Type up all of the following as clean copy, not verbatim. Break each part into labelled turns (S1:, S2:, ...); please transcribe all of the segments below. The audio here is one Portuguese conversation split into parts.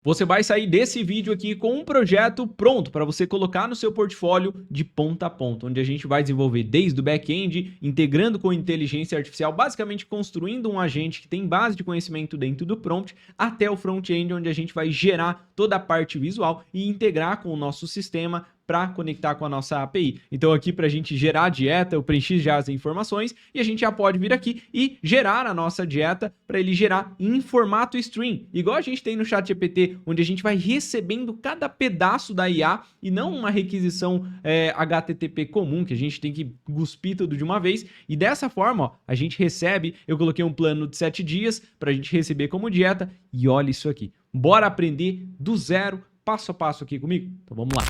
S1: Você vai sair desse vídeo aqui com um projeto pronto para você colocar no seu portfólio de ponta a ponta, onde a gente vai desenvolver desde o back-end, integrando com inteligência artificial, basicamente construindo um agente que tem base de conhecimento dentro do prompt, até o front-end, onde a gente vai gerar toda a parte visual e integrar com o nosso sistema para conectar com a nossa API. Então aqui para a gente gerar a dieta, eu preenchi já as informações e a gente já pode vir aqui e gerar a nossa dieta para ele gerar em formato stream, igual a gente tem no ChatGPT, onde a gente vai recebendo cada pedaço da IA e não uma requisição HTTP comum, que a gente tem que cuspir tudo de uma vez. E dessa forma, ó, a gente recebe, eu coloquei um plano de 7 dias para a gente receber como dieta e olha isso aqui. Bora aprender do zero, passo a passo aqui comigo? Então vamos lá.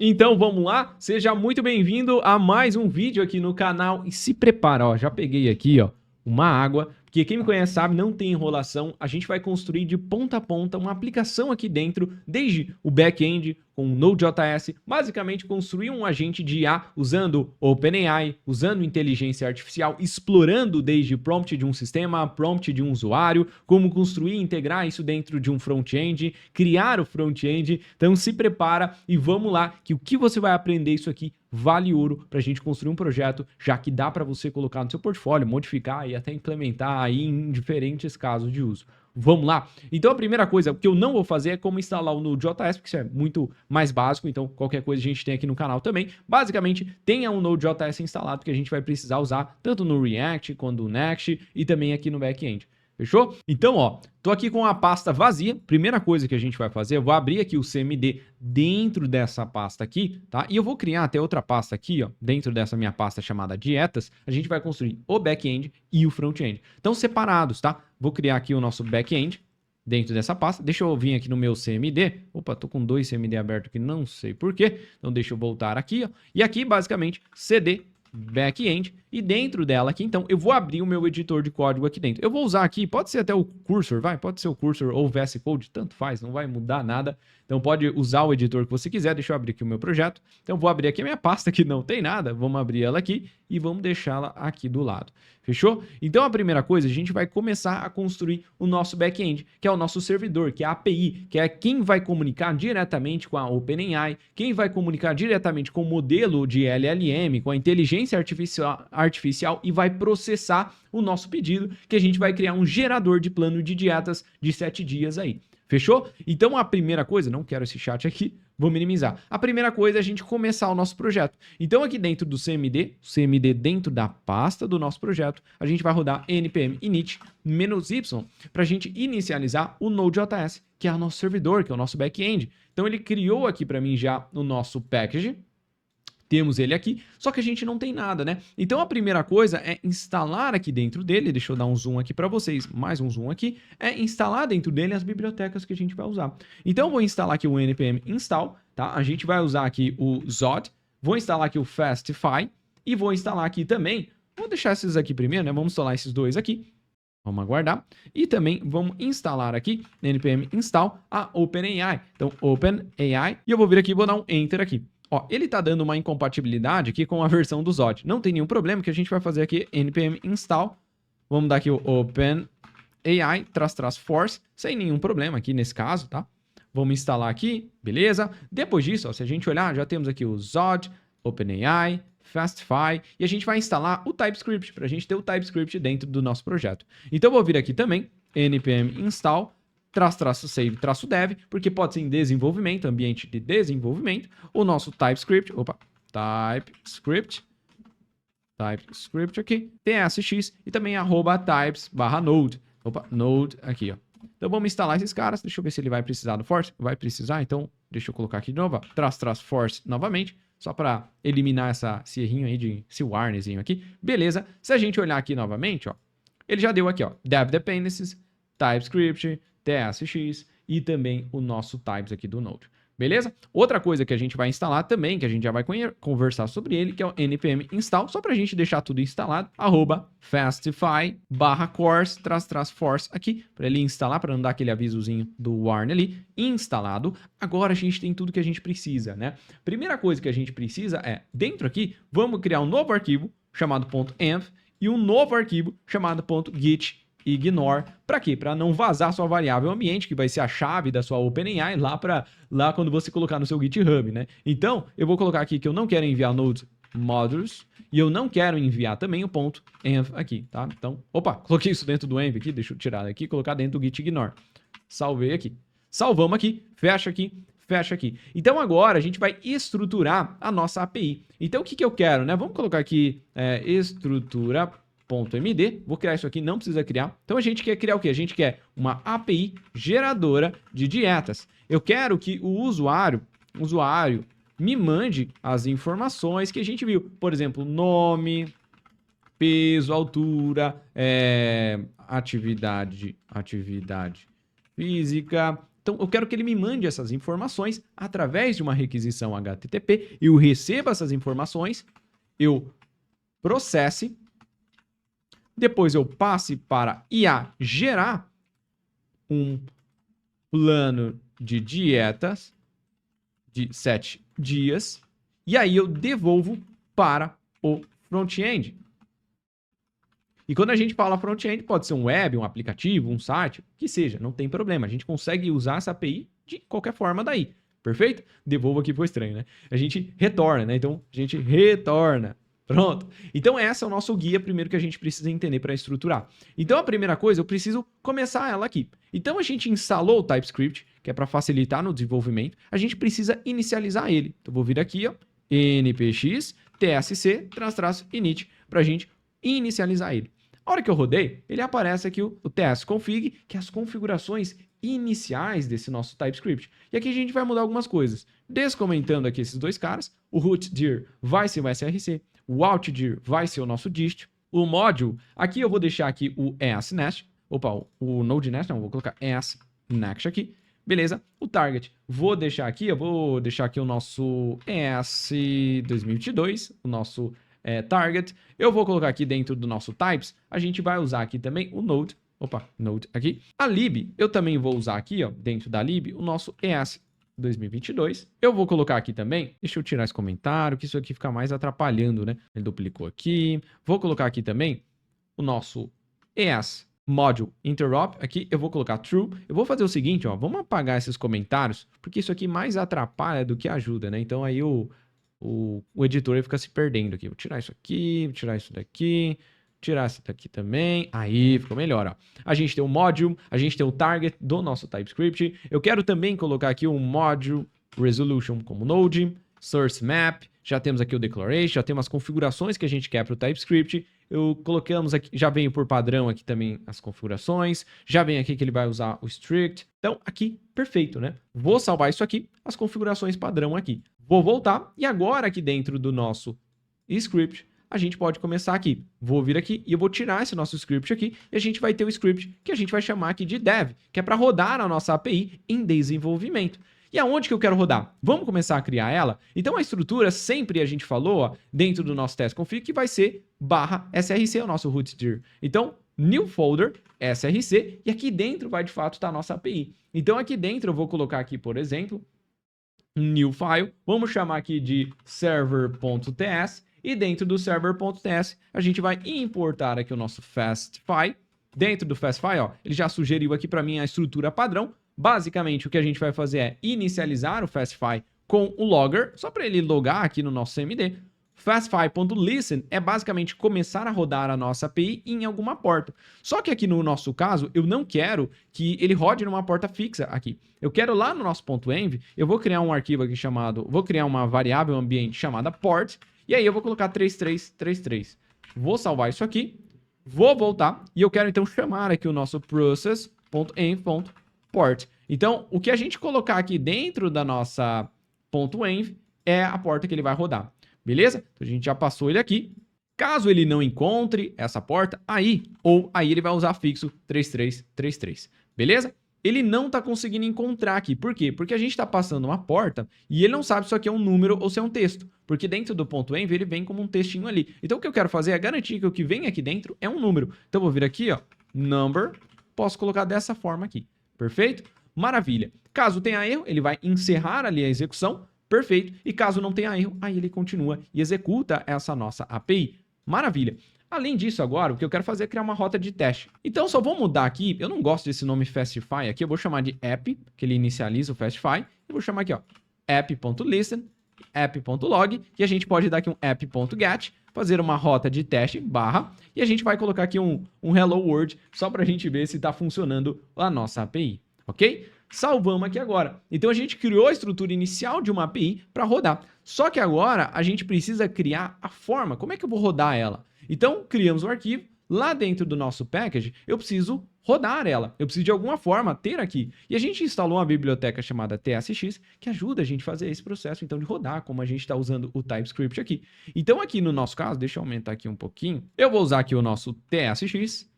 S1: Então vamos lá, seja muito bem-vindo a mais um vídeo aqui no canal e se prepara, ó, já peguei aqui, ó, uma água, porque quem me conhece sabe, não tem enrolação, a gente vai construir de ponta a ponta uma aplicação aqui dentro, desde o back-end com o Node.js, basicamente construir um agente de IA usando OpenAI, usando inteligência artificial, explorando desde prompt de um sistema, prompt de um usuário, como construir e integrar isso dentro de um front-end, criar o front-end. Então se prepara e vamos lá, que o que você vai aprender isso aqui vale ouro para a gente construir um projeto, já que dá para você colocar no seu portfólio, modificar e até implementar aí em diferentes casos de uso. Vamos lá? Então a primeira coisa que eu não vou fazer é como instalar o Node.js, porque isso é muito mais básico, então qualquer coisa a gente tem aqui no canal também. Basicamente, tenha um Node.js instalado que a gente vai precisar usar tanto no React quanto no Next e também aqui no back-end. Fechou? Então, ó, tô aqui com a pasta vazia. Primeira coisa que a gente vai fazer, eu vou abrir aqui o CMD dentro dessa pasta aqui, tá? E eu vou criar até outra pasta aqui, ó, dentro dessa minha pasta chamada dietas. A gente vai construir o back-end e o front-end. Então, separados, tá? Vou criar aqui o nosso back-end dentro dessa pasta. Deixa eu vir aqui no meu CMD. Opa, tô com dois CMD abertos aqui, não sei por quê. Então, deixa eu voltar aqui, ó. E aqui, basicamente, CD back-end, e dentro dela aqui, então, eu vou abrir o meu editor de código aqui dentro. Eu vou usar aqui, pode ser até o cursor, pode ser o cursor ou o VS Code, tanto faz, não vai mudar nada. Então, pode usar o editor que você quiser. Deixa eu abrir aqui o meu projeto. Então, vou abrir aqui a minha pasta que não tem nada, vamos abrir ela aqui e vamos deixá-la aqui do lado. Fechou? Então, a primeira coisa, a gente vai começar a construir o nosso back-end, que é o nosso servidor, que é a API, que é quem vai comunicar diretamente com a OpenAI, quem vai comunicar diretamente com o modelo de LLM, com a inteligência artificial e vai processar o nosso pedido, que a gente vai criar um gerador de plano de dietas de 7 dias aí. Fechou? Então a primeira coisa, não quero esse chat aqui, vou minimizar. A primeira coisa é a gente começar o nosso projeto. Então aqui dentro do CMD dentro da pasta do nosso projeto, a gente vai rodar npm init -y para a gente inicializar o Node.js, que é o nosso servidor, que é o nosso back-end. Então ele criou aqui para mim já o nosso package. Temos ele aqui, só que a gente não tem nada, né? Então a primeira coisa é instalar aqui dentro dele, deixa eu dar um zoom aqui para vocês, mais um zoom aqui, é instalar dentro dele as bibliotecas que a gente vai usar. Então eu vou instalar aqui o npm install, tá? A gente vai usar aqui o Zod, vou instalar aqui o Fastify e vou instalar aqui também, vou deixar esses aqui primeiro, né? Vamos instalar esses dois aqui. Vamos aguardar. E também vamos instalar aqui, npm install, a OpenAI. Então, OpenAI, e eu vou vir aqui e vou dar um Enter aqui. Ó, ele está dando uma incompatibilidade aqui com a versão do Zod. Não tem nenhum problema, que a gente vai fazer aqui npm install. Vamos dar aqui o OpenAI --force, sem nenhum problema aqui nesse caso, tá? Vamos instalar aqui, beleza? Depois disso, ó, se a gente olhar, já temos aqui o Zod, OpenAI, Fastify, e a gente vai instalar o TypeScript, para a gente ter o TypeScript dentro do nosso projeto. Então eu vou vir aqui também, npm install, --save -dev, porque pode ser em desenvolvimento, ambiente de desenvolvimento, o nosso TypeScript, TypeScript aqui, tsx e também @types/node, node aqui, ó. Então vamos instalar esses caras, deixa eu ver se ele vai precisar do force, vai precisar, então deixa eu colocar aqui de novo, --force novamente, só para eliminar esse errinho aí, esse warningzinho aqui, beleza. Se a gente olhar aqui novamente, ó, ele já deu aqui, ó, dev dependencies, TypeScript, tsx e também o nosso types aqui do Node. Beleza? Outra coisa que a gente vai instalar também, que a gente já vai conversar sobre ele, que é o npm install, só para a gente deixar tudo instalado, @fastify /course --force aqui, para ele instalar, para não dar aquele avisozinho do warn ali, instalado. Agora a gente tem tudo que a gente precisa, né? Primeira coisa que a gente precisa é, dentro aqui, vamos criar um novo arquivo chamado .env e um novo arquivo chamado .git ignore. Para quê? Para não vazar sua variável ambiente, que vai ser a chave da sua OpenAI lá quando você colocar no seu GitHub, né? Então, eu vou colocar aqui que eu não quero enviar node modules e eu não quero enviar também o ponto env aqui, tá? Então, opa, coloquei isso dentro do env aqui, deixa eu tirar daqui e colocar dentro do git ignore. Salvei aqui. Salvamos aqui, fecha aqui, fecha aqui. Então agora a gente vai estruturar a nossa API. Então o que eu quero, né? Vamos colocar aqui estrutura.md. Vou criar isso aqui, não precisa criar. Então a gente quer criar o quê? A gente quer uma API geradora de dietas. Eu quero que o usuário me mande as informações que a gente viu. Por exemplo, nome, peso, altura, atividade física. Então, eu quero que ele me mande essas informações através de uma requisição HTTP. Eu receba essas informações, eu processe, depois eu passe para IA gerar um plano de dietas de 7 dias e aí eu devolvo para o front-end. E quando a gente fala front-end, pode ser um web, um aplicativo, um site, que seja, não tem problema. A gente consegue usar essa API de qualquer forma daí, perfeito? Devolvo aqui, foi estranho, né? A gente retorna, né? Então, a gente retorna. Pronto. Então, essa é o nosso guia primeiro que a gente precisa entender para estruturar. Então, a primeira coisa, eu preciso começar ela aqui. Então, a gente instalou o TypeScript, que é para facilitar no desenvolvimento. A gente precisa inicializar ele. Então, vou vir aqui, ó, npx tsc --init, para a gente inicializar ele. A hora que eu rodei, ele aparece aqui o tsconfig, que é as configurações iniciais desse nosso TypeScript. E aqui a gente vai mudar algumas coisas. Descomentando aqui esses dois caras, o rootdir vai ser o src, o outdir vai ser o nosso dist, o module, aqui eu vou deixar aqui o ES-Nest, o Node-Nest, não, vou colocar ES-Next aqui, beleza? O target, eu vou deixar aqui o nosso ES 2022, o nosso target. Eu vou colocar aqui dentro do nosso types, a gente vai usar aqui também o node, node aqui. A lib, eu também vou usar aqui, ó, dentro da lib, o nosso ES 2022. Eu vou colocar aqui também, deixa eu tirar esse comentário, que isso aqui fica mais atrapalhando, né? Ele duplicou aqui. Vou colocar aqui também o nosso ES module interrupt, aqui eu vou colocar true. Eu vou fazer o seguinte, ó, vamos apagar esses comentários, porque isso aqui mais atrapalha do que ajuda, né? Então aí o editor ele fica se perdendo aqui. Vou tirar isso aqui, vou tirar isso daqui, tirar isso daqui também. Aí ficou melhor, ó. A gente tem o module, a gente tem o target do nosso TypeScript. Eu quero também colocar aqui o module resolution como node, source map. Já temos aqui o declaration, já temos as configurações que a gente quer para o TypeScript. Colocamos aqui, já veio por padrão aqui também as configurações. Já vem aqui que ele vai usar o strict. Então, aqui, perfeito, né? Vou salvar isso aqui, as configurações padrão aqui. Vou voltar e agora aqui dentro do nosso script, a gente pode começar aqui. Vou vir aqui e eu vou tirar esse nosso script aqui e a gente vai ter o script que a gente vai chamar aqui de dev, que é para rodar a nossa API em desenvolvimento. E aonde que eu quero rodar? Vamos começar a criar ela? Então a estrutura sempre a gente falou, ó, dentro do nosso test config, que vai ser /src, o nosso rootdir. Então, new folder, src, e aqui dentro vai de fato estar a nossa API. Então aqui dentro eu vou colocar aqui, por exemplo, new file, vamos chamar aqui de server.ts, e dentro do server.ts a gente vai importar aqui o nosso fastfile. Dentro do fastfile, ó, ele já sugeriu aqui para mim a estrutura padrão. Basicamente, o que a gente vai fazer é inicializar o fastfile com o logger, só para ele logar aqui no nosso CMD. Fastfile.listen é basicamente começar a rodar a nossa API em alguma porta. Só que aqui no nosso caso, eu não quero que ele rode numa porta fixa aqui. Eu quero lá no nosso .env, eu vou criar um arquivo aqui chamado, vou criar uma variável ambiente chamada port, e aí eu vou colocar 3333. Vou salvar isso aqui, vou voltar, e eu quero então chamar aqui o nosso process.env.port. Então, o que a gente colocar aqui dentro da nossa .env é a porta que ele vai rodar. Beleza? Então, a gente já passou ele aqui. Caso ele não encontre essa porta, aí ele vai usar fixo 3333. Beleza? Ele não está conseguindo encontrar aqui. Por quê? Porque a gente está passando uma porta e ele não sabe se isso aqui é um número ou se é um texto. Porque dentro do .env ele vem como um textinho ali. Então, o que eu quero fazer é garantir que o que vem aqui dentro é um número. Então, eu vou vir aqui, ó, number, posso colocar dessa forma aqui. Perfeito? Maravilha. Caso tenha erro, ele vai encerrar ali a execução. Perfeito. E caso não tenha erro, aí ele continua e executa essa nossa API. Maravilha. Além disso, agora, o que eu quero fazer é criar uma rota de teste. Então, só vou mudar aqui. Eu não gosto desse nome Fastify aqui. Eu vou chamar de app, que ele inicializa o Fastify. Eu vou chamar aqui, ó, app.listen, app.log. E a gente pode dar aqui um app.get, fazer uma rota de teste, barra. E a gente vai colocar aqui um hello world, só para a gente ver se está funcionando a nossa API, ok? Salvamos aqui agora. Então, a gente criou a estrutura inicial de uma API para rodar. Só que agora, a gente precisa criar a forma. Como é que eu vou rodar ela? Então, criamos o arquivo. Lá dentro do nosso package, eu preciso rodar ela. Eu preciso, de alguma forma, ter aqui. E a gente instalou uma biblioteca chamada TSX, que ajuda a gente a fazer esse processo, então, de rodar, como a gente está usando o TypeScript aqui. Então, aqui no nosso caso, deixa eu aumentar aqui um pouquinho. Eu vou usar aqui o nosso TSX,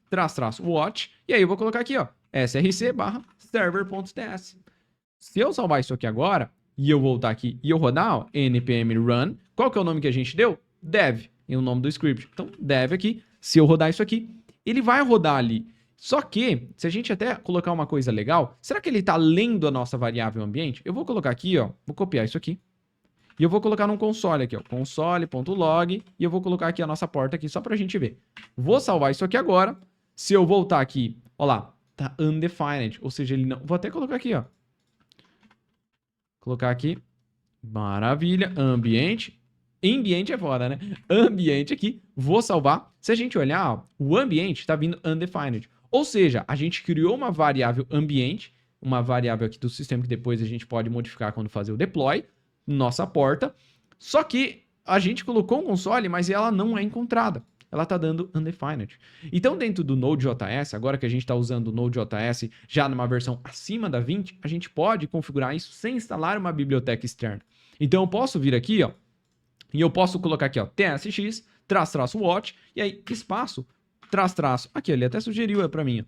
S1: /watch, e aí eu vou colocar aqui, ó, src/server.ts. Se eu salvar isso aqui agora, e eu voltar aqui e eu rodar, ó, npm run, qual que é o nome que a gente deu? Dev, e o nome do script. Então, dev aqui, se eu rodar isso aqui, ele vai rodar ali. Só que, se a gente até colocar uma coisa legal, será que ele está lendo a nossa variável ambiente? Eu vou colocar aqui, ó, vou copiar isso aqui, e eu vou colocar num console aqui, ó, console.log, e eu vou colocar aqui a nossa porta aqui, só pra gente ver. Vou salvar isso aqui agora. Se eu voltar aqui, ó lá, tá undefined, ou seja, ele não... Vou até colocar aqui, ó. Colocar aqui. Maravilha. Ambiente. Ambiente é foda, né? Ambiente aqui. Vou salvar. Se a gente olhar, ó, o ambiente está vindo undefined. Ou seja, a gente criou uma variável ambiente, uma variável aqui do sistema que depois a gente pode modificar quando fazer o deploy, nossa porta. Só que a gente colocou um console, mas ela não é encontrada. Ela está dando undefined. Então, dentro do Node.js, agora que a gente está usando o Node.js já numa versão acima da 20, a gente pode configurar isso sem instalar uma biblioteca externa. Então, eu posso vir aqui, ó, e eu posso colocar aqui, ó, tsx, /watch, e aí, espaço, aqui, ele até sugeriu para mim, ó,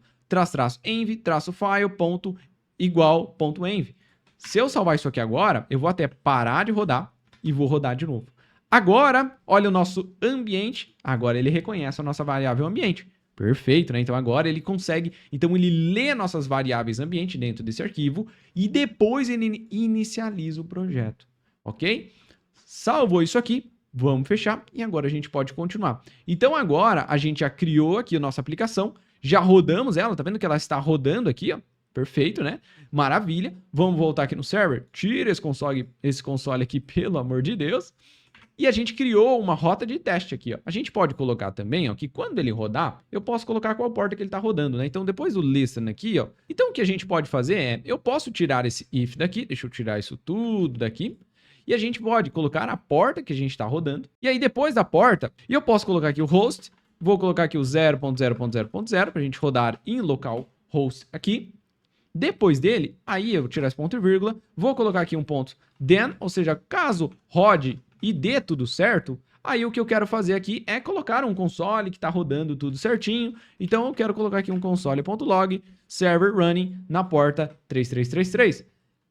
S1: /env, -file, ponto, igual, ponto env. Se eu salvar isso aqui agora, eu vou até parar de rodar e vou rodar de novo. Agora, olha o nosso ambiente. Agora ele reconhece a nossa variável ambiente. Perfeito, né? Então agora ele consegue... Então ele lê nossas variáveis ambiente dentro desse arquivo e depois ele inicializa o projeto. Ok? Salvou isso aqui. Vamos fechar e agora a gente pode continuar. Então agora a gente já criou aqui a nossa aplicação. Já rodamos ela. Tá vendo que ela está rodando aqui, ó? Perfeito, né? Maravilha. Vamos voltar aqui no server. Tira esse console aqui, pelo amor de Deus. E a gente criou uma rota de teste aqui, ó. A gente pode colocar também, ó, que quando ele rodar, eu posso colocar qual porta que ele está rodando, né? Então, depois do listen aqui, ó. Então, o que a gente pode fazer é, eu posso tirar esse if daqui, deixa eu tirar isso tudo daqui. E a gente pode colocar a porta que a gente está rodando. E aí, depois da porta, eu posso colocar aqui o host. Vou colocar aqui o 0.0.0.0 para a gente rodar em localhost aqui. Depois dele, aí eu vou tirar esse ponto e vírgula. Vou colocar aqui um ponto then, ou seja, caso rode e dê tudo certo, aí o que eu quero fazer aqui é colocar um console que está rodando tudo certinho. Então eu quero colocar aqui um console.log, server running na porta 3333.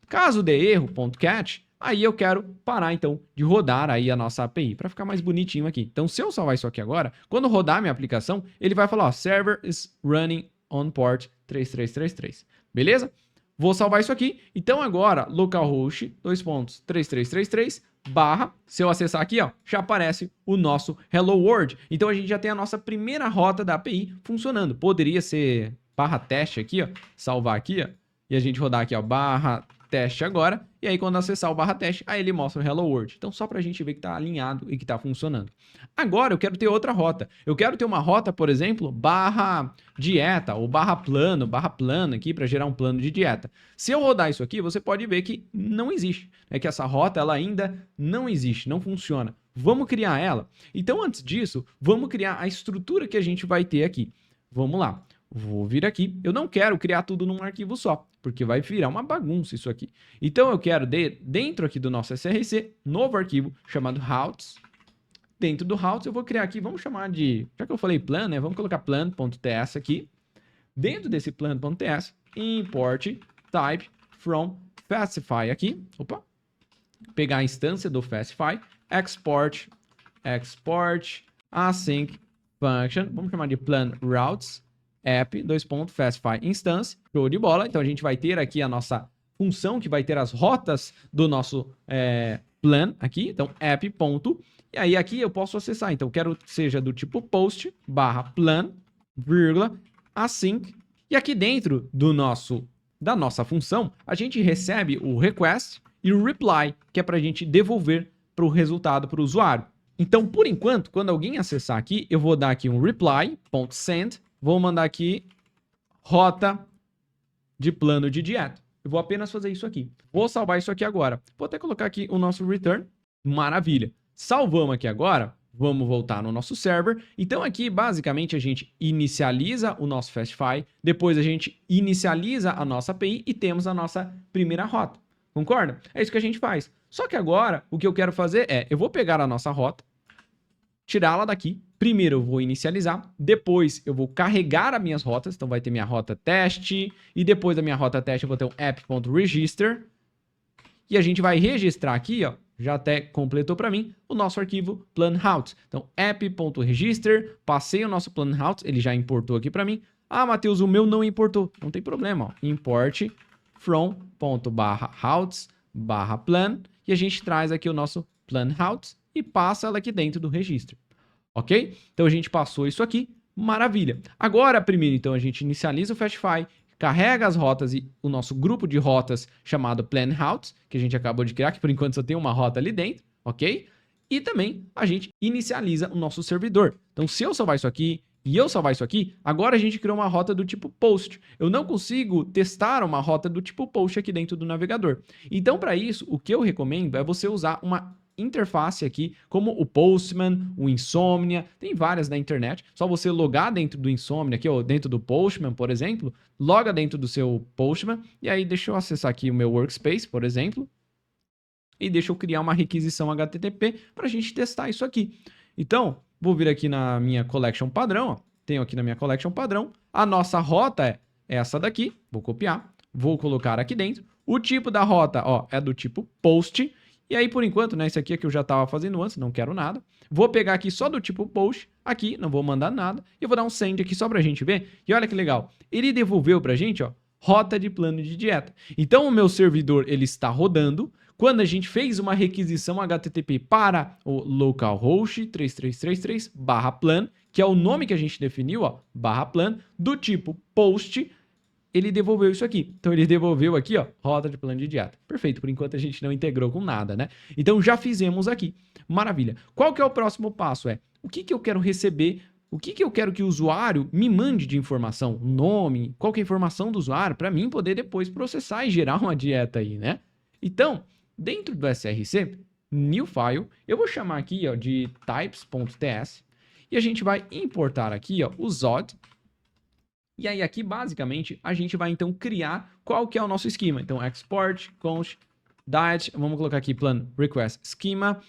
S1: Caso dê erro, .cat, aí eu quero parar então de rodar aí a nossa API, para ficar mais bonitinho aqui. Então se eu salvar isso aqui agora, quando rodar minha aplicação, ele vai falar, ó, server is running on port 3333. Beleza? Vou salvar isso aqui. Então agora, localhost, 2.3333, barra, se eu acessar aqui, ó, já aparece o nosso Hello World. Então a gente já tem a nossa primeira rota da API funcionando. Poderia ser barra teste aqui, ó, salvar aqui, ó, e a gente rodar aqui, ó, barra teste agora, e aí quando acessar o barra teste, aí ele mostra o Hello World. Então só pra gente ver que tá alinhado e que tá funcionando. Agora eu quero ter outra rota. Eu quero ter uma rota, por exemplo, barra dieta ou barra plano aqui para gerar um plano de dieta. Se eu rodar isso aqui, você pode ver que não existe. É que essa rota ela ainda não existe, não funciona. Vamos criar ela? Então antes disso, vamos criar a estrutura que a gente vai ter aqui. Vamos lá. Vou vir aqui. Eu não quero criar tudo num arquivo só, porque vai virar uma bagunça isso aqui. Então eu quero dentro aqui do nosso SRC, novo arquivo chamado routes. Dentro do routes eu vou criar aqui, vamos chamar de, já que eu falei plan, né? Vamos colocar plan.ts aqui. Dentro desse plan.ts, import type from Fastify aqui. Opa. Pegar a instância do Fastify, export async function, vamos chamar de plan routes app, Fastify instance, show de bola. Então a gente vai ter aqui a nossa função que vai ter as rotas do nosso plan aqui, então app ponto, e aí aqui eu posso acessar, então quero que seja do tipo post barra plan, vírgula, async, e aqui dentro da nossa função, a gente recebe o request e o reply, que é para a gente devolver para o resultado para o usuário. Então, por enquanto, quando alguém acessar aqui, eu vou dar aqui um reply.send, vou mandar aqui rota de plano de dieta. Eu vou apenas fazer isso aqui. Vou salvar isso aqui agora. Vou até colocar aqui o nosso return. Maravilha. Salvamos aqui agora. Vamos voltar no nosso server. Então aqui, basicamente, a gente inicializa o nosso Fastify. Depois a gente inicializa a nossa API e temos a nossa primeira rota. Concorda? É isso que a gente faz. Só que agora, o que eu quero fazer é, eu vou pegar a nossa rota, tirá-la daqui. Primeiro eu vou inicializar, depois eu vou carregar as minhas rotas, então vai ter minha rota teste, e depois da minha rota teste eu vou ter um app.register, e a gente vai registrar aqui, ó, já até completou para mim, o nosso arquivo planroutes. Então app.register, passei o nosso planroutes, ele já importou aqui para mim. Ah, Matheus, o meu não importou. Não tem problema, ó. Import from.routes/plan, e a gente traz aqui o nosso planroutes e passa ela aqui dentro do registro. Ok? Então a gente passou isso aqui, maravilha. Agora, primeiro, então, a gente inicializa o Fastify, carrega as rotas e o nosso grupo de rotas chamado planroutes, que a gente acabou de criar, que por enquanto só tem uma rota ali dentro, ok? E também a gente inicializa o nosso servidor. Então, se eu salvar isso aqui e eu salvar isso aqui, agora a gente criou uma rota do tipo post. Eu não consigo testar uma rota do tipo post aqui dentro do navegador. Então, para isso, o que eu recomendo é você usar uma interface aqui, como o Postman, o Insomnia, tem várias na internet. Só você logar dentro do Insomnia aqui, ou dentro do Postman, por exemplo, loga dentro do seu Postman, e aí deixa eu acessar aqui o meu Workspace, por exemplo, e deixa eu criar uma requisição HTTP para a gente testar isso aqui. Então, vou vir aqui na minha collection padrão, ó. Tenho aqui na minha collection padrão, a nossa rota é essa daqui, vou copiar, vou colocar aqui dentro, o tipo da rota, ó, é do tipo post. E aí, por enquanto, né, esse aqui é que eu já estava fazendo antes, não quero nada. Vou pegar aqui só do tipo post, aqui, não vou mandar nada. E eu vou dar um send aqui só pra gente ver. E olha que legal, ele devolveu pra gente, ó, rota de plano de dieta. Então, o meu servidor, ele está rodando. Quando a gente fez uma requisição HTTP para o localhost 3333/plan, que é o nome que a gente definiu, ó, /plan, do tipo post, ele devolveu isso aqui. Então, ele devolveu aqui, ó, rota de plano de dieta. Perfeito, por enquanto a gente não integrou com nada, né? Então, já fizemos aqui. Maravilha. Qual que é o próximo passo? O que eu quero receber, o que eu quero que o usuário me mande de informação? Nome, qual que é a informação do usuário, para mim poder depois processar e gerar uma dieta aí, né? Então, dentro do SRC, new file, eu vou chamar aqui, ó, de types.ts, e a gente vai importar aqui, ó, o ZOD. E aí aqui, basicamente, a gente vai então criar qual que é o nosso esquema. Então, export, const, diet, vamos colocar aqui plan request schema.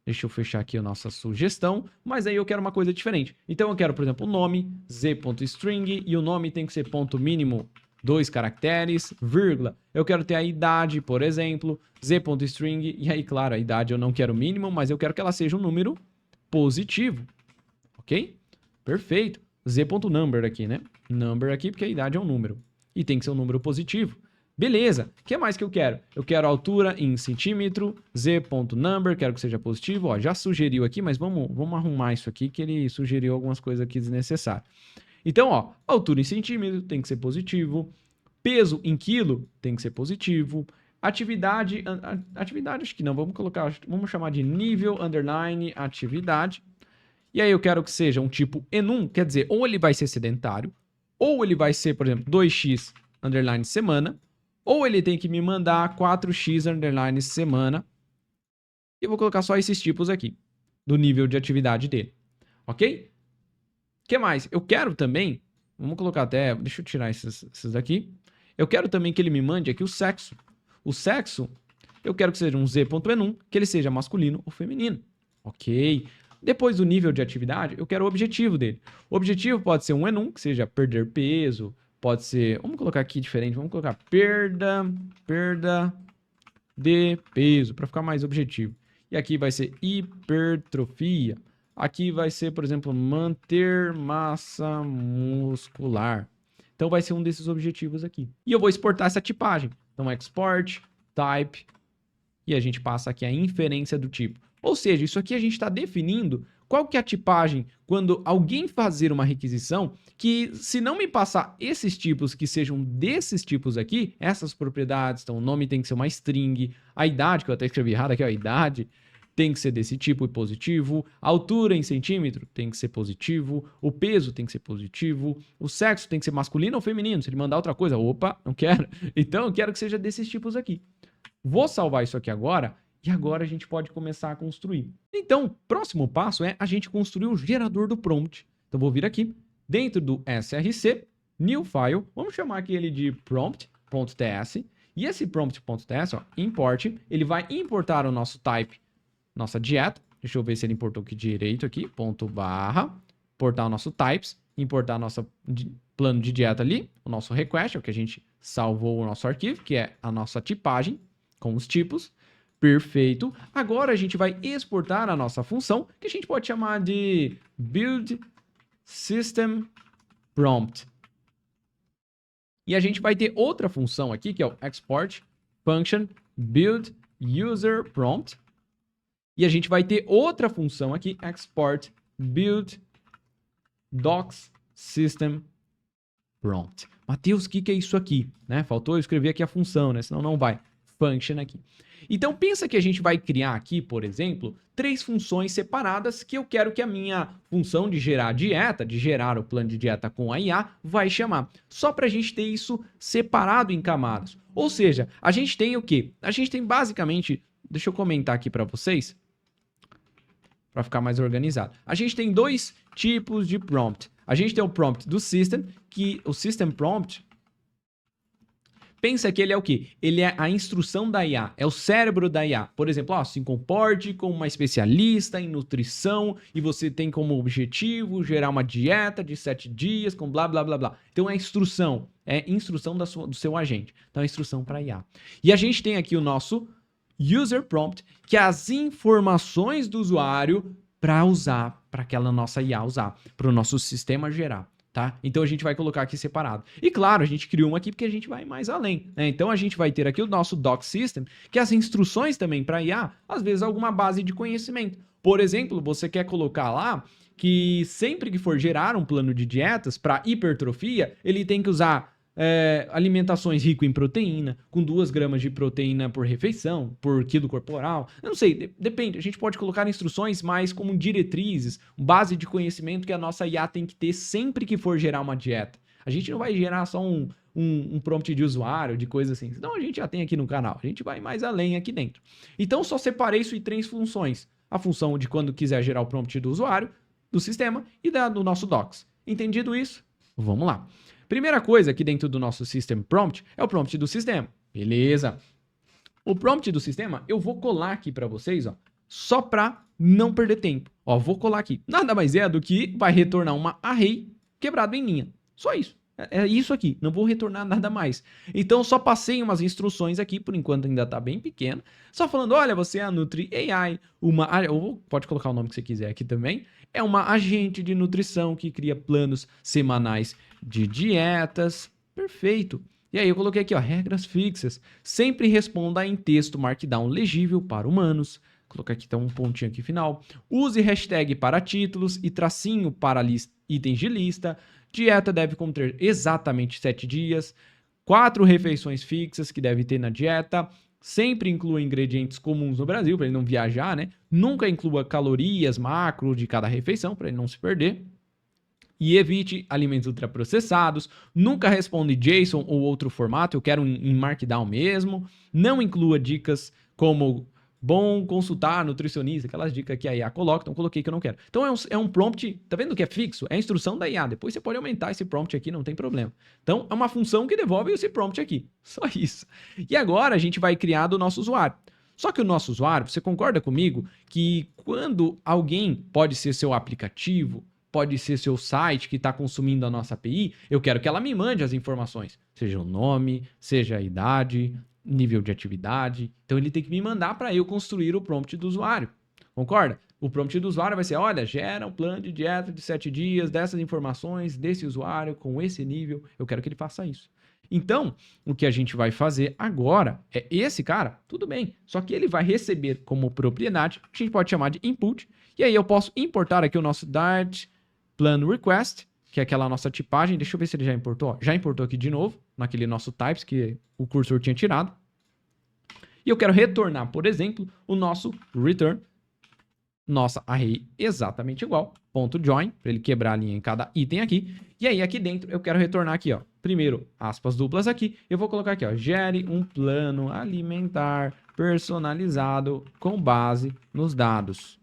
S1: Deixa eu fechar aqui a nossa sugestão, mas aí eu quero uma coisa diferente. Então eu quero, por exemplo, o nome, z.string, e o nome tem que ser ponto mínimo 2 caracteres, vírgula. Eu quero ter a idade, por exemplo, z.string, e aí, claro, a idade eu não quero mínimo, mas eu quero que ela seja um número positivo, ok? Perfeito. Z.number aqui, né? Number aqui, porque a idade é um número. E tem que ser um número positivo. Beleza. O que mais que eu quero? Eu quero a altura em centímetro, z.number, quero que seja positivo. Ó, já sugeriu aqui, mas vamos arrumar isso aqui, que ele sugeriu algumas coisas aqui desnecessárias. Então, ó, altura em centímetro tem que ser positivo. Peso em quilo tem que ser positivo. Atividade acho que não, vamos chamar de nível, underline, atividade. E aí eu quero que seja um tipo enum, quer dizer, ou ele vai ser sedentário, ou ele vai ser, por exemplo, 2x underline semana, ou ele tem que me mandar 4x underline semana. E eu vou colocar só esses tipos aqui, do nível de atividade dele. Ok? O que mais? Eu quero também, vamos colocar até, deixa eu tirar esses daqui. Eu quero também que ele me mande aqui o sexo. O sexo, eu quero que seja um z.enum, que ele seja masculino ou feminino. Ok? Depois do nível de atividade, eu quero o objetivo dele. O objetivo pode ser um enum, que seja perder peso, pode ser, vamos colocar aqui diferente, vamos colocar perda de peso, para ficar mais objetivo. E aqui vai ser hipertrofia. Aqui vai ser, por exemplo, manter massa muscular. Então vai ser um desses objetivos aqui. E eu vou exportar essa tipagem. Então export type E a gente passa aqui a inferência do tipo. Ou seja, isso aqui a gente está definindo qual que é a tipagem quando alguém fazer uma requisição que, se não me passar esses tipos que sejam desses tipos aqui, essas propriedades, então o nome tem que ser uma string, a idade, que eu até escrevi errado aqui, ó, a idade tem que ser desse tipo e positivo, a altura em centímetro tem que ser positivo, o peso tem que ser positivo, o sexo tem que ser masculino ou feminino, se ele mandar outra coisa, opa, não quero, então eu quero que seja desses tipos aqui. Vou salvar isso aqui agora. E agora a gente pode começar a construir. Então, o próximo passo é a gente construir o gerador do prompt. Então, vou vir aqui, dentro do src, new file, vamos chamar aqui ele de prompt.ts, e esse prompt.ts, import, ele vai importar o nosso type, nossa dieta, deixa eu ver se ele importou aqui direito aqui, ponto barra, importar o nosso types, importar nosso plano de dieta ali, o nosso request, é o que a gente salvou o nosso arquivo, que é a nossa tipagem, com os tipos. Perfeito. Agora a gente vai exportar a nossa função, que a gente pode chamar de build system prompt. E a gente vai ter outra função aqui, que é o export function build user prompt. E a gente vai ter outra função aqui, export build docs system prompt. Matheus, o que é isso aqui? Né? Faltou eu escrever aqui a função, né? Senão não vai. Function aqui. Então, pensa que a gente vai criar aqui, por exemplo, 3 funções separadas que eu quero que a minha função de gerar a dieta, de gerar o plano de dieta com a IA, vai chamar. Só para a gente ter isso separado em camadas. Ou seja, a gente tem o quê? A gente tem basicamente, deixa eu comentar aqui para vocês, para ficar mais organizado. A gente tem 2 tipos de prompt. A gente tem o prompt do system, que o system prompt, pensa que ele é o quê? Ele é a instrução da IA, é o cérebro da IA. Por exemplo, se comporte como uma especialista em nutrição e você tem como objetivo gerar uma dieta de 7 dias com blá, blá, blá, blá. Então é instrução do seu agente. Então é instrução para IA. E a gente tem aqui o nosso user prompt, que é as informações do usuário para usar, para aquela nossa IA usar, para o nosso sistema gerar. Tá? Então a gente vai colocar aqui separado. E claro, a gente criou um aqui porque a gente vai mais além, né? Então a gente vai ter aqui o nosso doc system, que é as instruções também para IA, às vezes alguma base de conhecimento. Por exemplo, você quer colocar lá que sempre que for gerar um plano de dietas para hipertrofia, ele tem que usar alimentações ricas em proteína, com 2 gramas de proteína por refeição, por quilo corporal. Eu não sei, depende. A gente pode colocar instruções mais como diretrizes, base de conhecimento que a nossa IA tem que ter sempre que for gerar uma dieta. A gente não vai gerar só um prompt de usuário, de coisa assim. Então a gente já tem aqui no canal. A gente vai mais além aqui dentro. Então só separei isso em 3 funções. A função de quando quiser gerar o prompt do usuário, do sistema e do nosso docs. Entendido isso? Vamos lá. Primeira coisa aqui dentro do nosso System Prompt é o prompt do sistema. Beleza. O prompt do sistema eu vou colar aqui para vocês, só para não perder tempo. Vou colar aqui. Nada mais é do que vai retornar uma array quebrado em linha. Só isso. É isso aqui. Não vou retornar nada mais. Então, só passei umas instruções aqui, por enquanto ainda está bem pequeno. Só falando, olha, você é a Nutri AI, pode colocar o nome que você quiser aqui também. É uma agente de nutrição que cria planos semanais de dietas. Perfeito. E aí eu coloquei aqui, regras fixas. Sempre responda em texto Markdown legível para humanos. Vou colocar aqui então um pontinho aqui final. Use hashtag para títulos e tracinho para itens de lista. Dieta deve conter exatamente 7 dias. 4 refeições fixas que deve ter na dieta. Sempre inclua ingredientes comuns no Brasil, para ele não viajar, né? Nunca inclua calorias, macro de cada refeição, para ele não se perder. E evite alimentos ultraprocessados. Nunca responde JSON ou outro formato, eu quero em Markdown mesmo. Não inclua dicas como bom consultar nutricionista, aquelas dicas que a IA coloca, então coloquei que eu não quero. Então é um prompt, tá vendo que é fixo? É a instrução da IA, depois você pode aumentar esse prompt aqui, não tem problema. Então é uma função que devolve esse prompt aqui, só isso. E agora a gente vai criar do nosso usuário. Só que o nosso usuário, você concorda comigo que quando alguém, pode ser seu aplicativo, pode ser seu site que está consumindo a nossa API, eu quero que ela me mande as informações, seja o nome, seja a idade, nível de atividade. Então ele tem que me mandar para eu construir o prompt do usuário. Concorda? O prompt do usuário vai ser, olha, gera um plano de dieta de 7 dias, dessas informações, desse usuário, com esse nível. Eu quero que ele faça isso. Então, o que a gente vai fazer agora é esse cara, tudo bem, só que ele vai receber como propriedade, a gente pode chamar de input, e aí eu posso importar aqui o nosso Dart Plan Request, que é aquela nossa tipagem. Deixa eu ver se ele já importou. Já importou aqui de novo, naquele nosso types que o cursor tinha tirado. E eu quero retornar, por exemplo, o nosso return, nossa array exatamente igual, ponto .join, para ele quebrar a linha em cada item aqui. E aí aqui dentro eu quero retornar aqui, ó, primeiro aspas duplas aqui, eu vou colocar aqui, ó, gere um plano alimentar personalizado com base nos dados.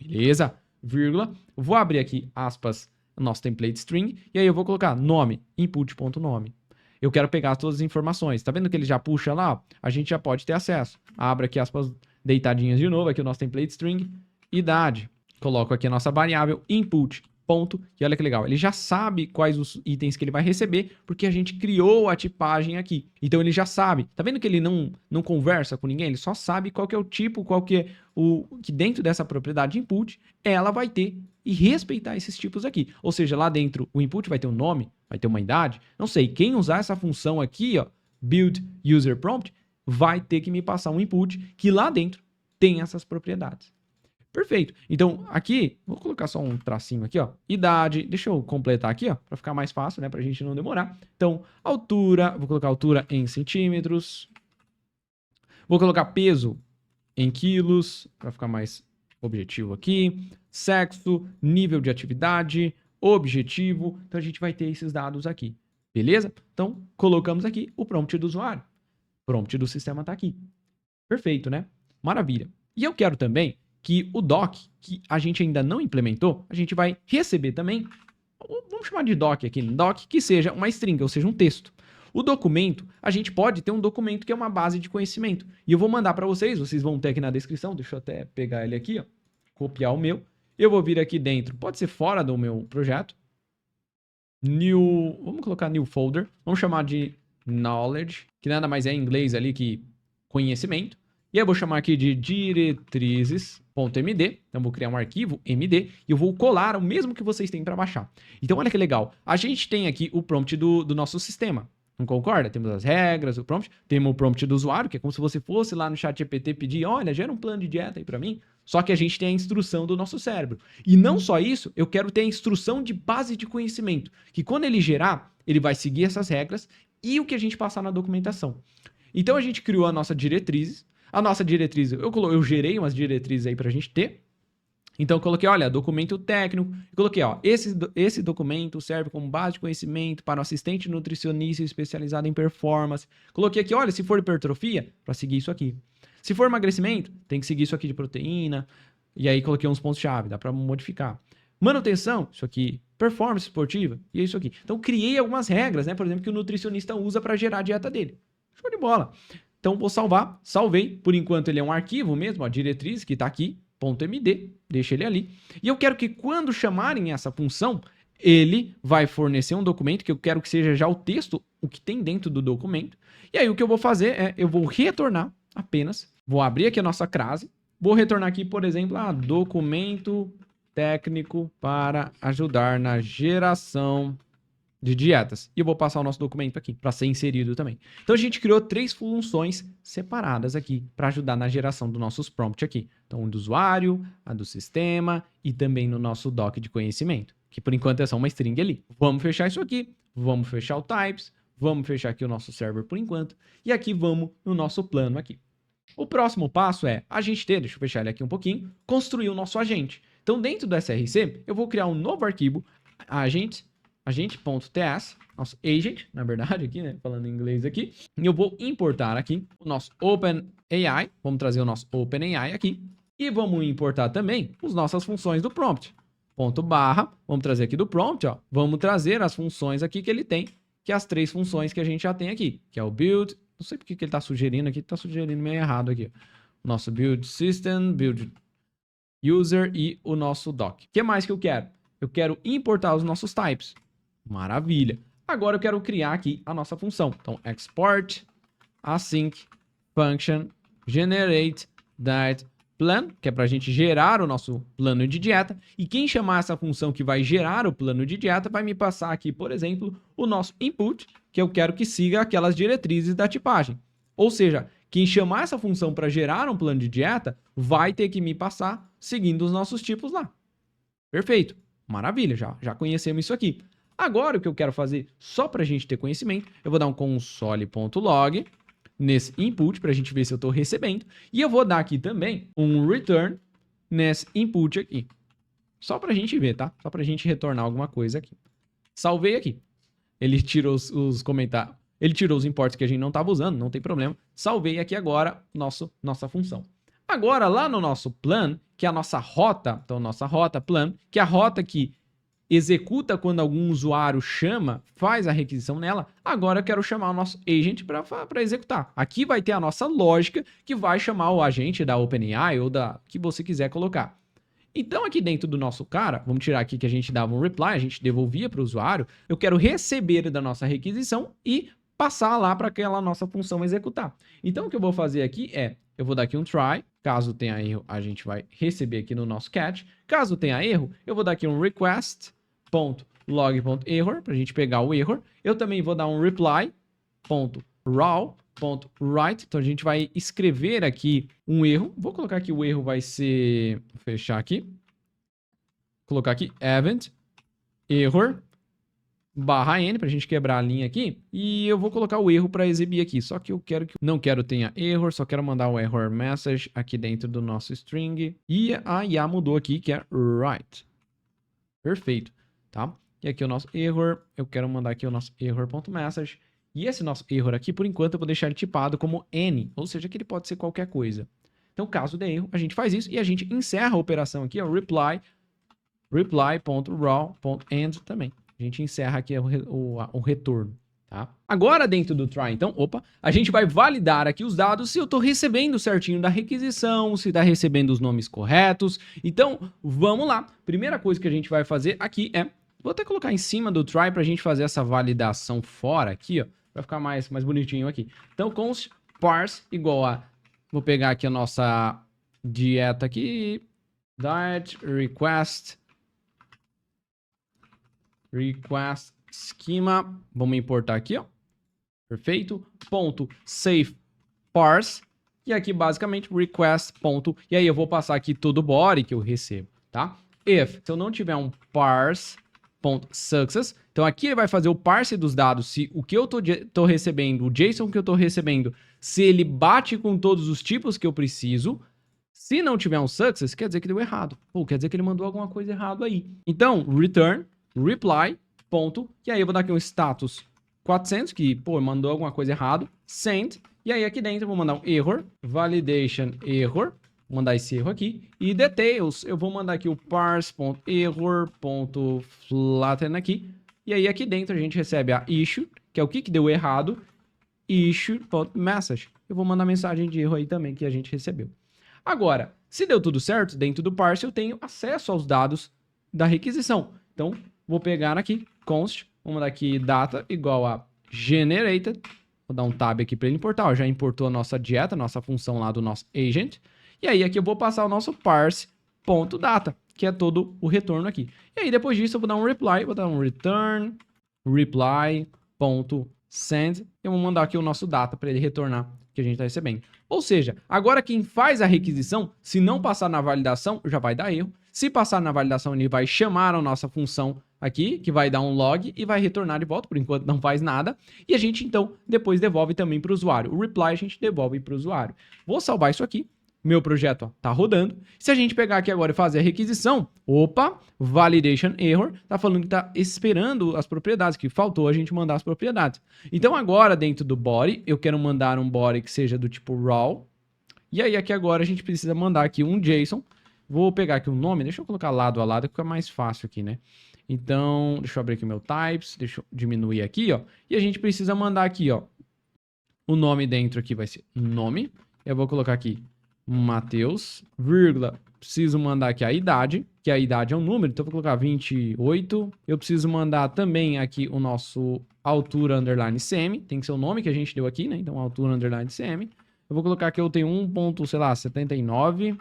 S1: Beleza? Vírgula, vou abrir aqui aspas, nosso template string, e aí eu vou colocar nome, input.nome. Eu quero pegar todas as informações. Tá vendo que ele já puxa lá? A gente já pode ter acesso. Abra aqui aspas deitadinhas de novo, aqui o nosso template string, idade. Coloco aqui a nossa variável input, ponto, e olha que legal, ele já sabe quais os itens que ele vai receber, porque a gente criou a tipagem aqui. Então ele já sabe. Tá vendo que ele não conversa com ninguém? Ele só sabe qual que é o tipo, qual que é o que dentro dessa propriedade input, ela vai ter e respeitar esses tipos aqui. Ou seja, lá dentro o input vai ter um nome, vai ter uma idade, não sei, quem usar essa função aqui, ó, build user prompt, vai ter que me passar um input que lá dentro tem essas propriedades. Perfeito. Então, aqui, vou colocar só um tracinho aqui, ó, idade, deixa eu completar aqui, ó, para ficar mais fácil, né, pra gente não demorar. Então, altura, vou colocar altura em centímetros, vou colocar peso em quilos, para ficar mais objetivo aqui, sexo, nível de atividade, objetivo, então a gente vai ter esses dados aqui, beleza? Então, colocamos aqui o prompt do usuário, prompt do sistema tá aqui. Perfeito, né? Maravilha. E eu quero também que o doc, que a gente ainda não implementou, a gente vai receber também, vamos chamar de doc aqui, doc que seja uma string, ou seja, um texto. O documento, a gente pode ter um documento que é uma base de conhecimento. E eu vou mandar para vocês, vocês vão ter aqui na descrição, deixa eu até pegar ele aqui, ó, copiar o meu. Eu vou vir aqui dentro, pode ser fora do meu projeto. New, vamos colocar new folder, vamos chamar de knowledge, que nada mais é em inglês ali que conhecimento. E eu vou chamar aqui de diretrizes.md, então vou criar um arquivo MD e eu vou colar o mesmo que vocês têm para baixar. Então olha que legal, a gente tem aqui o prompt do nosso sistema, não concorda? Temos as regras, o prompt, temos o prompt do usuário, que é como se você fosse lá no ChatGPT pedir, olha, gera um plano de dieta aí para mim, só que a gente tem a instrução do nosso cérebro. E não só isso, eu quero ter a instrução de base de conhecimento, que quando ele gerar, ele vai seguir essas regras e o que a gente passar na documentação. Então a gente criou a nossa diretrizes. A nossa diretriz, eu gerei umas diretrizes aí pra gente ter. Então eu coloquei, olha, documento técnico. Eu coloquei, ó, esse documento serve como base de conhecimento para um assistente nutricionista especializado em performance. Coloquei aqui, olha, se for hipertrofia, para seguir isso aqui. Se for emagrecimento, tem que seguir isso aqui de proteína. E aí coloquei uns pontos-chave, dá para modificar. Manutenção, isso aqui. Performance esportiva, e é isso aqui. Então criei algumas regras, né? Por exemplo, que o nutricionista usa para gerar a dieta dele. Show de bola. Então, vou salvar, salvei, por enquanto ele é um arquivo mesmo, a diretriz que está aqui, .md, deixa ele ali. E eu quero que quando chamarem essa função, ele vai fornecer um documento, que eu quero que seja já o texto, o que tem dentro do documento. E aí o que eu vou fazer é, eu vou retornar apenas, vou abrir aqui a nossa crase, vou retornar aqui, por exemplo, documento técnico para ajudar na geração de dietas. E eu vou passar o nosso documento aqui para ser inserido também. Então a gente criou 3 funções separadas aqui para ajudar na geração dos nossos prompts aqui. Então, do usuário, a do sistema e também no nosso doc de conhecimento, que por enquanto é só uma string ali. Vamos fechar isso aqui, vamos fechar o types, vamos fechar aqui o nosso server por enquanto e aqui vamos no nosso plano aqui. O próximo passo é a gente ter, deixa eu fechar ele aqui um pouquinho, construir o nosso agente. Então, dentro do SRC, eu vou criar um novo arquivo, agente.ts, nosso agent, na verdade, aqui, né? Falando em inglês aqui. E eu vou importar aqui o nosso OpenAI. Vamos trazer o nosso OpenAI aqui. E vamos importar também as nossas funções do prompt. Ponto barra, vamos trazer aqui do prompt, ó. Vamos trazer as funções aqui que ele tem, que é as 3 funções que a gente já tem aqui, que é o build, não sei porque que ele está sugerindo aqui, está sugerindo meio errado aqui. Nosso build system, build user e o nosso doc. O que mais que eu quero? Eu quero importar os nossos types. Maravilha. Agora eu quero criar aqui a nossa função. Então, export async function generate that plan, que é para a gente gerar o nosso plano de dieta. E quem chamar essa função que vai gerar o plano de dieta vai me passar aqui, por exemplo, o nosso input, que eu quero que siga aquelas diretrizes da tipagem. Ou seja, quem chamar essa função para gerar um plano de dieta vai ter que me passar seguindo os nossos tipos lá. Perfeito. Maravilha, já conhecemos isso aqui. Agora, o que eu quero fazer, só para a gente ter conhecimento, eu vou dar um console.log nesse input, para a gente ver se eu estou recebendo. E eu vou dar aqui também um return nesse input aqui. Só para a gente ver, tá? Só para a gente retornar alguma coisa aqui. Salvei aqui. Ele tirou os comentários. Ele tirou os imports que a gente não estava usando, não tem problema. Salvei aqui agora nossa função. Agora, lá no nosso plan, que é a nossa rota, então nossa rota plan, que é a rota que executa quando algum usuário chama, faz a requisição nela, agora eu quero chamar o nosso agent para executar. Aqui vai ter a nossa lógica que vai chamar o agente da OpenAI ou da que você quiser colocar. Então, aqui dentro do nosso cara, vamos tirar aqui que a gente dava um reply, a gente devolvia para o usuário, eu quero receber da nossa requisição e passar lá para aquela nossa função executar. Então, o que eu vou fazer aqui é, eu vou dar aqui um try, caso tenha erro, a gente vai receber aqui no nosso catch. Caso tenha erro, eu vou dar aqui um request.log.error, para a gente pegar o error. Eu também vou dar um reply.raw.write, então a gente vai escrever aqui um erro. Vou colocar aqui o erro vai ser, vou fechar aqui, colocar aqui event error /n para a gente quebrar a linha aqui, e eu vou colocar o erro para exibir aqui, só que eu quero que não quero tenha error, só quero mandar um error message aqui dentro do nosso string, e a IA mudou aqui, que é write. Perfeito, tá? E aqui o nosso error, eu quero mandar aqui o nosso error.message, e esse nosso error aqui, por enquanto, eu vou deixar ele tipado como n, ou seja, que ele pode ser qualquer coisa. Então, caso dê erro, a gente faz isso, e a gente encerra a operação aqui, ó, reply.raw.end também. A gente encerra aqui o retorno, tá? Agora, dentro do try, então, a gente vai validar aqui os dados se eu estou recebendo certinho da requisição, se está recebendo os nomes corretos. Então, vamos lá. Primeira coisa que a gente vai fazer aqui é, vou até colocar em cima do try para a gente fazer essa validação fora aqui, ó. Vai ficar mais bonitinho aqui. Então, const parse igual a, vou pegar aqui a nossa dieta aqui, diet request schema, vamos importar aqui, ó, perfeito, ponto save parse, e aqui basicamente request ponto, e aí eu vou passar aqui todo o body que eu recebo, tá? Se eu não tiver um parse ponto success, então aqui ele vai fazer o parse dos dados, se o que eu tô recebendo, o JSON que eu tô recebendo, se ele bate com todos os tipos que eu preciso. Se não tiver um success, quer dizer que deu errado, ou quer dizer que ele mandou alguma coisa errada aí. Então, return reply, ponto, e aí eu vou dar aqui um status 400, que, pô, mandou alguma coisa errado, send, e aí aqui dentro eu vou mandar um error, validation error, vou mandar esse erro aqui, e details, eu vou mandar aqui o parse.error.flatten aqui, e aí aqui dentro a gente recebe a issue, que é o que deu errado, issue.message, eu vou mandar mensagem de erro aí também que a gente recebeu. Agora, se deu tudo certo, dentro do parse eu tenho acesso aos dados da requisição, então, vou pegar aqui, const, vamos mandar aqui data igual a generated, vou dar um tab aqui para ele importar, ó, já importou a nossa dieta, nossa função lá do nosso agent, e aí aqui eu vou passar o nosso parse.data, que é todo o retorno aqui. E aí depois disso eu vou dar um reply, vou dar um return, reply.send, eu vou mandar aqui o nosso data para ele retornar que a gente está recebendo. Ou seja, agora quem faz a requisição, se não passar na validação, já vai dar erro. Se passar na validação, ele vai chamar a nossa função aqui, que vai dar um log e vai retornar de volta, por enquanto não faz nada. E a gente, então, depois devolve também para o usuário. O reply a gente devolve para o usuário. Vou salvar isso aqui. Meu projeto está rodando. Se a gente pegar aqui agora e fazer a requisição, validation error, está falando que está esperando as propriedades, que faltou a gente mandar as propriedades. Então agora dentro do body, eu quero mandar um body que seja do tipo raw. E aí aqui agora a gente precisa mandar aqui um JSON. Vou pegar aqui um nome, deixa eu colocar lado a lado, que fica mais fácil aqui, né? Então, deixa eu abrir aqui o meu types, deixa eu diminuir aqui, ó. E a gente precisa mandar aqui, ó, o nome dentro aqui vai ser nome. Eu vou colocar aqui Matheus, vírgula, preciso mandar aqui a idade, que a idade é um número, então eu vou colocar 28. Eu preciso mandar também aqui o nosso altura underline cm, tem que ser o nome que a gente deu aqui, né? Então altura underline cm. Eu vou colocar que eu tenho 1.79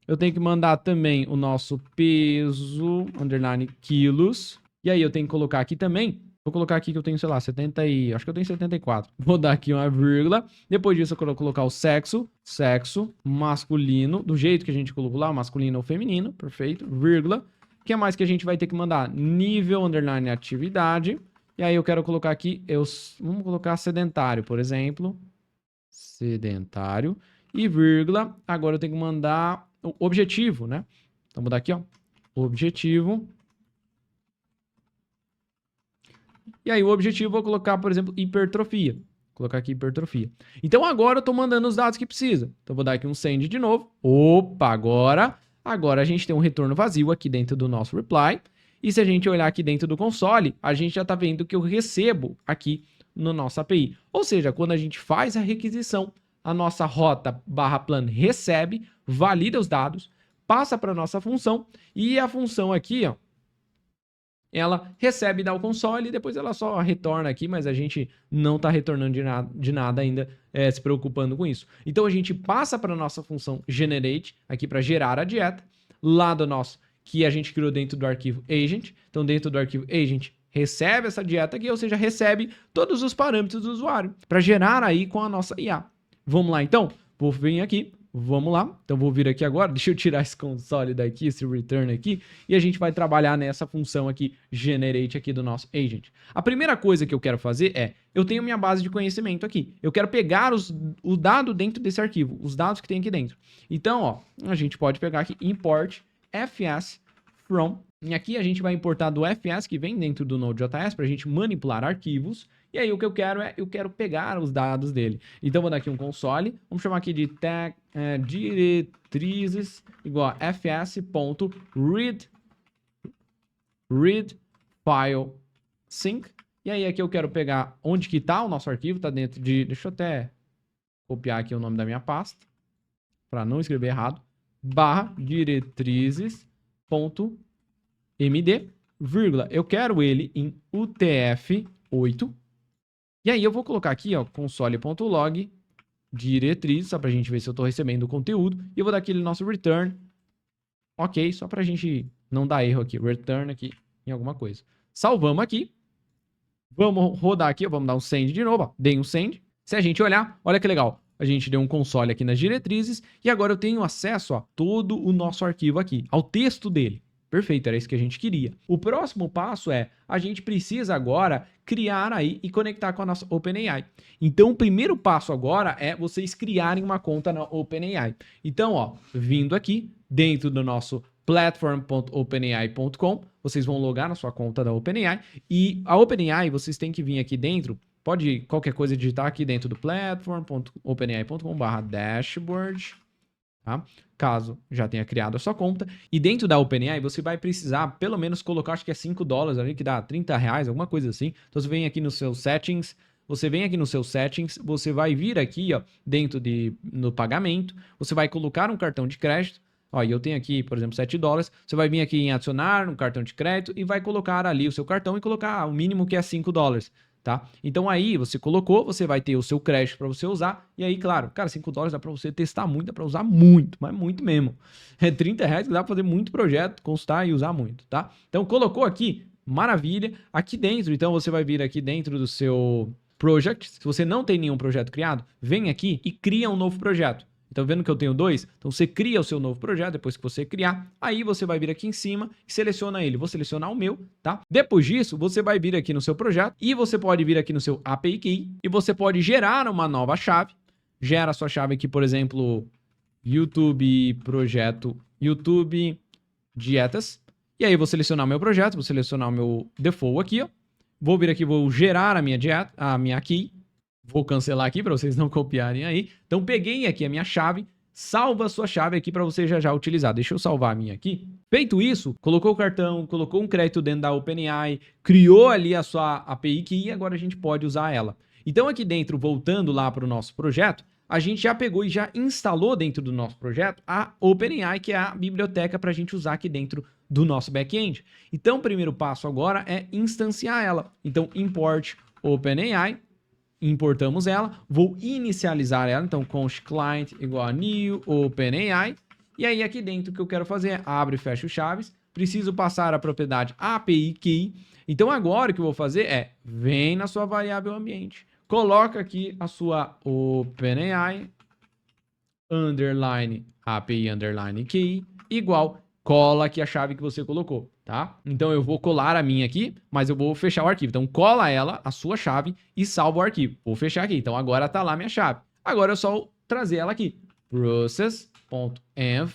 S1: Eu tenho que mandar também o nosso peso, underline quilos. E aí eu tenho que colocar aqui também. Vou colocar aqui que eu tenho, sei lá, 70 e... Acho que eu tenho 74. Vou dar aqui uma vírgula. Depois disso eu vou colocar o sexo. Sexo masculino. Do jeito que a gente colocou lá, masculino ou feminino. Perfeito. Vírgula. O que mais que a gente vai ter que mandar? Nível, underline, atividade. E aí eu quero colocar aqui... Vamos colocar sedentário, por exemplo. Sedentário. E vírgula. Agora eu tenho que mandar o objetivo, né? Então vou dar aqui, ó. Objetivo. E aí o objetivo eu vou colocar, por exemplo, hipertrofia. Vou colocar aqui hipertrofia. Então agora eu estou mandando os dados que precisa. Então vou dar aqui um send de novo. Opa, agora a gente tem um retorno vazio aqui dentro do nosso reply. E se a gente olhar aqui dentro do console, a gente já está vendo que eu recebo aqui no nosso API. Ou seja, quando a gente faz a requisição, a nossa rota /plan recebe, valida os dados, passa para a nossa função e a função aqui, ó, ela recebe da o console e depois ela só retorna aqui, mas a gente não está retornando de nada ainda, se preocupando com isso. Então a gente passa para a nossa função generate, aqui para gerar a dieta, lá do nosso, que a gente criou dentro do arquivo agent. Então dentro do arquivo agent recebe essa dieta aqui, ou seja, recebe todos os parâmetros do usuário, para gerar aí com a nossa IA. Vamos lá então? Vou vir aqui. Vamos lá, então vou vir aqui agora, deixa eu tirar esse console daqui, esse return aqui, e a gente vai trabalhar nessa função aqui, generate aqui do nosso agent. A primeira coisa que eu quero fazer é, eu tenho minha base de conhecimento aqui, eu quero pegar o dado dentro desse arquivo, os dados que tem aqui dentro. Então, ó, a gente pode pegar aqui, import fs from, e aqui a gente vai importar do fs que vem dentro do Node.js para a gente manipular arquivos. E aí o que eu quero eu quero pegar os dados dele. Então vou dar aqui um console, vamos chamar aqui de diretrizes igual a fs.read file sync. E aí aqui eu quero pegar onde que tá o nosso arquivo, tá dentro de, deixa eu até copiar aqui o nome da minha pasta, para não escrever errado, /diretrizes.md, vírgula, eu quero ele em UTF-8. E aí eu vou colocar aqui, ó, console.log, diretriz, só pra gente ver se eu tô recebendo o conteúdo. E eu vou dar aquele nosso return. Ok, só pra gente não dar erro aqui. Return aqui em alguma coisa. Salvamos aqui. Vamos rodar aqui, vamos dar um send de novo, ó. Dei um send. Se a gente olhar, olha que legal. A gente deu um console aqui nas diretrizes e agora eu tenho acesso a todo o nosso arquivo aqui, ao texto dele. Perfeito, era isso que a gente queria. O próximo passo é, a gente precisa agora criar aí e conectar com a nossa OpenAI. Então, o primeiro passo agora é vocês criarem uma conta na OpenAI. Então, ó, vindo aqui dentro do nosso platform.openai.com, vocês vão logar na sua conta da OpenAI e a OpenAI, vocês têm que vir aqui dentro, pode qualquer coisa digitar aqui dentro do platform.openai.com/dashboard, tá? Caso já tenha criado a sua conta. E dentro da OpenAI, você vai precisar pelo menos colocar, acho que é $5 ali, que dá R$30, alguma coisa assim. Então você vem aqui nos seus settings, você vai vir aqui, ó, dentro no pagamento, você vai colocar um cartão de crédito. Ó, eu tenho aqui, por exemplo, $7. Você vai vir aqui em adicionar um cartão de crédito e vai colocar ali o seu cartão e colocar o mínimo que é $5. Tá? Então aí você colocou, você vai ter o seu crédito para você usar, e aí, claro, cara, $5 dá para você testar muito, dá para usar muito, mas muito mesmo. É R$30 que dá para fazer muito projeto, constar e usar muito, tá? Então colocou aqui, maravilha. Aqui dentro, então você vai vir aqui dentro do seu project. Se você não tem nenhum projeto criado, vem aqui e cria um novo projeto. Então, vendo que eu tenho 2, então você cria o seu novo projeto, depois que você criar, aí você vai vir aqui em cima e seleciona ele. Vou selecionar o meu, tá? Depois disso, você vai vir aqui no seu projeto e você pode vir aqui no seu API Key e você pode gerar uma nova chave. Gera a sua chave aqui, por exemplo, YouTube projeto, YouTube dietas. E aí, vou selecionar o meu projeto, vou selecionar o meu default aqui, ó. Vou vir aqui, vou gerar a minha dieta, a minha key. Vou cancelar aqui para vocês não copiarem aí. Então, peguei aqui a minha chave, salva a sua chave aqui para você já utilizar. Deixa eu salvar a minha aqui. Feito isso, colocou o cartão, colocou um crédito dentro da OpenAI, criou ali a sua API Key e agora a gente pode usar ela. Então, aqui dentro, voltando lá para o nosso projeto, a gente já pegou e já instalou dentro do nosso projeto a OpenAI, que é a biblioteca para a gente usar aqui dentro do nosso back-end. Então, o primeiro passo agora é instanciar ela. Então, import OpenAI. Importamos ela, vou inicializar ela, então const client igual a new OpenAI, E aí aqui dentro o que eu quero fazer é abre e fecha o chaves. Preciso passar a propriedade API Key. Então agora o que eu vou fazer é, vem na sua variável ambiente, coloca aqui a sua OpenAI underline API underline Key igual, cola aqui a chave que você colocou, tá? Então eu vou colar a minha aqui, mas eu vou fechar o arquivo. Então cola ela, a sua chave, e salva o arquivo. Vou fechar aqui. Então agora tá lá minha chave. Agora é só trazer ela aqui. Process.env.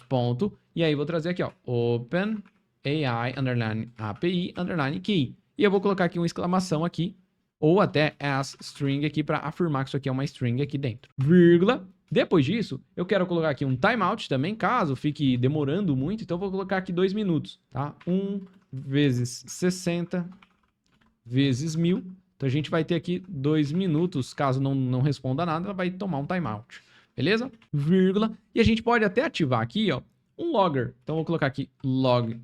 S1: E aí vou trazer aqui, ó, OpenAI underline API underline Key. E eu vou colocar aqui uma exclamação aqui, ou até as string aqui para afirmar que isso aqui é uma string aqui dentro. Vírgula. Depois disso, eu quero colocar aqui um timeout também, caso fique demorando muito. Então, eu vou colocar aqui 2 minutos, tá? 1 vezes 60 vezes 1000. Então, a gente vai ter aqui 2 minutos. Caso não responda nada, ela vai tomar um timeout. Beleza? Vírgula. E a gente pode até ativar aqui, ó, um logger. Então, eu vou colocar aqui log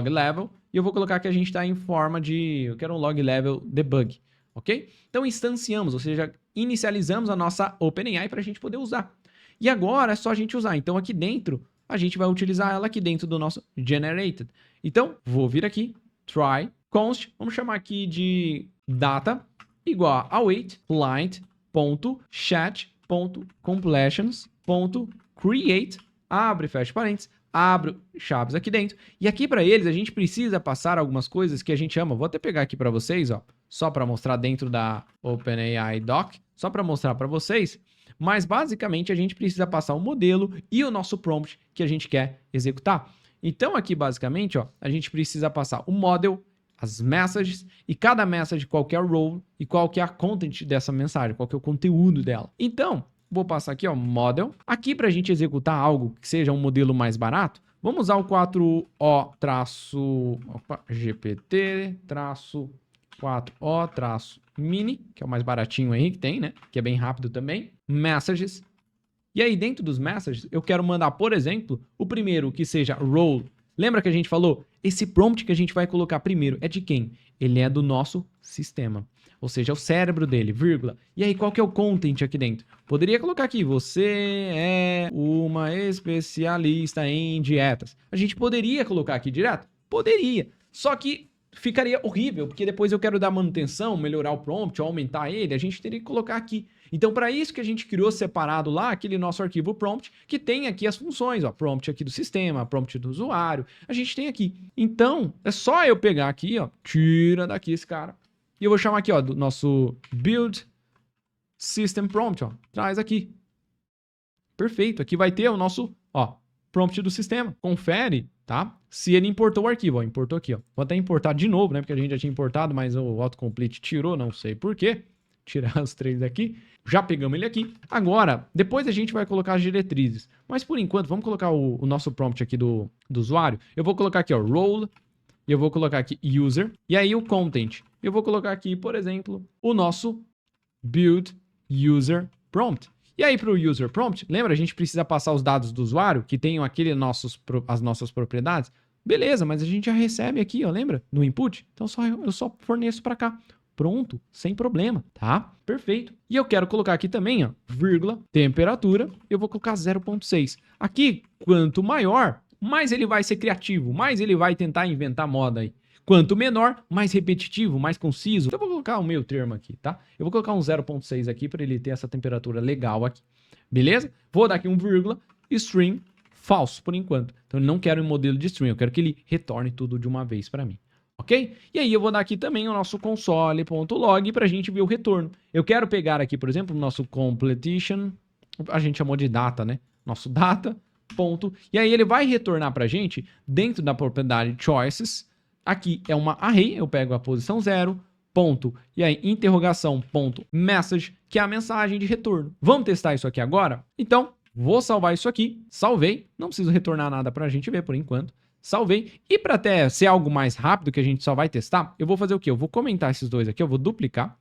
S1: level. E eu vou colocar que a gente está em forma de... Eu quero um log level debug. Ok? Então, instanciamos, ou seja, inicializamos a nossa OpenAI para a gente poder usar. E agora é só a gente usar. Então, aqui dentro, a gente vai utilizar ela aqui dentro do nosso generated. Então, vou vir aqui, try, const, vamos chamar aqui de data, igual a await, client.chat.completions.create, abre e fecha parênteses, abro chaves aqui dentro. E aqui para eles, a gente precisa passar algumas coisas que a gente ama. Vou até pegar aqui para vocês, ó, só para mostrar dentro da OpenAI Doc, só para mostrar para vocês. Mas basicamente a gente precisa passar o modelo e o nosso prompt que a gente quer executar. Então aqui basicamente, ó, a gente precisa passar o model, as messages e cada message qual que é o role e qual que é a content dessa mensagem, qual que é o conteúdo dela. Então, vou passar aqui, ó, model. Aqui para a gente executar algo que seja um modelo mais barato, vamos usar o 4O-GPT-4O-mini, que é o mais baratinho aí que tem, né? Que é bem rápido também. Messages. E aí, dentro dos messages, eu quero mandar, por exemplo, o primeiro que seja role. Lembra que a gente falou? Esse prompt que a gente vai colocar primeiro é de quem? Ele é do nosso sistema. Ou seja, é o cérebro dele, vírgula. E aí, qual que é o content aqui dentro? Poderia colocar aqui, você é uma especialista em dietas. A gente poderia colocar aqui direto? Poderia. Só que ficaria horrível, porque depois eu quero dar manutenção, melhorar o prompt, ou aumentar ele, a gente teria que colocar aqui. Então, para isso que a gente criou separado lá, aquele nosso arquivo prompt, que tem aqui as funções, ó, prompt aqui do sistema, prompt do usuário, a gente tem aqui. Então, é só eu pegar aqui, ó, tira daqui esse cara, e eu vou chamar aqui, ó, do nosso build system prompt, ó, traz aqui. Perfeito, aqui vai ter o nosso, ó, prompt do sistema. Confere, tá? Se ele importou o arquivo, ó, importou aqui, ó. Vou até importar de novo, né, porque a gente já tinha importado, mas o autocomplete tirou, não sei por quê. Tirar os 3 daqui. Já pegamos ele aqui. Agora, depois a gente vai colocar as diretrizes. Mas por enquanto, vamos colocar o nosso prompt aqui do usuário. Eu vou colocar aqui, ó, role. E eu vou colocar aqui user. E aí o content. Eu vou colocar aqui, por exemplo, o nosso build user prompt. E aí para o user prompt, lembra? A gente precisa passar os dados do usuário, que tenham as nossas propriedades. Beleza, mas a gente já recebe aqui, ó, lembra? No input. Então eu só forneço para cá. Pronto, sem problema, tá? Perfeito. E eu quero colocar aqui também, ó, vírgula, temperatura, eu vou colocar 0.6. Aqui, quanto maior, mais ele vai ser criativo, mais ele vai tentar inventar moda aí. Quanto menor, mais repetitivo, mais conciso. Então eu vou colocar o meio termo aqui, tá? Eu vou colocar um 0.6 aqui para ele ter essa temperatura legal aqui. Beleza? Vou dar aqui um vírgula, string, falso por enquanto. Então eu não quero um modelo de string, eu quero que ele retorne tudo de uma vez para mim. Ok? E aí eu vou dar aqui também o nosso console.log para a gente ver o retorno. Eu quero pegar aqui, por exemplo, o nosso completion, a gente chamou de data, né? Nosso data, ponto. E aí ele vai retornar para a gente dentro da propriedade choices. Aqui é uma array, eu pego a posição 0, ponto. E aí interrogação, ponto, message, que é a mensagem de retorno. Vamos testar isso aqui agora? Então, vou salvar isso aqui. Salvei. Não preciso retornar nada para a gente ver por enquanto. Salvei. E para até ser algo mais rápido que a gente só vai testar, eu vou fazer o quê? Eu vou comentar esses dois aqui, eu vou duplicar.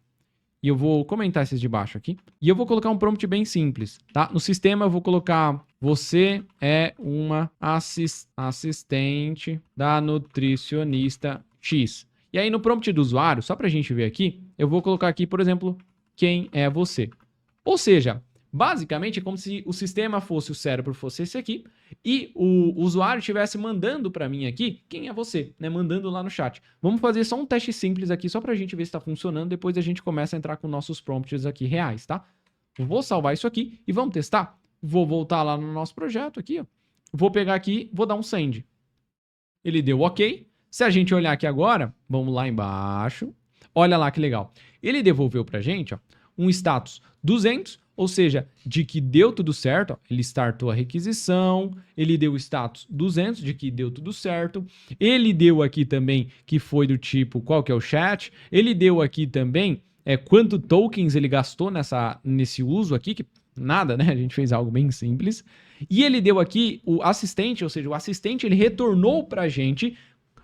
S1: E eu vou comentar esses de baixo aqui. E eu vou colocar um prompt bem simples, tá? No sistema eu vou colocar, você é uma assistente da nutricionista X. E aí no prompt do usuário, só para a gente ver aqui, eu vou colocar aqui, por exemplo, quem é você. Ou seja, Basicamente, é como se o sistema fosse o cérebro, fosse esse aqui, e o usuário estivesse mandando para mim aqui quem é você, né? Mandando lá no chat. Vamos fazer só um teste simples aqui, só para a gente ver se está funcionando. Depois a gente começa a entrar com nossos prompts aqui reais, tá? Vou salvar isso aqui e vamos testar. Vou voltar lá no nosso projeto aqui, ó. Vou pegar aqui, vou dar um send. Ele deu ok. Se a gente olhar aqui agora, vamos lá embaixo. Olha lá que legal. Ele devolveu para a gente, ó, um status 200, ou seja, de que deu tudo certo. Ó, ele startou a requisição, ele deu o status 200 de que deu tudo certo. Ele deu aqui também que foi do tipo qual que é o chat. Ele deu aqui também quanto tokens ele gastou nesse uso aqui, que nada, né? A gente fez algo bem simples. E ele deu aqui o assistente, ou seja, o assistente ele retornou para a gente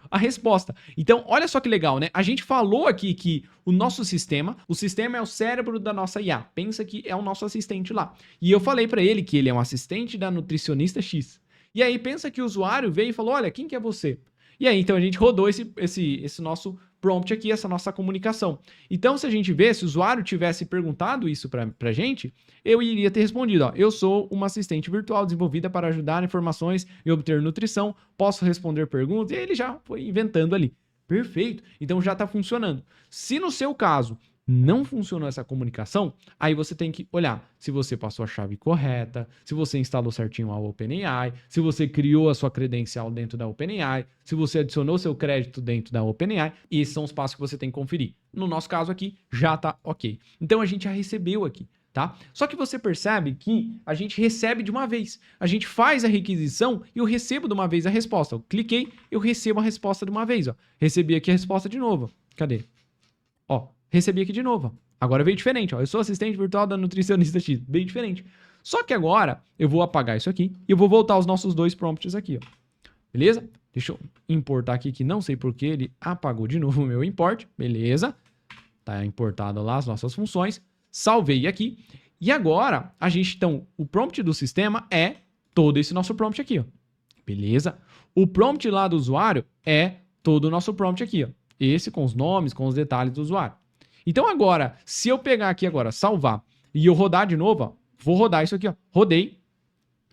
S1: a resposta. Então, olha só que legal, né? A gente falou aqui que o nosso sistema, o sistema é o cérebro da nossa IA. Pensa que é o nosso assistente lá. E eu falei para ele que ele é um assistente da nutricionista X. E aí, pensa que o usuário veio e falou, olha, quem que é você? E aí, então, a gente rodou esse nosso prompt aqui, essa nossa comunicação. Então, se a gente vê, se o usuário tivesse perguntado isso pra gente, eu iria ter respondido, ó, eu sou uma assistente virtual desenvolvida para ajudar informações e obter nutrição, posso responder perguntas, e aí ele já foi inventando ali. Perfeito, então já está funcionando. Se no seu caso não funcionou essa comunicação, aí você tem que olhar se você passou a chave correta, se você instalou certinho a OpenAI, se você criou a sua credencial dentro da OpenAI, se você adicionou seu crédito dentro da OpenAI, e esses são os passos que você tem que conferir. No nosso caso aqui, já está ok. Então a gente já recebeu aqui, tá? Só que você percebe que a gente recebe de uma vez. A gente faz a requisição e eu recebo de uma vez a resposta. Eu cliquei, eu recebo a resposta de uma vez, ó. Recebi aqui a resposta de novo. Cadê? Ó, recebi aqui de novo. Agora veio diferente, ó. Eu sou assistente virtual da nutricionista X. Veio diferente. Só que agora eu vou apagar isso aqui e eu vou voltar aos nossos dois prompts aqui, ó. Beleza? Deixa eu importar aqui que não sei porque ele apagou de novo o meu import. Beleza? Tá importado lá as nossas funções. Salvei aqui. E agora a gente, então, o prompt do sistema é todo esse nosso prompt aqui, ó. Beleza? O prompt lá do usuário é todo o nosso prompt aqui, ó. Esse com os nomes, com os detalhes do usuário. Então agora, se eu pegar aqui agora, salvar, e eu rodar de novo, ó, vou rodar isso aqui, ó. Rodei,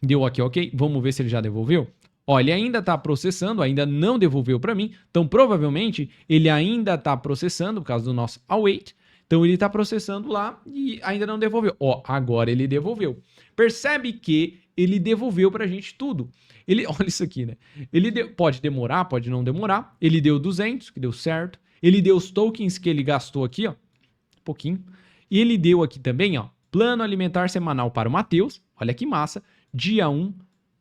S1: deu aqui, ok. Vamos ver se ele já devolveu. Ó, ele ainda está processando, ainda não devolveu para mim. Então, provavelmente, ele ainda está processando, por causa do nosso await. Então, ele está processando lá e ainda não devolveu. Ó, agora ele devolveu. Percebe que ele devolveu para a gente tudo. Ele, olha isso aqui, né? Pode demorar, pode não demorar. Ele deu 200, que deu certo. Ele deu os tokens que ele gastou aqui, ó. Um pouquinho. E ele deu aqui também, ó. Plano alimentar semanal para o Matheus. Olha que massa. Dia 1,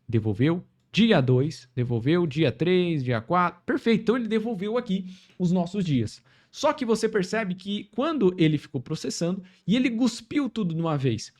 S1: devolveu. Dia 2, devolveu. Dia 3, dia 4. Perfeito. Então, ele devolveu aqui os nossos dias. Só que você percebe que quando ele ficou processando e ele cuspiu tudo de uma vez.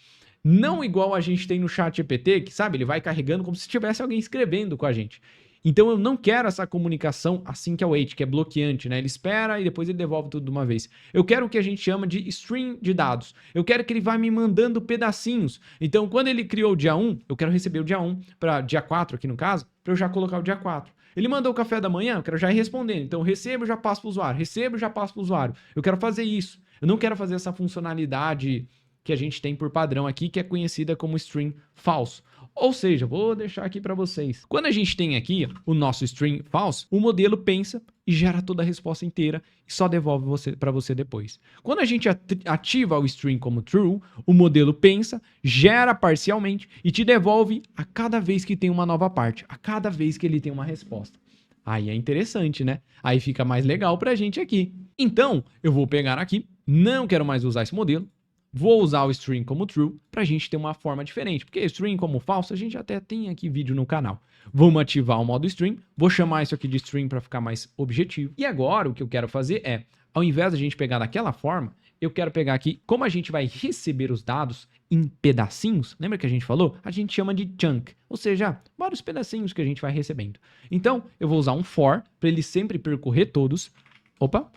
S1: Não igual a gente tem no chat GPT, que sabe, ele vai carregando como se tivesse alguém escrevendo com a gente. Então eu não quero essa comunicação assim que é o wait, que é bloqueante, né? Ele espera e depois ele devolve tudo de uma vez. Eu quero o que a gente chama de stream de dados. Eu quero que ele vá me mandando pedacinhos. Então quando ele criou o dia 1, eu quero receber o dia 1 para dia 4 aqui no caso, para eu já colocar o dia 4. Ele mandou o café da manhã, eu quero já ir respondendo. Então, recebo, já passo para o usuário. Recebo, já passo para o usuário. Eu quero fazer isso. Eu não quero fazer essa funcionalidade que a gente tem por padrão aqui, que é conhecida como string false. Ou seja, vou deixar aqui para vocês. Quando a gente tem aqui o nosso string false, o modelo pensa e gera toda a resposta inteira e só devolve para você depois. Quando a gente ativa o string como true, o modelo pensa, gera parcialmente e te devolve a cada vez que tem uma nova parte, a cada vez que ele tem uma resposta. Aí é interessante, né? Aí fica mais legal para a gente aqui. Então, eu vou pegar aqui, não quero mais usar esse modelo, vou usar o string como true para a gente ter uma forma diferente, porque string como falso a gente até tem aqui vídeo no canal. Vamos ativar o modo string, vou chamar isso aqui de string para ficar mais objetivo. E agora o que eu quero fazer é, ao invés de a gente pegar daquela forma, eu quero pegar aqui, como a gente vai receber os dados em pedacinhos, lembra que a gente falou? A gente chama de chunk, ou seja, vários pedacinhos que a gente vai recebendo. Então, eu vou usar um for, para ele sempre percorrer todos.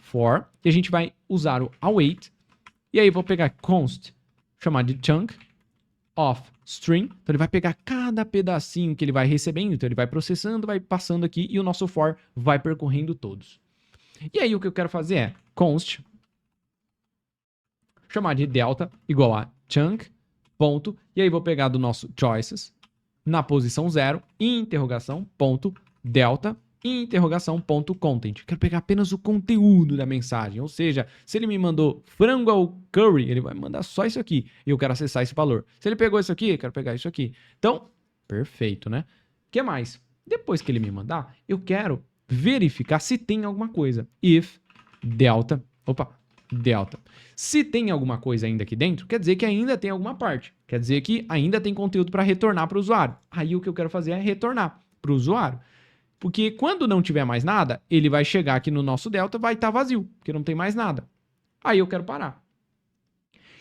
S1: For, e a gente vai usar o await. E aí, vou pegar const, chamar de chunk of string. Então, ele vai pegar cada pedacinho que ele vai recebendo. Então, ele vai processando, vai passando aqui e o nosso for vai percorrendo todos. E aí, o que eu quero fazer é const, chamar de delta igual a chunk ponto, e aí vou pegar do nosso choices, na posição 0, interrogação, ponto, delta, interrogação, ponto, content. Quero pegar apenas o conteúdo da mensagem, ou seja, se ele me mandou frango ao curry, ele vai mandar só isso aqui, e eu quero acessar esse valor. Se ele pegou isso aqui, eu quero pegar isso aqui. Então, perfeito, né? O que mais? Depois que ele me mandar, eu quero verificar se tem alguma coisa. If delta, delta. Se tem alguma coisa ainda aqui dentro, quer dizer que ainda tem alguma parte. Quer dizer que ainda tem conteúdo para retornar para o usuário. Aí o que eu quero fazer é retornar para o usuário. Porque quando não tiver mais nada, ele vai chegar aqui no nosso delta, vai estar vazio, porque não tem mais nada. Aí eu quero parar.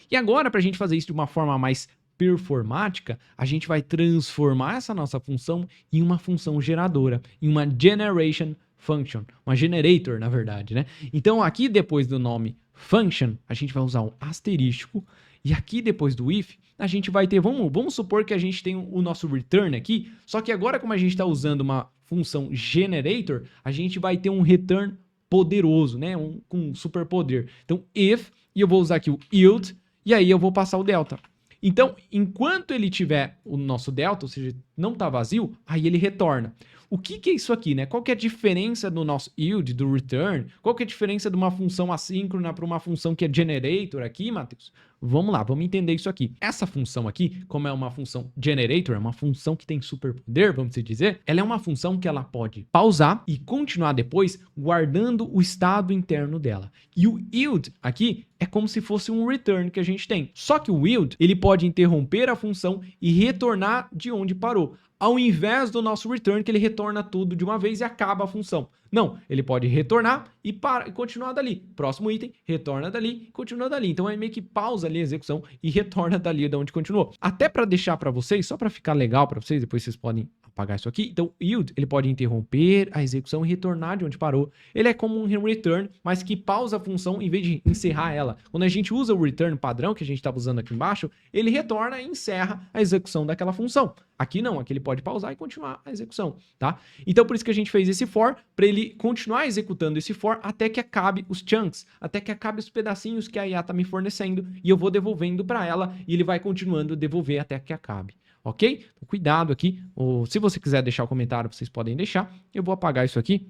S1: E agora, para a gente fazer isso de uma forma mais performática, a gente vai transformar essa nossa função em uma função geradora, em uma generation function, uma generator, na verdade, né? Então, aqui depois do nome function, a gente vai usar um asterístico, e aqui depois do if, a gente vai ter, vamos supor que a gente tem o nosso return aqui, só que agora como a gente está usando uma função generator, a gente vai ter um return poderoso, né? Com superpoder. Então, if, e eu vou usar aqui o yield, e aí eu vou passar o delta. Então, enquanto ele tiver o nosso delta, ou seja, não está vazio, aí ele retorna. O que é isso aqui, né? Qual que é a diferença do nosso yield, do return? Qual que é a diferença de uma função assíncrona para uma função que é generator aqui, Matheus? Vamos lá, vamos entender isso aqui. Essa função aqui, como é uma função generator, é uma função que tem superpoder, vamos dizer, ela é uma função que ela pode pausar e continuar depois guardando o estado interno dela. E o yield aqui é como se fosse um return que a gente tem. Só que o yield, ele pode interromper a função e retornar de onde parou, ao invés do nosso return, que ele retorna tudo de uma vez e acaba a função. Não, ele pode retornar e continuar dali. Próximo item, retorna dali e continua dali. Então, é meio que pausa ali a execução e retorna dali de onde continuou. Até para deixar para vocês, só para ficar legal para vocês, depois vocês podem apagar isso aqui. Então, yield, ele pode interromper a execução e retornar de onde parou. Ele é como um return, mas que pausa a função em vez de encerrar ela. Quando a gente usa o return padrão, que a gente estava usando aqui embaixo, ele retorna e encerra a execução daquela função. Aqui não, aqui ele pode pausar e continuar a execução, tá? Então, por isso que a gente fez esse for, para ele continuar executando esse for até que acabe os chunks, até que acabe os pedacinhos que a IA está me fornecendo e eu vou devolvendo para ela e ele vai continuando a devolver até que acabe. Ok? Então, cuidado aqui. Se você quiser deixar o comentário, vocês podem deixar. Eu vou apagar isso aqui,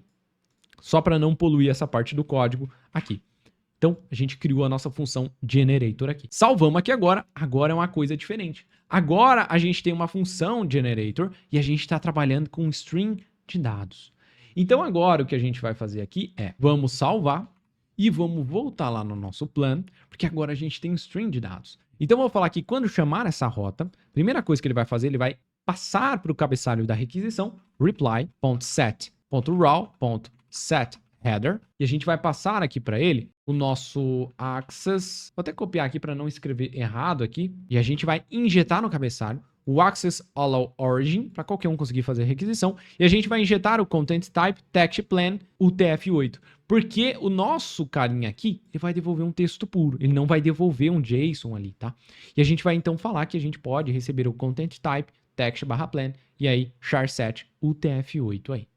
S1: só para não poluir essa parte do código aqui. Então, a gente criou a nossa função generator aqui. Salvamos aqui agora. Agora é uma coisa diferente. Agora, a gente tem uma função generator e a gente está trabalhando com um string de dados. Então, agora o que a gente vai fazer aqui é, vamos salvar e vamos voltar lá no nosso plano, porque agora a gente tem um string de dados. Então, eu vou falar que quando chamar essa rota, a primeira coisa que ele vai fazer, ele vai passar para o cabeçalho da requisição, reply.set.raw.setHeader, e a gente vai passar aqui para ele o nosso access, vou até copiar aqui para não escrever errado aqui, e a gente vai injetar no cabeçalho o access allow origin, para qualquer um conseguir fazer a requisição, e a gente vai injetar o content type text plan UTF-8, porque o nosso carinha aqui, ele vai devolver um texto puro, ele não vai devolver um JSON ali, tá? E a gente vai então falar que a gente pode receber o content type text/plan, e aí charset UTF-8 aí.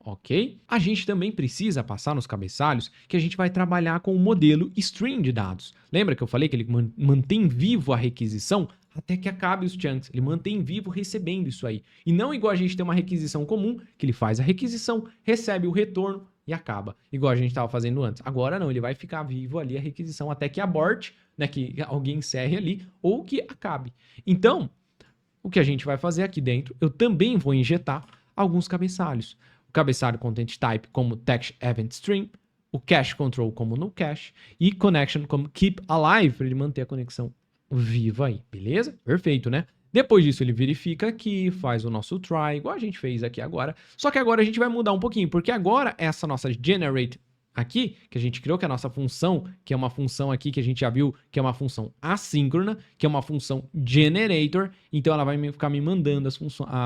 S1: Ok? A gente também precisa passar nos cabeçalhos que a gente vai trabalhar com o modelo string de dados. Lembra que eu falei que ele mantém vivo a requisição até que acabe os chunks? Ele mantém vivo recebendo isso aí. E não igual a gente tem uma requisição comum, que ele faz a requisição, recebe o retorno e acaba. Igual a gente estava fazendo antes. Agora não, ele vai ficar vivo ali a requisição até que aborte, né, que alguém encerre ali, ou que acabe. Então, o que a gente vai fazer aqui dentro, eu também vou injetar alguns cabeçalhos. Cabeçalho content type como text event string, o cache control como no cache e connection como keep alive para ele manter a conexão viva aí, beleza? Perfeito, né? Depois disso ele verifica aqui, faz o nosso try, igual a gente fez aqui agora, só que agora a gente vai mudar um pouquinho, porque agora essa nossa generate aqui, que a gente criou, que é a nossa função, que é uma função aqui que a gente já viu, que é uma função assíncrona, que é uma função generator, então ela vai ficar me mandando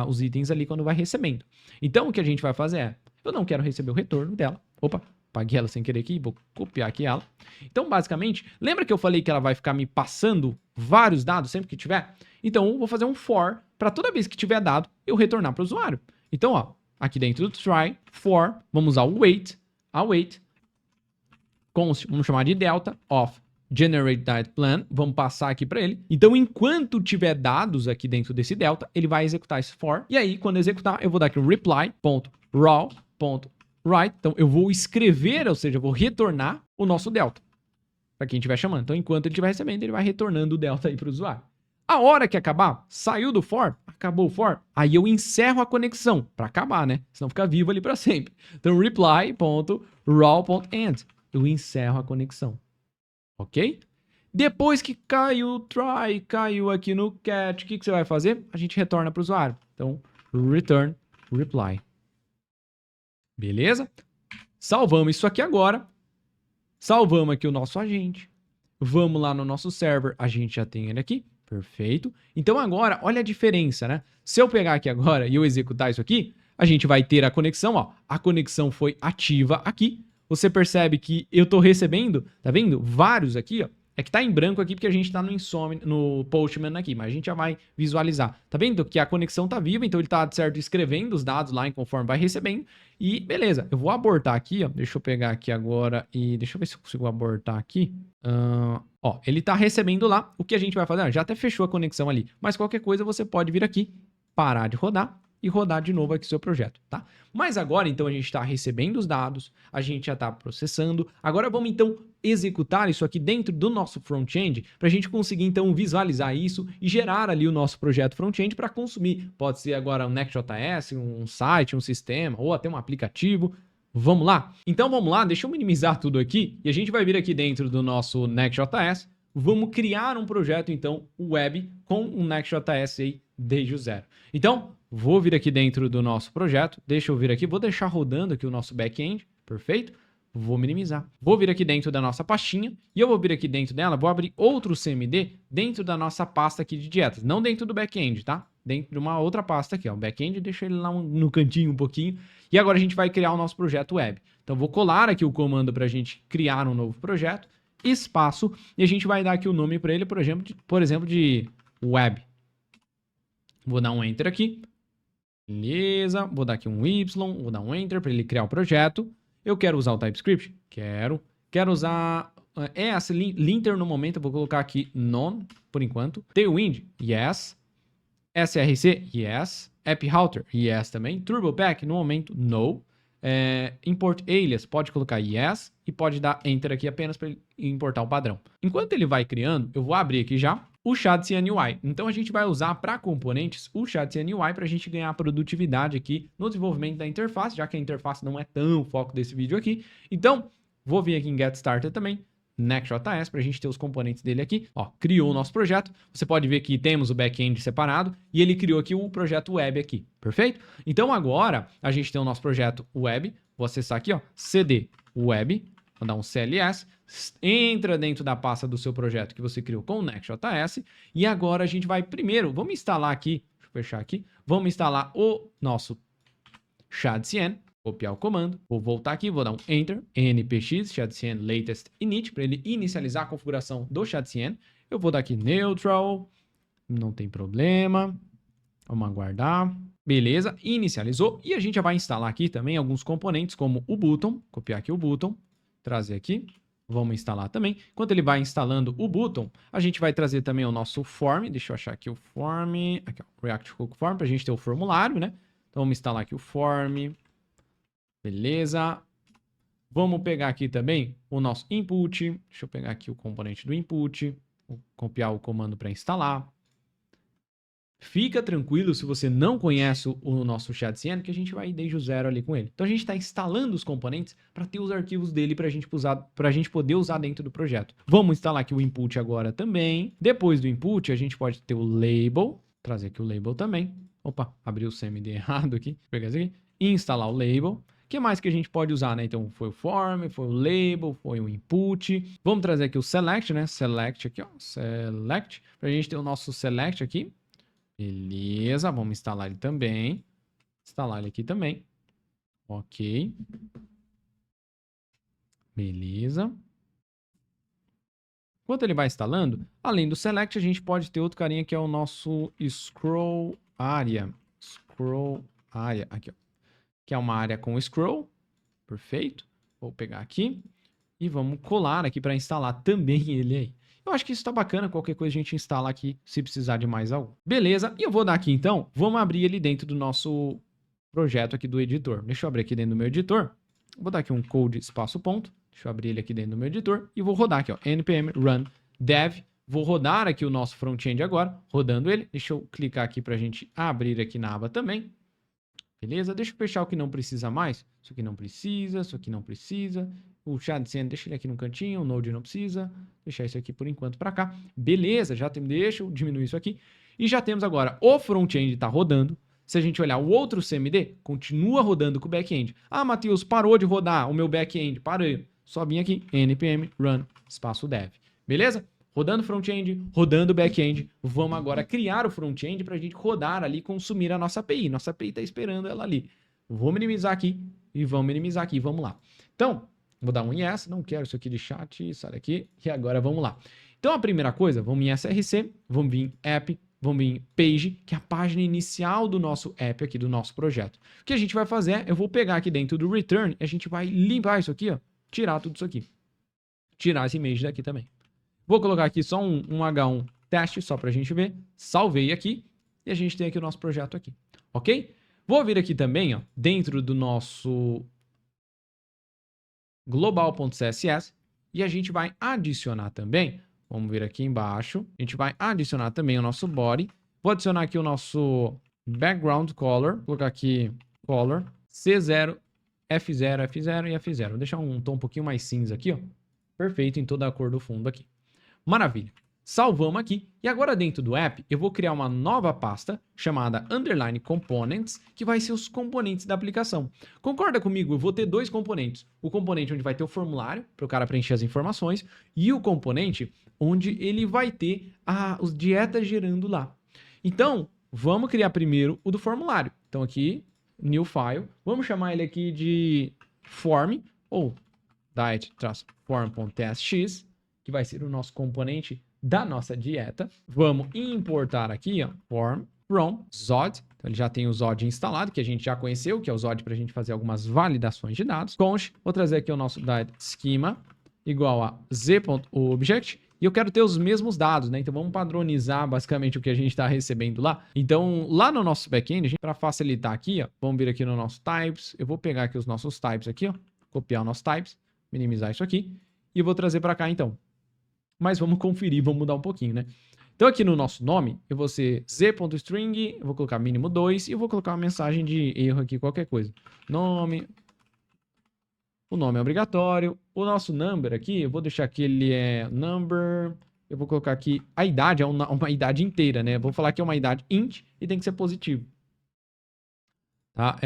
S1: os itens ali quando vai recebendo. Então o que a gente vai fazer é, eu não quero receber o retorno dela, opa, apaguei ela sem querer aqui, vou copiar aqui ela. Então basicamente, lembra que eu falei que ela vai ficar me passando vários dados sempre que tiver? Então eu vou fazer um for, para toda vez que tiver dado, eu retornar para o usuário. Então ó, aqui dentro do try, for, vamos usar o wait, await, const, vamos chamar de delta, of Generate Diet Plan, vamos passar aqui para ele. Então, enquanto tiver dados aqui dentro desse delta, ele vai executar esse for. E aí, quando executar, eu vou dar aqui um reply.raw.write. Então, eu vou escrever, ou seja, eu vou retornar o nosso delta para quem estiver chamando. Então, enquanto ele estiver recebendo, ele vai retornando o delta aí para o usuário. A hora que acabar, saiu do for, acabou o for, aí eu encerro a conexão para acabar, né? Senão fica vivo ali para sempre. Então, reply.raw.end. Eu encerro a conexão. Ok? Depois que caiu o try, caiu aqui no catch, o que você vai fazer? A gente retorna para o usuário. Então, return reply. Beleza? Salvamos isso aqui agora. Salvamos aqui o nosso agente. Vamos lá no nosso server. A gente já tem ele aqui. Perfeito. Então agora, olha a diferença, né? Se eu pegar aqui agora e eu executar isso aqui, a gente vai ter a conexão, ó. A conexão foi ativa aqui. Você percebe que eu tô recebendo, tá vendo? Vários aqui, ó. É que tá em branco aqui porque a gente tá no Postman aqui, mas a gente já vai visualizar. Tá vendo que a conexão tá viva, então ele tá, de certo, escrevendo os dados lá em conforme vai recebendo. E beleza, eu vou abortar aqui, ó. Deixa eu pegar aqui agora e deixa eu ver se eu consigo abortar aqui. Ó, ele tá recebendo lá. O que a gente vai fazer? Já até fechou a conexão ali, mas qualquer coisa você pode vir aqui, parar de rodar e rodar de novo aqui o seu projeto, tá? Mas agora, então, a gente está recebendo os dados, a gente já está processando. Agora vamos, então, executar isso aqui dentro do nosso front-end para a gente conseguir, então, visualizar isso e gerar ali o nosso projeto front-end para consumir. Pode ser agora um Next.js, um site, um sistema ou até um aplicativo. Vamos lá? Então, vamos lá. Deixa eu minimizar tudo aqui e a gente vai vir aqui dentro do nosso Next.js. Vamos criar um projeto, então, web com um Next.js aí desde o zero. Então, vou vir aqui dentro do nosso projeto, deixa eu vir aqui, vou deixar rodando aqui o nosso back-end, perfeito? Vou minimizar. Vou vir aqui dentro da nossa pastinha e eu vou vir aqui dentro dela, vou abrir outro CMD dentro da nossa pasta aqui de dietas, não dentro do back-end, tá? Dentro de uma outra pasta aqui, ó, o back-end, deixa ele lá no cantinho um pouquinho. E agora a gente vai criar o nosso projeto web. Então, vou colar aqui o comando para a gente criar um novo projeto, espaço, e a gente vai dar aqui o nome para ele, por exemplo, de web. Vou dar um enter aqui. Beleza, vou dar aqui um Y, vou dar um enter para ele criar o projeto. Eu quero usar o TypeScript? Quero. Quero usar linter no momento, eu vou colocar aqui none, por enquanto. Tailwind? Yes. src? Yes. AppRouter? Yes também. TurboPack? No momento, no. Import alias? Pode colocar yes e pode dar enter aqui apenas para ele importar o padrão. Enquanto ele vai criando, eu vou abrir aqui já o Shadcn UI. Então, a gente vai usar para componentes o Shadcn UI para a gente ganhar produtividade aqui no desenvolvimento da interface, já que a interface não é tão foco desse vídeo aqui. Então, vou vir aqui em Get Started também, Next.js, para a gente ter os componentes dele aqui. Ó, criou o nosso projeto. Você pode ver que temos o back-end separado e ele criou aqui o projeto web aqui, perfeito? Então, agora, a gente tem o nosso projeto web. Vou acessar aqui, ó, cd web. Vou dar um CLS, entra dentro da pasta do seu projeto que você criou com o Next.js e agora a gente vai primeiro, vamos instalar aqui, deixa eu fechar aqui, vamos instalar o nosso Shadcn, copiar o comando, vou voltar aqui, vou dar um Enter, npx Shadcn latest init, para ele inicializar a configuração do Shadcn. Eu vou dar aqui neutral, não tem problema, vamos aguardar. Beleza, inicializou e a gente já vai instalar aqui também alguns componentes como o button, copiar aqui o button, trazer aqui, vamos instalar também. Enquanto ele vai instalando o button, a gente vai trazer também o nosso form, deixa eu achar aqui o form, aqui ó, React Hook Form, para a gente ter o formulário, né? Então vamos instalar aqui o form, beleza. Vamos pegar aqui também o nosso input, deixa eu pegar aqui o componente do input, vou copiar o comando para instalar. Fica tranquilo se você não conhece o nosso Shadcn, que a gente vai desde o zero ali com ele. Então a gente está instalando os componentes para ter os arquivos dele para a gente poder usar dentro do projeto. Vamos instalar aqui o input agora também. Depois do input, a gente pode ter o label, trazer aqui o label também. Opa, abri o CMD errado aqui. Vou pegar isso aqui. E instalar o label. O que mais que a gente pode usar, né? Então, foi o form, foi o label, foi o input. Vamos trazer aqui o select, né? Select aqui, ó. Select. Para a gente ter o nosso select aqui. Beleza, vamos instalar ele também. Instalar ele aqui também. Ok. Beleza. Enquanto ele vai instalando, além do select, a gente pode ter outro carinha que é o nosso scroll area. Scroll area, aqui ó. Que é uma área com scroll. Perfeito. Vou pegar aqui. E vamos colar aqui para instalar também ele aí. Eu acho que isso tá bacana, qualquer coisa a gente instala aqui se precisar de mais algum. Beleza, e eu vou dar aqui então, vamos abrir ele dentro do nosso projeto aqui do editor. Deixa eu abrir aqui dentro do meu editor. Vou dar aqui um code espaço ponto. Deixa eu abrir ele aqui dentro do meu editor e vou rodar aqui, ó, npm run dev. Vou rodar aqui o nosso front-end agora, rodando ele. Deixa eu clicar aqui para a gente abrir aqui na aba também. Beleza? Deixa eu fechar o que não precisa mais. Isso aqui não precisa, isso aqui não precisa. O chat de cena, deixa ele aqui no cantinho. O Node não precisa. Deixar isso aqui por enquanto para cá. Beleza, já tem, deixa eu diminuir isso aqui. E já temos agora o front-end está rodando. Se a gente olhar o outro CMD, continua rodando com o back-end. Ah, Matheus, parou de rodar o meu back-end. Parei. Só vim aqui, npm run espaço dev. Beleza? Rodando front-end, rodando back-end. Vamos agora criar o front-end para a gente rodar ali, consumir a nossa API. Nossa API está esperando ela ali. Vou minimizar aqui e vamos minimizar aqui. Vamos lá. Então, vou dar um yes. Não quero isso aqui de chat. Sai daqui. E agora vamos lá. Então, a primeira coisa, vamos em src, vamos vir em app, vamos vir em page, que é a página inicial do nosso app aqui, do nosso projeto. O que a gente vai fazer é, eu vou pegar aqui dentro do return, a gente vai limpar isso aqui, ó, tirar tudo isso aqui. Tirar esse image daqui também. Vou colocar aqui só um H1 teste, só para a gente ver. Salvei aqui. E a gente tem aqui o nosso projeto aqui. Ok? Vou vir aqui também, ó, dentro do nosso global.css. E a gente vai adicionar também. Vamos vir aqui embaixo. A gente vai adicionar também o nosso body. Vou adicionar aqui o nosso background color. Vou colocar aqui color C0, F0, F0 e F0. Vou deixar um tom um pouquinho mais cinza aqui, ó. Perfeito em toda a cor do fundo aqui. Maravilha. Salvamos aqui. E agora dentro do app, eu vou criar uma nova pasta chamada underline components, que vai ser os componentes da aplicação. Concorda comigo? Eu vou ter dois componentes. O componente onde vai ter o formulário, para o cara preencher as informações, e o componente onde ele vai ter os dietas gerando lá. Então, vamos criar primeiro o do formulário. Então aqui, new file. Vamos chamar ele aqui de form, ou diet-form.tsx, que vai ser o nosso componente da nossa dieta. Vamos importar aqui, ó, form from Zod. Então, ele já tem o Zod instalado, que a gente já conheceu, que é o Zod para a gente fazer algumas validações de dados. Const, vou trazer aqui o nosso diet schema igual a z.object. E eu quero ter os mesmos dados, né? Então, vamos padronizar basicamente o que a gente está recebendo lá. Então, lá no nosso back-end, para facilitar aqui, ó, vamos vir aqui no nosso types. Eu vou pegar aqui os nossos types aqui, ó, copiar o nosso types, minimizar isso aqui. E vou trazer para cá, então. Mas vamos conferir, vamos mudar um pouquinho, né? Então, aqui no nosso nome, eu vou ser z.string, eu vou colocar mínimo 2 e eu vou colocar uma mensagem de erro aqui, qualquer coisa. Nome, o nome é obrigatório. O nosso number aqui, eu vou deixar que ele é number, eu vou colocar aqui, a idade é uma idade inteira, né? Eu vou falar que é uma idade int e tem que ser positivo. Tá?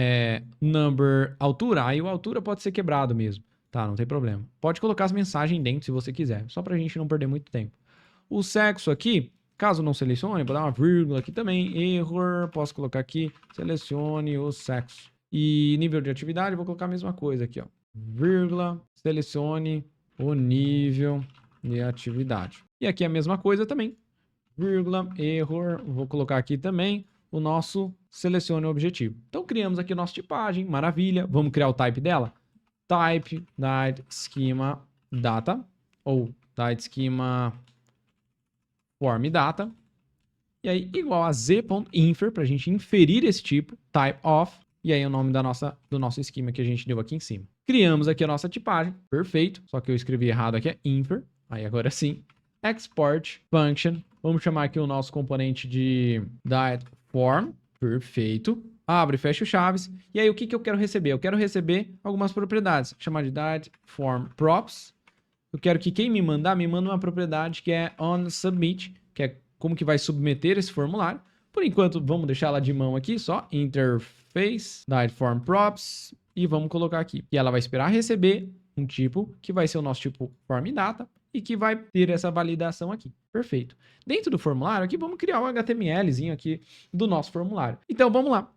S1: Number, altura, aí o altura pode ser quebrado mesmo. Tá, não tem problema. Pode colocar as mensagens dentro se você quiser, só pra gente não perder muito tempo. O sexo aqui, caso não selecione, vou dar uma vírgula aqui também, error, posso colocar aqui, selecione o sexo. E nível de atividade, vou colocar a mesma coisa aqui, ó. Vírgula, selecione o nível de atividade. E aqui a mesma coisa também, vírgula, error, vou colocar aqui também o nosso selecione o objetivo. Então criamos aqui a nossa tipagem, maravilha. Vamos criar o type dela? Type, diet, schema, data, ou diet, schema, form, data. E aí, igual a z.infer, para a gente inferir esse tipo, type of, e aí o nome do nosso esquema que a gente deu aqui em cima. Criamos aqui a nossa tipagem, perfeito, só que eu escrevi errado aqui, é infer, aí agora sim. Export function, vamos chamar aqui o nosso componente de diet form, perfeito. Abre e fecha o chaves. E aí, o que eu quero receber? Eu quero receber algumas propriedades. Chamar de diet form props. Eu quero que quem me manda uma propriedade que é onSubmit, que é como que vai submeter esse formulário. Por enquanto, vamos deixar ela de mão aqui, só interface, diet form props, e vamos colocar aqui. E ela vai esperar receber um tipo, que vai ser o nosso tipo form data, e que vai ter essa validação aqui. Perfeito. Dentro do formulário aqui, vamos criar um HTMLzinho aqui do nosso formulário. Então, vamos lá.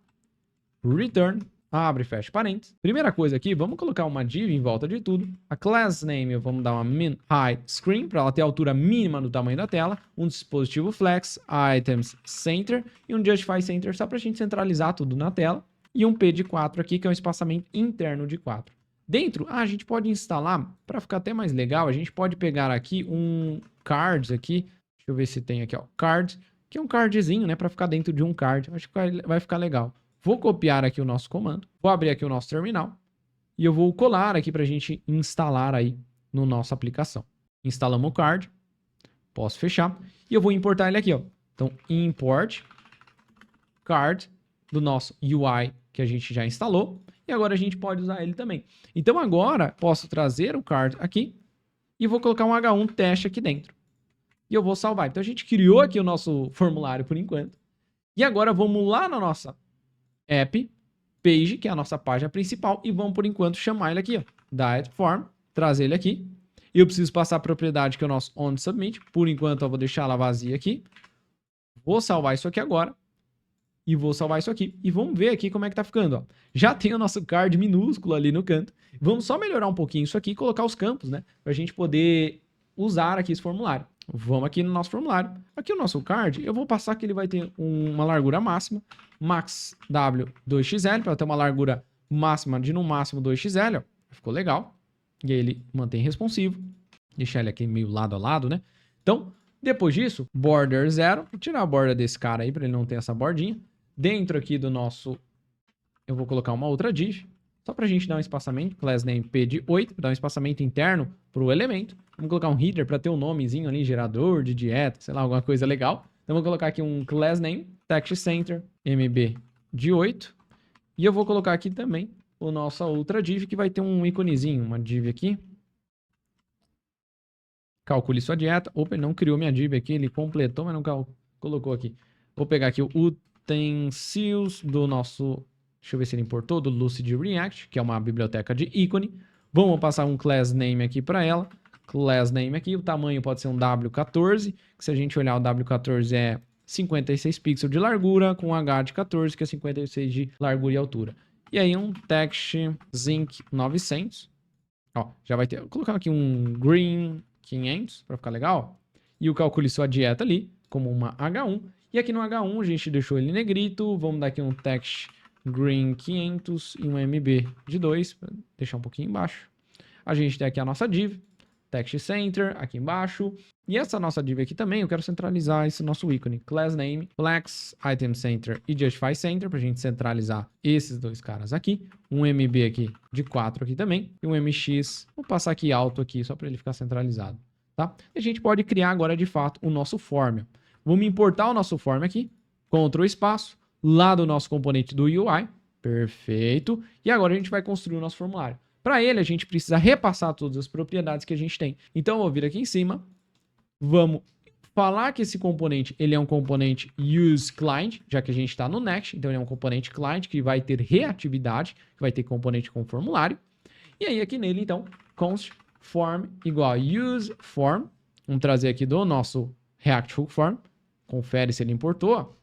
S1: Return, abre e fecha parênteses. Primeira coisa aqui, vamos colocar uma div em volta de tudo. A class name, vamos dar uma min height screen, para ela ter a altura mínima do tamanho da tela. Um dispositivo flex, items center e um justify center, só para a gente centralizar tudo na tela. E um p de 4 aqui, que é um espaçamento interno de 4. Dentro, a gente pode instalar, para ficar até mais legal, a gente pode pegar aqui um cards aqui. Deixa eu ver se tem aqui, ó, cards, que é um cardzinho, né, para ficar dentro de um card. Acho que vai ficar legal. Vou copiar aqui o nosso comando, vou abrir aqui o nosso terminal e eu vou colar aqui para a gente instalar aí no nossa aplicação. Instalamos o card, posso fechar e eu vou importar ele aqui, ó. Então, import card do nosso UI que a gente já instalou e agora a gente pode usar ele também. Então, agora posso trazer o card aqui e vou colocar um H1 teste aqui dentro. E eu vou salvar. Então, a gente criou aqui o nosso formulário por enquanto. E agora vamos lá na nossa app page, que é a nossa página principal, e vamos por enquanto chamar ele aqui, ó, diet form, trazer ele aqui. E eu preciso passar a propriedade que é o nosso onSubmit. Por enquanto eu vou deixar ela vazia aqui. Vou salvar isso aqui agora. E vou salvar isso aqui. E vamos ver aqui como é que tá ficando, ó. Já tem o nosso card minúsculo ali no canto. Vamos só melhorar um pouquinho isso aqui e colocar os campos, né? Pra gente poder usar aqui esse formulário. Vamos aqui no nosso formulário. Aqui o nosso card, eu vou passar que ele vai ter uma largura máxima, max W 2XL, para ter uma largura máxima de no máximo 2XL, ó. Ficou legal. E aí ele mantém responsivo. Deixar ele aqui meio lado a lado, né? Então, depois disso, border 0. Vou tirar a borda desse cara aí para ele não ter essa bordinha. Dentro aqui do nosso, eu vou colocar uma outra div, só para a gente dar um espaçamento, class name P de 8, para dar um espaçamento interno para o elemento. Vamos colocar um header para ter um nomezinho ali, gerador de dieta, sei lá, alguma coisa legal. Então, vou colocar aqui um class name, text center, MB de 8. E eu vou colocar aqui também a nossa outra div, que vai ter um íconezinho, uma div aqui. Calcule sua dieta. Opa, ele não criou minha div aqui, ele completou, mas não colocou aqui. Vou pegar aqui o utensils do nosso, deixa eu ver se ele importou, do Lucid React, que é uma biblioteca de ícone. Vamos passar um class name aqui para ela. Class name aqui, o tamanho pode ser um W14, que se a gente olhar o W14 é 56 pixels de largura, com H de 14, que é 56 de largura e altura. E aí um text zinc 900. Ó, já vai ter, vou colocar aqui um green 500 para ficar legal. E o calcule sua dieta ali, como uma H1. E aqui no H1 a gente deixou ele negrito. Vamos dar aqui um text green 500 e um MB de 2, para deixar um pouquinho embaixo. A gente tem aqui a nossa div, text center, aqui embaixo. E essa nossa div aqui também, eu quero centralizar esse nosso ícone. Class name, flex, item center e justify center, para a gente centralizar esses dois caras aqui. Um MB aqui de 4 aqui também. E um MX, vou passar aqui alto aqui, só para ele ficar centralizado. Tá? E a gente pode criar agora, de fato, o nosso form. Vamos importar o nosso form aqui, Ctrl espaço, lá do nosso componente do UI. Perfeito. E agora a gente vai construir o nosso formulário. Para ele, a gente precisa repassar todas as propriedades que a gente tem. Então, eu vou vir aqui em cima. Vamos falar que esse componente, ele é um componente useClient, já que a gente está no Next. Então, ele é um componente client que vai ter reatividade, que vai ter componente com formulário. E aí, aqui nele, então, const form igual a useForm. Vamos trazer aqui do nosso React Hook Form. Confere se ele importou.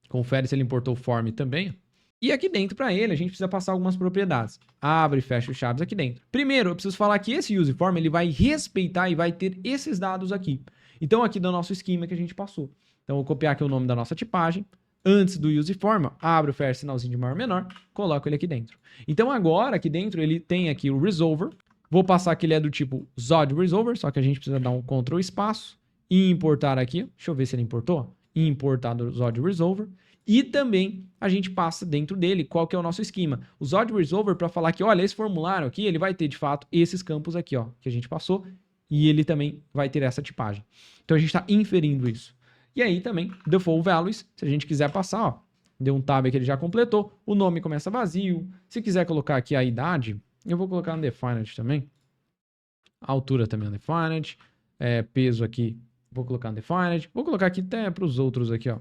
S1: Confere se ele importou o form também. E aqui dentro, para ele, a gente precisa passar algumas propriedades. Abre e fecha os chaves aqui dentro. Primeiro, eu preciso falar que esse useForm, ele vai respeitar e vai ter esses dados aqui. Então, aqui do nosso esquema que a gente passou. Então, eu vou copiar aqui o nome da nossa tipagem. Antes do useForm, abre o fecha, sinalzinho de maior ou menor, coloco ele aqui dentro. Então, agora, aqui dentro, ele tem aqui o resolver. Vou passar que ele é do tipo Zod Resolver, só que a gente precisa dar um Ctrl espaço e importar aqui. Deixa eu ver se ele importou. Importar do Zod Resolver. E também a gente passa dentro dele qual que é o nosso esquema. O Zod Resolver para falar que, olha, esse formulário aqui, ele vai ter de fato esses campos aqui, ó, que a gente passou. E ele também vai ter essa tipagem. Então a gente está inferindo isso. E aí também, default values, se a gente quiser passar, ó, deu um tab que ele já completou, o nome começa vazio. Se quiser colocar aqui a idade, eu vou colocar undefined também. A altura também undefined. Peso aqui, vou colocar undefined. Vou colocar aqui até para os outros aqui, ó.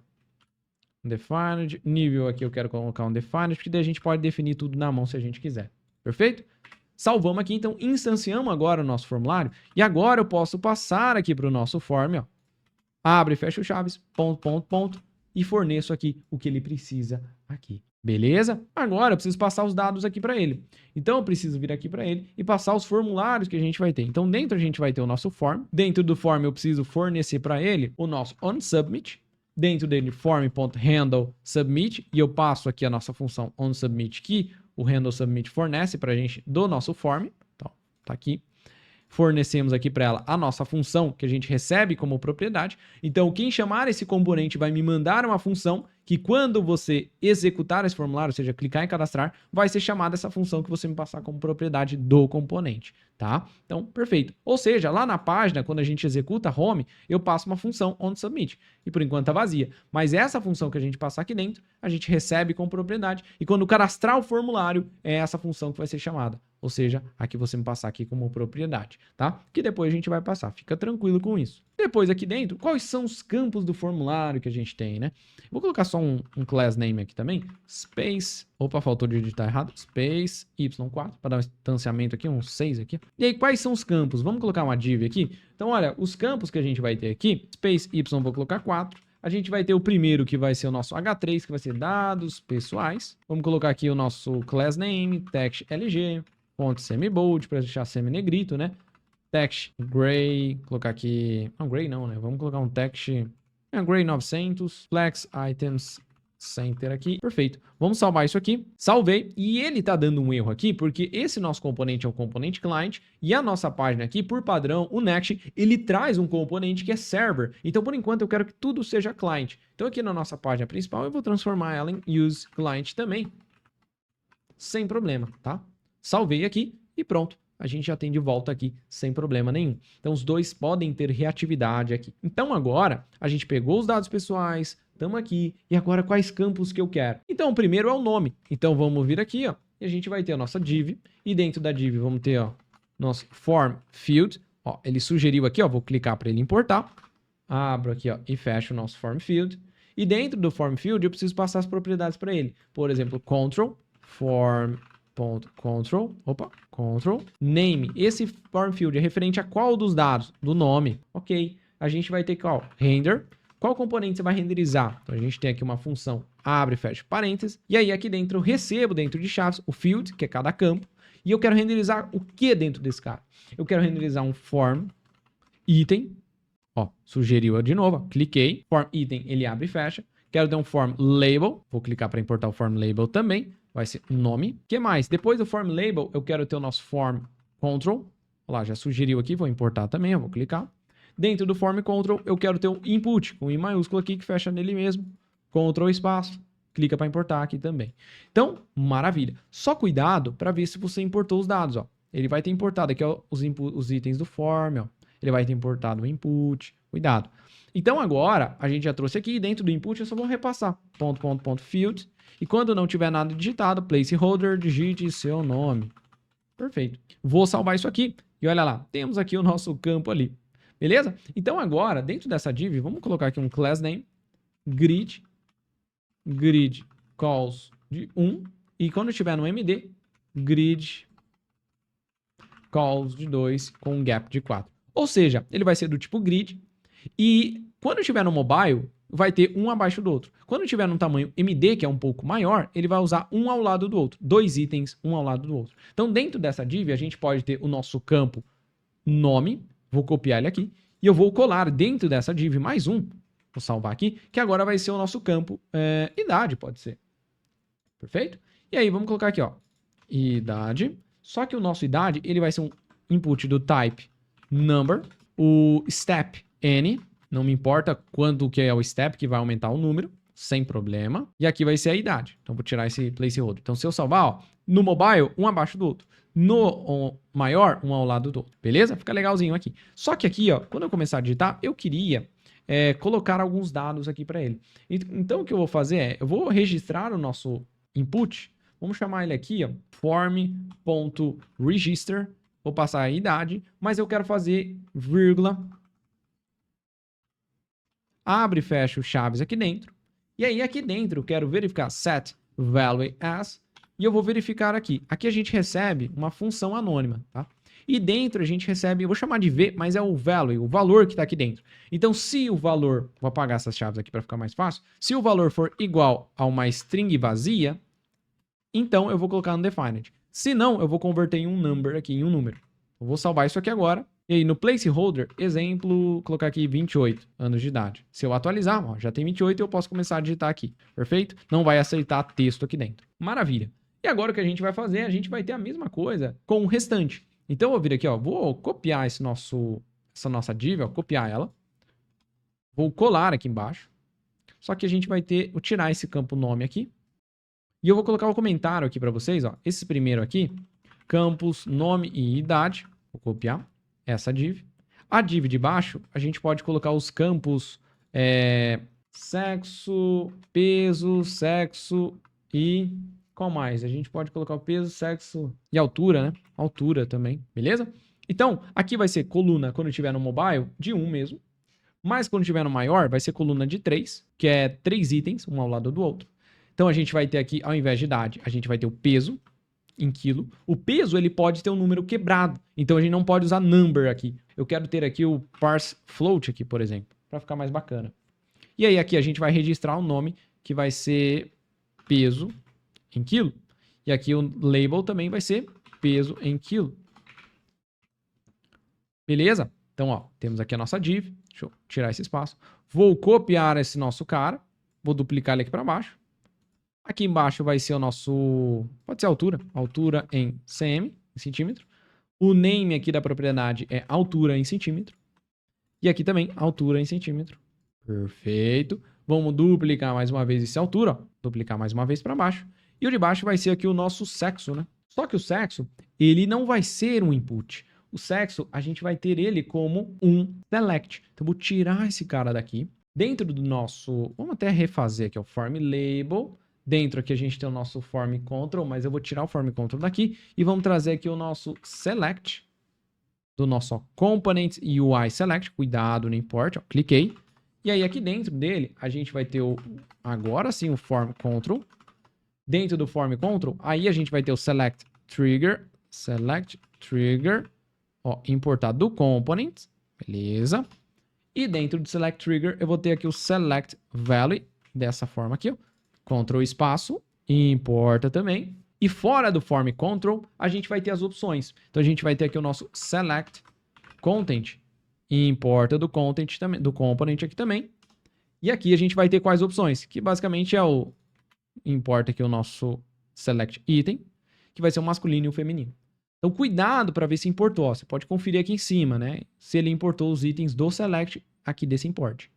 S1: Undefined. Nível aqui eu quero colocar undefined, porque daí a gente pode definir tudo na mão se a gente quiser. Perfeito? Salvamos aqui, então instanciamos agora o nosso formulário. E agora eu posso passar aqui para o nosso form, ó. Abre e fecha o chaves, ponto, e forneço aqui o que ele precisa aqui. Beleza? Agora eu preciso passar os dados aqui para ele. Então eu preciso vir aqui para ele e passar os formulários que a gente vai ter. Então dentro a gente vai ter o nosso form. Dentro do form eu preciso fornecer para ele o nosso onSubmit. dentro dele form.handle submit, e eu passo aqui a nossa função onSubmit que o handle submit fornece para a gente do nosso form. Então, tá aqui. Fornecemos aqui para ela a nossa função que a gente recebe como propriedade. Então, quem chamar esse componente vai me mandar uma função que quando você executar esse formulário, ou seja, clicar em cadastrar, vai ser chamada essa função que você me passar como propriedade do componente, tá? Então, perfeito. Ou seja, lá na página, quando a gente executa home, eu passo uma função onSubmit. E por enquanto tá vazia. Mas essa função que a gente passar aqui dentro, a gente recebe como propriedade. E quando cadastrar o formulário, é essa função que vai ser chamada. Ou seja, aqui você me passar aqui como propriedade, tá? Que depois a gente vai passar. Fica tranquilo com isso. Depois aqui dentro, quais são os campos do formulário que a gente tem, né? Vou colocar só um class name aqui também. Space. Opa, faltou de digitar errado. Space y4, para dar um distanciamento aqui, um 6 aqui. E aí, quais são os campos? Vamos colocar uma div aqui. Então, olha, os campos que a gente vai ter aqui, space y, vou colocar 4. A gente vai ter o primeiro que vai ser o nosso H3, que vai ser dados pessoais. Vamos colocar aqui o nosso class name, text LG, fonte semi-bold, para deixar semi-negrito, né? Text gray, colocar aqui... Não, gray não, né? Vamos colocar um text... gray 900, flex items center aqui. Perfeito. Vamos salvar isso aqui. Salvei. E ele tá dando um erro aqui, porque esse nosso componente é um componente client, e a nossa página aqui, por padrão, o Next, ele traz um componente que é server. Então, por enquanto, eu quero que tudo seja client. Então, aqui na nossa página principal, eu vou transformar ela em use client também. Sem problema, tá? Salvei aqui e pronto. A gente já tem de volta aqui sem problema nenhum. Então, os dois podem ter reatividade aqui. Então, agora, a gente pegou os dados pessoais, estamos aqui, e agora quais campos que eu quero? Então, o primeiro é o nome. Então, vamos vir aqui, ó, e a gente vai ter a nossa div, e dentro da div vamos ter, ó, nosso form field. Ó, ele sugeriu aqui, ó, vou clicar para ele importar. Abro aqui, ó, e fecho o nosso form field. E dentro do form field, eu preciso passar as propriedades para ele. Por exemplo, control, form.control, control, name. Esse form field é referente a qual dos dados? Do nome. Ok. A gente vai ter qual? Render. Qual componente você vai renderizar? Então, a gente tem aqui uma função abre e fecha parênteses. E aí, aqui dentro, eu recebo dentro de chaves o field, que é cada campo. E eu quero renderizar o que dentro desse cara? Eu quero renderizar um form item. Ó, sugeriu de novo. Ó, cliquei. Form item, ele abre e fecha. Quero ter um form label. Vou clicar para importar o form label também. Vai ser o nome. O que mais? Depois do form label, eu quero ter o nosso form control. Olha lá, já sugeriu aqui. Vou importar também. Eu vou clicar. Dentro do form control, eu quero ter um input, com I maiúsculo aqui, que fecha nele mesmo. Ctrl espaço. Clica para importar aqui também. Então, maravilha. Só cuidado para ver se você importou os dados. Ó. Ele vai ter importado aqui ó, os itens do form. Ó. Ele vai ter importado o input. Cuidado. Então, agora, a gente já trouxe aqui. Dentro do input, eu só vou repassar. Field. E quando não tiver nada digitado, placeholder, digite seu nome. Perfeito. Vou salvar isso aqui. E olha lá, temos aqui o nosso campo ali. Beleza? Então agora, dentro dessa div, vamos colocar aqui um class name, grid calls de 1, e quando estiver no MD, grid calls de 2 com um gap de 4. Ou seja, ele vai ser do tipo grid, e quando estiver no mobile, vai ter um abaixo do outro. Quando estiver num tamanho MD, que é um pouco maior, ele vai usar um ao lado do outro. 2 itens, um ao lado do outro. Então, dentro dessa div, a gente pode ter o nosso campo nome. Vou copiar ele aqui. E eu vou colar dentro dessa div mais um. Vou salvar aqui. Que agora vai ser o nosso campo idade, pode ser. Perfeito? E aí, vamos colocar aqui, ó. Idade. Só que o nosso idade, ele vai ser um input do type number. O step n. Não me importa quando que é o step, que vai aumentar o número. Sem problema. E aqui vai ser a idade. Então, vou tirar esse placeholder. Então, se eu salvar, ó. No mobile, um abaixo do outro. No maior, um ao lado do outro. Beleza? Fica legalzinho aqui. Só que aqui, ó, quando eu começar a digitar, eu queria colocar alguns dados aqui para ele. Então, o que eu vou fazer é, eu vou registrar o nosso input. Vamos chamar ele aqui, ó, form.register. Vou passar a idade, mas eu quero fazer vírgula. Abre e fecha o chaves aqui dentro. E aí, aqui dentro, eu quero verificar set value as. E eu vou verificar aqui. Aqui a gente recebe uma função anônima, tá? E dentro a gente recebe, eu vou chamar de V, mas é o value, o valor que está aqui dentro. Então, se o valor, vou apagar essas chaves aqui para ficar mais fácil. Se o valor for igual a uma string vazia, então eu vou colocar no defined. Se não, eu vou converter em um number aqui, em um número. Eu vou salvar isso aqui agora. E aí no placeholder, exemplo, colocar aqui 28 anos de idade. Se eu atualizar, ó, já tem 28 e eu posso começar a digitar aqui, perfeito? Não vai aceitar texto aqui dentro. Maravilha. E agora o que a gente vai fazer? A gente vai ter a mesma coisa com o restante. Então eu vou vir aqui, ó, vou copiar essa nossa div, ó, copiar ela. Vou colar aqui embaixo. Só que a gente vai tirar esse campo nome aqui. E eu vou colocar o comentário aqui para vocês, ó. Esse primeiro aqui, campos, nome e idade. Vou copiar essa div. A div de baixo, a gente pode colocar os campos sexo, peso, sexo e... Qual mais? A gente pode colocar o peso, sexo e altura, né? Altura também, beleza? Então, aqui vai ser coluna, quando tiver no mobile, de 1 mesmo. Mas quando tiver no maior, vai ser coluna de 3, que é 3 itens, um ao lado do outro. Então, a gente vai ter aqui, ao invés de idade, a gente vai ter o peso em quilo. O peso, ele pode ter um número quebrado. Então, a gente não pode usar number aqui. Eu quero ter aqui o parse float aqui, por exemplo, para ficar mais bacana. E aí, aqui a gente vai registrar o nome, que vai ser peso em quilo. E aqui o label também vai ser peso em quilo. Beleza? Então, ó, temos aqui a nossa div. Deixa eu tirar esse espaço. Vou copiar esse nosso cara. Vou duplicar ele aqui para baixo. Aqui embaixo vai ser o nosso... Pode ser a altura. Altura em cm, em centímetro. O name aqui da propriedade é altura em centímetro. E aqui também, altura em centímetro. Perfeito. Vamos duplicar mais uma vez esse altura. Ó. Duplicar mais uma vez para baixo. E o de baixo vai ser aqui o nosso sexo, né? Só que o sexo, ele não vai ser um input. O sexo, a gente vai ter ele como um select. Então, eu vou tirar esse cara daqui. Dentro do nosso... Vamos até refazer aqui, o form label. Dentro aqui a gente tem o nosso form control, mas eu vou tirar o form control daqui. E vamos trazer aqui o nosso select. Do nosso ó, component UI select. Cuidado no import, ó, cliquei. E aí aqui dentro dele, a gente vai ter agora sim o form control. Dentro do form control, aí a gente vai ter o select trigger, ó, importar do component, beleza? E dentro do select trigger, eu vou ter aqui o select value, dessa forma aqui, ó, Ctrl espaço, importa também. E fora do form control, a gente vai ter as opções. Então a gente vai ter aqui o nosso select content, importa do content também, do component aqui também. E aqui a gente vai ter quais opções? Que basicamente é o importa aqui o nosso select item, que vai ser o masculino e o feminino. Então, cuidado para ver se importou. Ó, você pode conferir aqui em cima, né? Se ele importou os itens do select aqui desse import.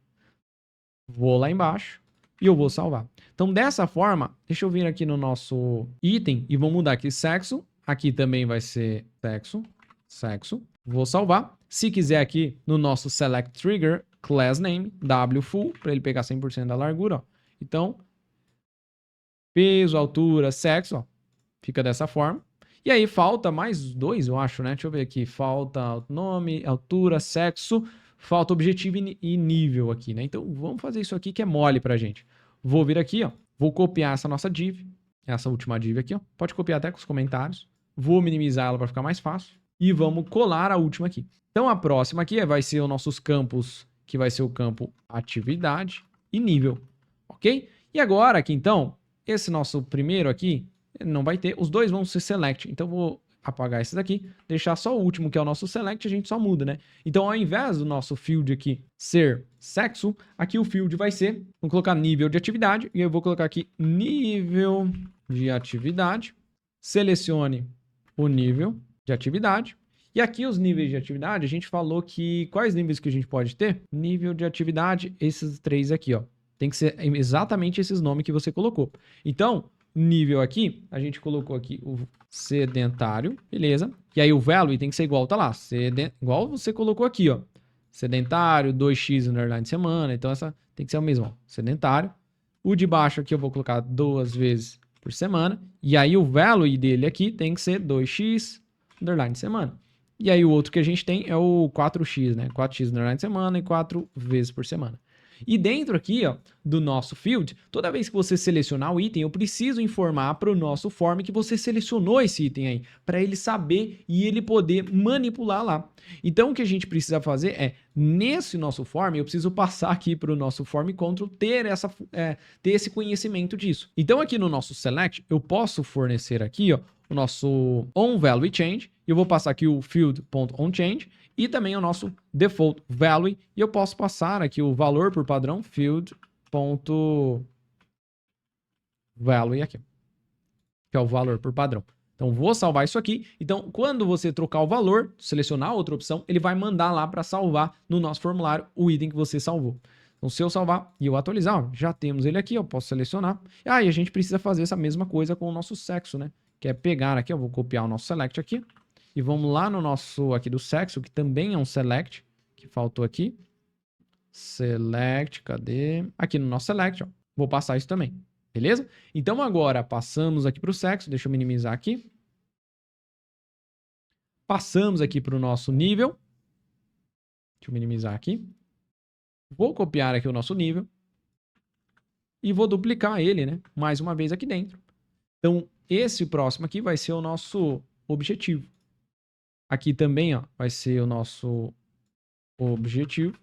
S1: Vou lá embaixo e eu vou salvar. Então, dessa forma, deixa eu vir aqui no nosso item e vou mudar aqui sexo. Aqui também vai ser sexo. Vou salvar. Se quiser aqui no nosso select trigger, class name, wfull, para ele pegar 100% da largura. Ó. Então, peso, altura, sexo, ó, fica dessa forma. E aí falta mais 2, eu acho, né? Deixa eu ver aqui. Falta nome, altura, sexo, falta objetivo e nível aqui, né? Então vamos fazer isso aqui que é mole pra gente. Vou vir aqui, ó. Vou copiar essa nossa div, essa última div aqui, ó. Pode copiar até com os comentários. Vou minimizar ela para ficar mais fácil. E vamos colar a última aqui. Então a próxima aqui vai ser os nossos campos, que vai ser o campo atividade e nível, ok? E agora aqui então... Esse nosso primeiro aqui, não vai ter. Os dois vão ser select. Então, eu vou apagar esse daqui. Deixar só o último, que é o nosso select. A gente só muda, né? Então, ao invés do nosso field aqui ser sexo, aqui o field vai ser... Vamos colocar nível de atividade. E eu vou colocar aqui nível de atividade. Selecione o nível de atividade. E aqui os níveis de atividade, a gente falou que... Quais níveis que a gente pode ter? Nível de atividade, esses 3 aqui, ó. Tem que ser exatamente esses nomes que você colocou. Então, nível aqui, a gente colocou aqui o sedentário, beleza? E aí o value tem que ser igual, tá lá, igual você colocou aqui, ó. Sedentário, 2x underline semana, então essa tem que ser o mesmo, ó, sedentário. O de baixo aqui eu vou colocar 2 vezes por semana. E aí o value dele aqui tem que ser 2x underline semana. E aí o outro que a gente tem é o 4x, né? 4x underline semana e 4 vezes por semana. E dentro aqui, ó, do nosso field, toda vez que você selecionar o item, eu preciso informar para o nosso form que você selecionou esse item aí, para ele saber e ele poder manipular lá. Então, o que a gente precisa fazer é, nesse nosso form, eu preciso passar aqui para o nosso form control ter esse conhecimento disso. Então, aqui no nosso select, eu posso fornecer aqui, ó, o nosso onValueChange, e eu vou passar aqui o field.onChange, e também o nosso default value, e eu posso passar aqui o valor por padrão, field.value aqui, que é o valor por padrão. Então, vou salvar isso aqui. Então, quando você trocar o valor, selecionar outra opção, ele vai mandar lá para salvar no nosso formulário o item que você salvou. Então, se eu salvar e eu atualizar, ó, já temos ele aqui, eu posso selecionar. E a gente precisa fazer essa mesma coisa com o nosso sexo, né? Que é pegar aqui, eu vou copiar o nosso select aqui. E vamos lá no nosso aqui do sexo, que também é um select, que faltou aqui. Select, cadê? Aqui no nosso select, ó. Vou passar isso também. Beleza? Então, agora, passamos aqui para o sexo. Deixa eu minimizar aqui. Passamos aqui para o nosso nível. Deixa eu minimizar aqui. Vou copiar aqui o nosso nível. E vou duplicar ele, né? Mais uma vez aqui dentro. Então, esse próximo aqui vai ser o nosso objetivo. Aqui também, ó, vai ser o nosso objetivo.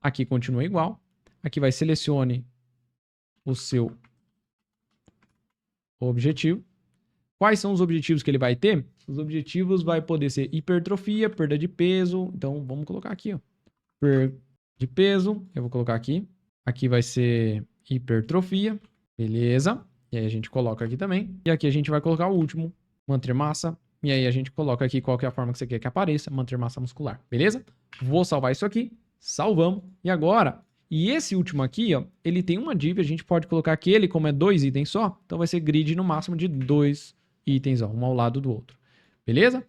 S1: Aqui continua igual. Aqui vai selecione o seu objetivo. Quais são os objetivos que ele vai ter? Os objetivos vai poder ser hipertrofia, perda de peso. Então, vamos colocar aqui, ó. Perda de peso. Eu vou colocar aqui. Aqui vai ser hipertrofia. Beleza. E aí a gente coloca aqui também. E aqui a gente vai colocar o último. Manter massa. E aí a gente coloca aqui qual que é a forma que você quer que apareça. Manter massa muscular. Beleza? Vou salvar isso aqui. Salvamos. E agora... E esse último aqui, ó, ele tem uma div, a gente pode colocar que ele, como é 2 itens só, então vai ser grid no máximo de 2 itens, ó, um ao lado do outro. Beleza?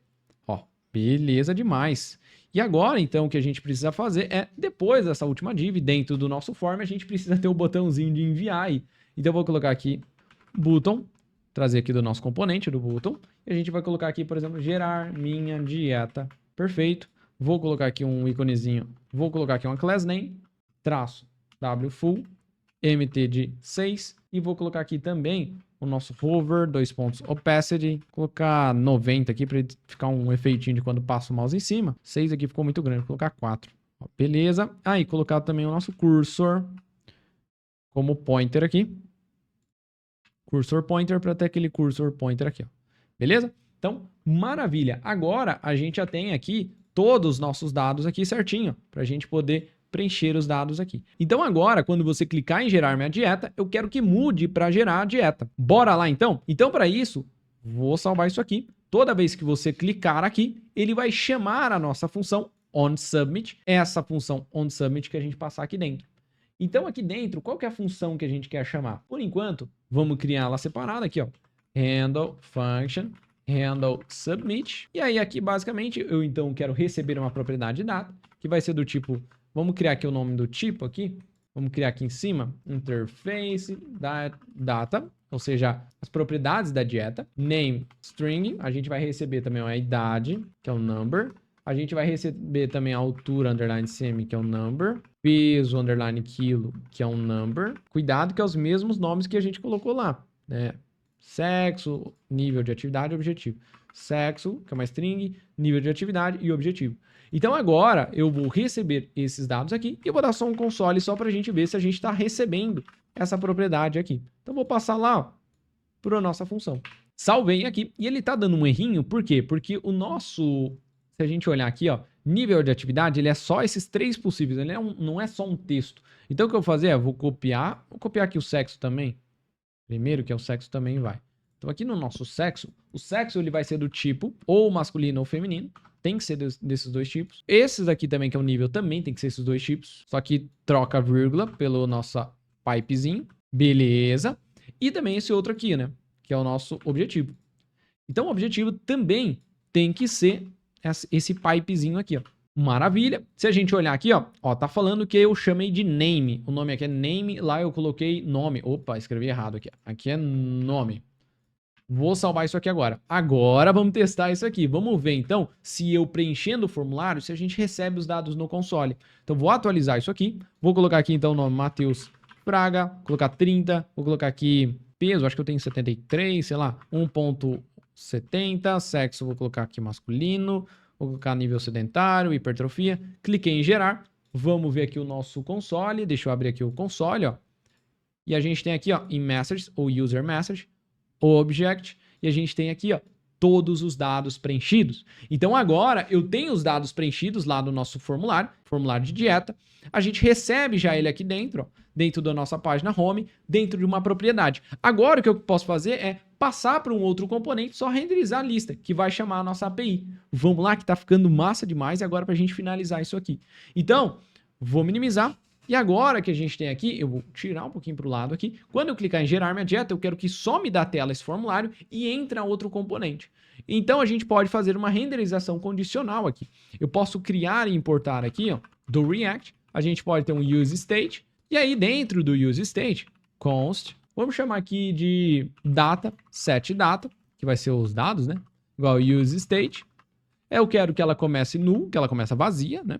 S1: Ó, beleza demais. E agora, então, o que a gente precisa fazer é, depois dessa última div, dentro do nosso form, a gente precisa ter o botãozinho de enviar aí. Então, eu vou colocar aqui button, trazer aqui do nosso componente, do button, e a gente vai colocar aqui, por exemplo, gerar minha dieta. Perfeito. Vou colocar aqui um íconezinho, vou colocar aqui uma class name, traço wfull, mt de 6, e vou colocar aqui também o nosso hover, 2 pontos opacity, colocar 90 aqui para ficar um efeitinho de quando passa o mouse em cima. 6 aqui ficou muito grande, vou colocar 4. Ó, beleza. Aí, colocar também o nosso cursor como pointer aqui. Cursor pointer para ter aquele cursor pointer aqui, ó. Beleza? Então, maravilha. Agora, a gente já tem aqui todos os nossos dados aqui certinho, para a gente poder preencher os dados aqui. Então agora, quando você clicar em gerar minha dieta, eu quero que mude para gerar a dieta. Bora lá então? Então para isso, vou salvar isso aqui. Toda vez que você clicar aqui, ele vai chamar a nossa função onSubmit, essa função onSubmit que a gente passar aqui dentro. Então aqui dentro, qual que é a função que a gente quer chamar? Por enquanto, vamos criar ela separada aqui, ó. Handle function handle submit. E aí aqui basicamente eu então quero receber uma propriedade data, que vai ser do tipo... Vamos criar aqui o nome do tipo aqui. Vamos criar aqui em cima, interface data, ou seja, as propriedades da dieta. Name string, a gente vai receber também a idade, que é o number. A gente vai receber também a altura, underline semi, que é o number. Peso, underline quilo, que é um number. Cuidado que é os mesmos nomes que a gente colocou lá, né? Sexo, nível de atividade e objetivo. Sexo, que é uma string, nível de atividade e objetivo. Então agora eu vou receber esses dados aqui e eu vou dar só um console só para a gente ver se a gente está recebendo essa propriedade aqui. Então vou passar lá para a nossa função. Salvei aqui e ele está dando um errinho, por quê? Porque o nosso, se a gente olhar aqui, ó, nível de atividade, ele é só esses 3 possíveis, ele não é só um texto. Então o que eu vou fazer é, vou copiar aqui o sexo também, primeiro que é o sexo também vai. Então aqui no nosso sexo, o sexo ele vai ser do tipo ou masculino ou feminino. Tem que ser desses dois tipos. Esses aqui também, que é o nível, também tem que ser esses dois tipos. Só que troca a vírgula pelo nosso pipezinho. Beleza. E também esse outro aqui, né? Que é o nosso objetivo. Então, o objetivo também tem que ser esse pipezinho aqui, ó. Maravilha. Se a gente olhar aqui, ó, tá falando que eu chamei de name. O nome aqui é name, lá eu coloquei nome. Opa, escrevi errado aqui. Aqui é nome. Vou salvar isso aqui agora. Agora vamos testar isso aqui. Vamos ver, então, se eu preenchendo o formulário, se a gente recebe os dados no console. Então, vou atualizar isso aqui. Vou colocar aqui, então, o nome Matheus Fraga. Colocar 30. Vou colocar aqui peso, acho que eu tenho 73, sei lá, 1.70. Sexo, vou colocar aqui masculino. Vou colocar nível sedentário, hipertrofia. Cliquei em gerar. Vamos ver aqui o nosso console. Deixa eu abrir aqui o console, ó. E a gente tem aqui, ó, em messages ou user message. Object, e a gente tem aqui, ó, todos os dados preenchidos. Então agora eu tenho os dados preenchidos lá no nosso formulário de dieta. A gente recebe já ele aqui dentro, ó, dentro da nossa página home, dentro de uma propriedade. Agora o que eu posso fazer é passar para um outro componente, só renderizar a lista, que vai chamar a nossa API. Vamos lá, que tá ficando massa demais agora para a gente finalizar isso aqui. Então, vou minimizar. E agora que a gente tem aqui, eu vou tirar um pouquinho para o lado aqui. Quando eu clicar em gerar minha dieta, eu quero que some da tela esse formulário e entre outro componente. Então, a gente pode fazer uma renderização condicional aqui. Eu posso criar e importar aqui, ó, do React. A gente pode ter um use state. E aí, dentro do use state, const, vamos chamar aqui de data, set data, que vai ser os dados, né? Igual use state. Eu quero que ela comece null, que ela comece vazia, né?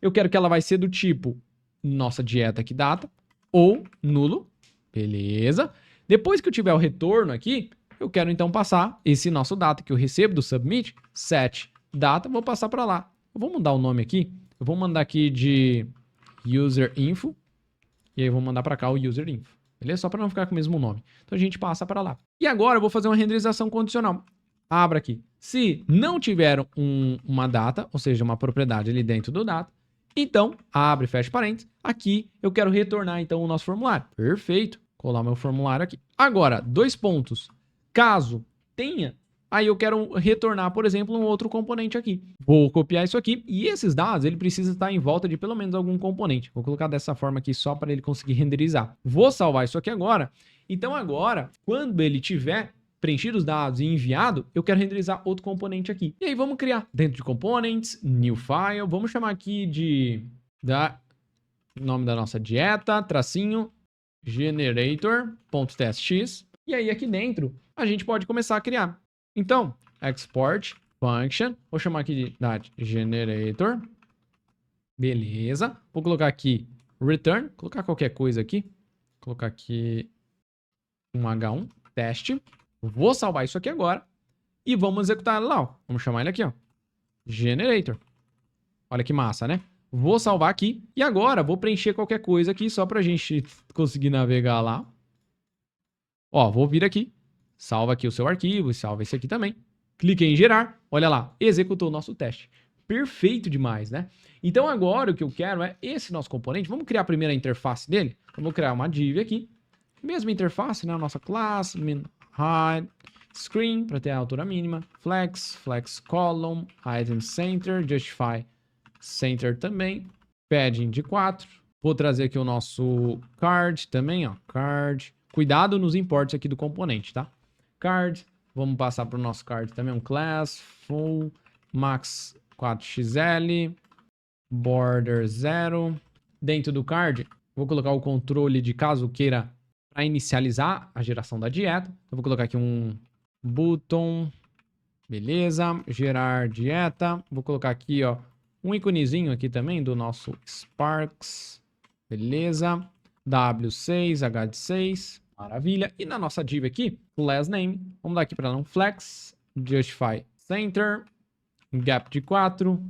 S1: Eu quero que ela vai ser do tipo nossa dieta aqui data, ou nulo, beleza. Depois que eu tiver o retorno aqui, eu quero então passar esse nosso data que eu recebo do submit, set data, vou passar para lá. Eu vou mudar o nome aqui, eu vou mandar aqui de user info, e aí eu vou mandar para cá o user info, beleza? Só para não ficar com o mesmo nome. Então a gente passa para lá. E agora eu vou fazer uma renderização condicional. Abra aqui. Se não tiver uma data, ou seja, uma propriedade ali dentro do data, então, abre e fecha parênteses. Aqui eu quero retornar então o nosso formulário. Perfeito. Colar meu formulário aqui. Agora, 2 pontos. Caso tenha, aí eu quero retornar, por exemplo, um outro componente aqui. Vou copiar isso aqui e esses dados, ele precisa estar em volta de pelo menos algum componente. Vou colocar dessa forma aqui só para ele conseguir renderizar. Vou salvar isso aqui agora. Então agora, quando ele tiver preenchido os dados e enviado, eu quero renderizar outro componente aqui. E aí vamos criar dentro de components, new file, vamos chamar aqui de nome da nossa dieta, tracinho, generator.tstx. E aí aqui dentro a gente pode começar a criar. Então, export function, vou chamar aqui de generator. Beleza. Vou colocar aqui return, colocar qualquer coisa aqui. Vou colocar aqui um H1, teste. Vou salvar isso aqui agora e vamos executar ele lá, ó. Vamos chamar ele aqui, ó. Generator. Olha que massa, né? Vou salvar aqui e agora vou preencher qualquer coisa aqui só pra gente conseguir navegar lá. Ó, vou vir aqui, salva aqui o seu arquivo e salva esse aqui também. Clique em gerar, olha lá, executou o nosso teste. Perfeito demais, né? Então agora o que eu quero é esse nosso componente. Vamos criar a primeira interface dele. Eu vou criar uma div aqui. Mesma interface, né? Nossa classe, hide, screen, para ter a altura mínima, flex column, item center, justify center também, padding de 4. Vou trazer aqui o nosso card também, ó, card. Cuidado nos imports aqui do componente, tá? Card, vamos passar para o nosso card também, um class, full, max 4xl, border 0. Dentro do card, vou colocar o controle de caso queira para inicializar a geração da dieta. Eu vou colocar aqui um button, beleza, gerar dieta. Vou colocar aqui, ó, um íconezinho aqui também do nosso Sparks, beleza, W6, H de 6, maravilha. E na nossa div aqui, class name, vamos dar aqui para ela um flex, justify center, gap de 4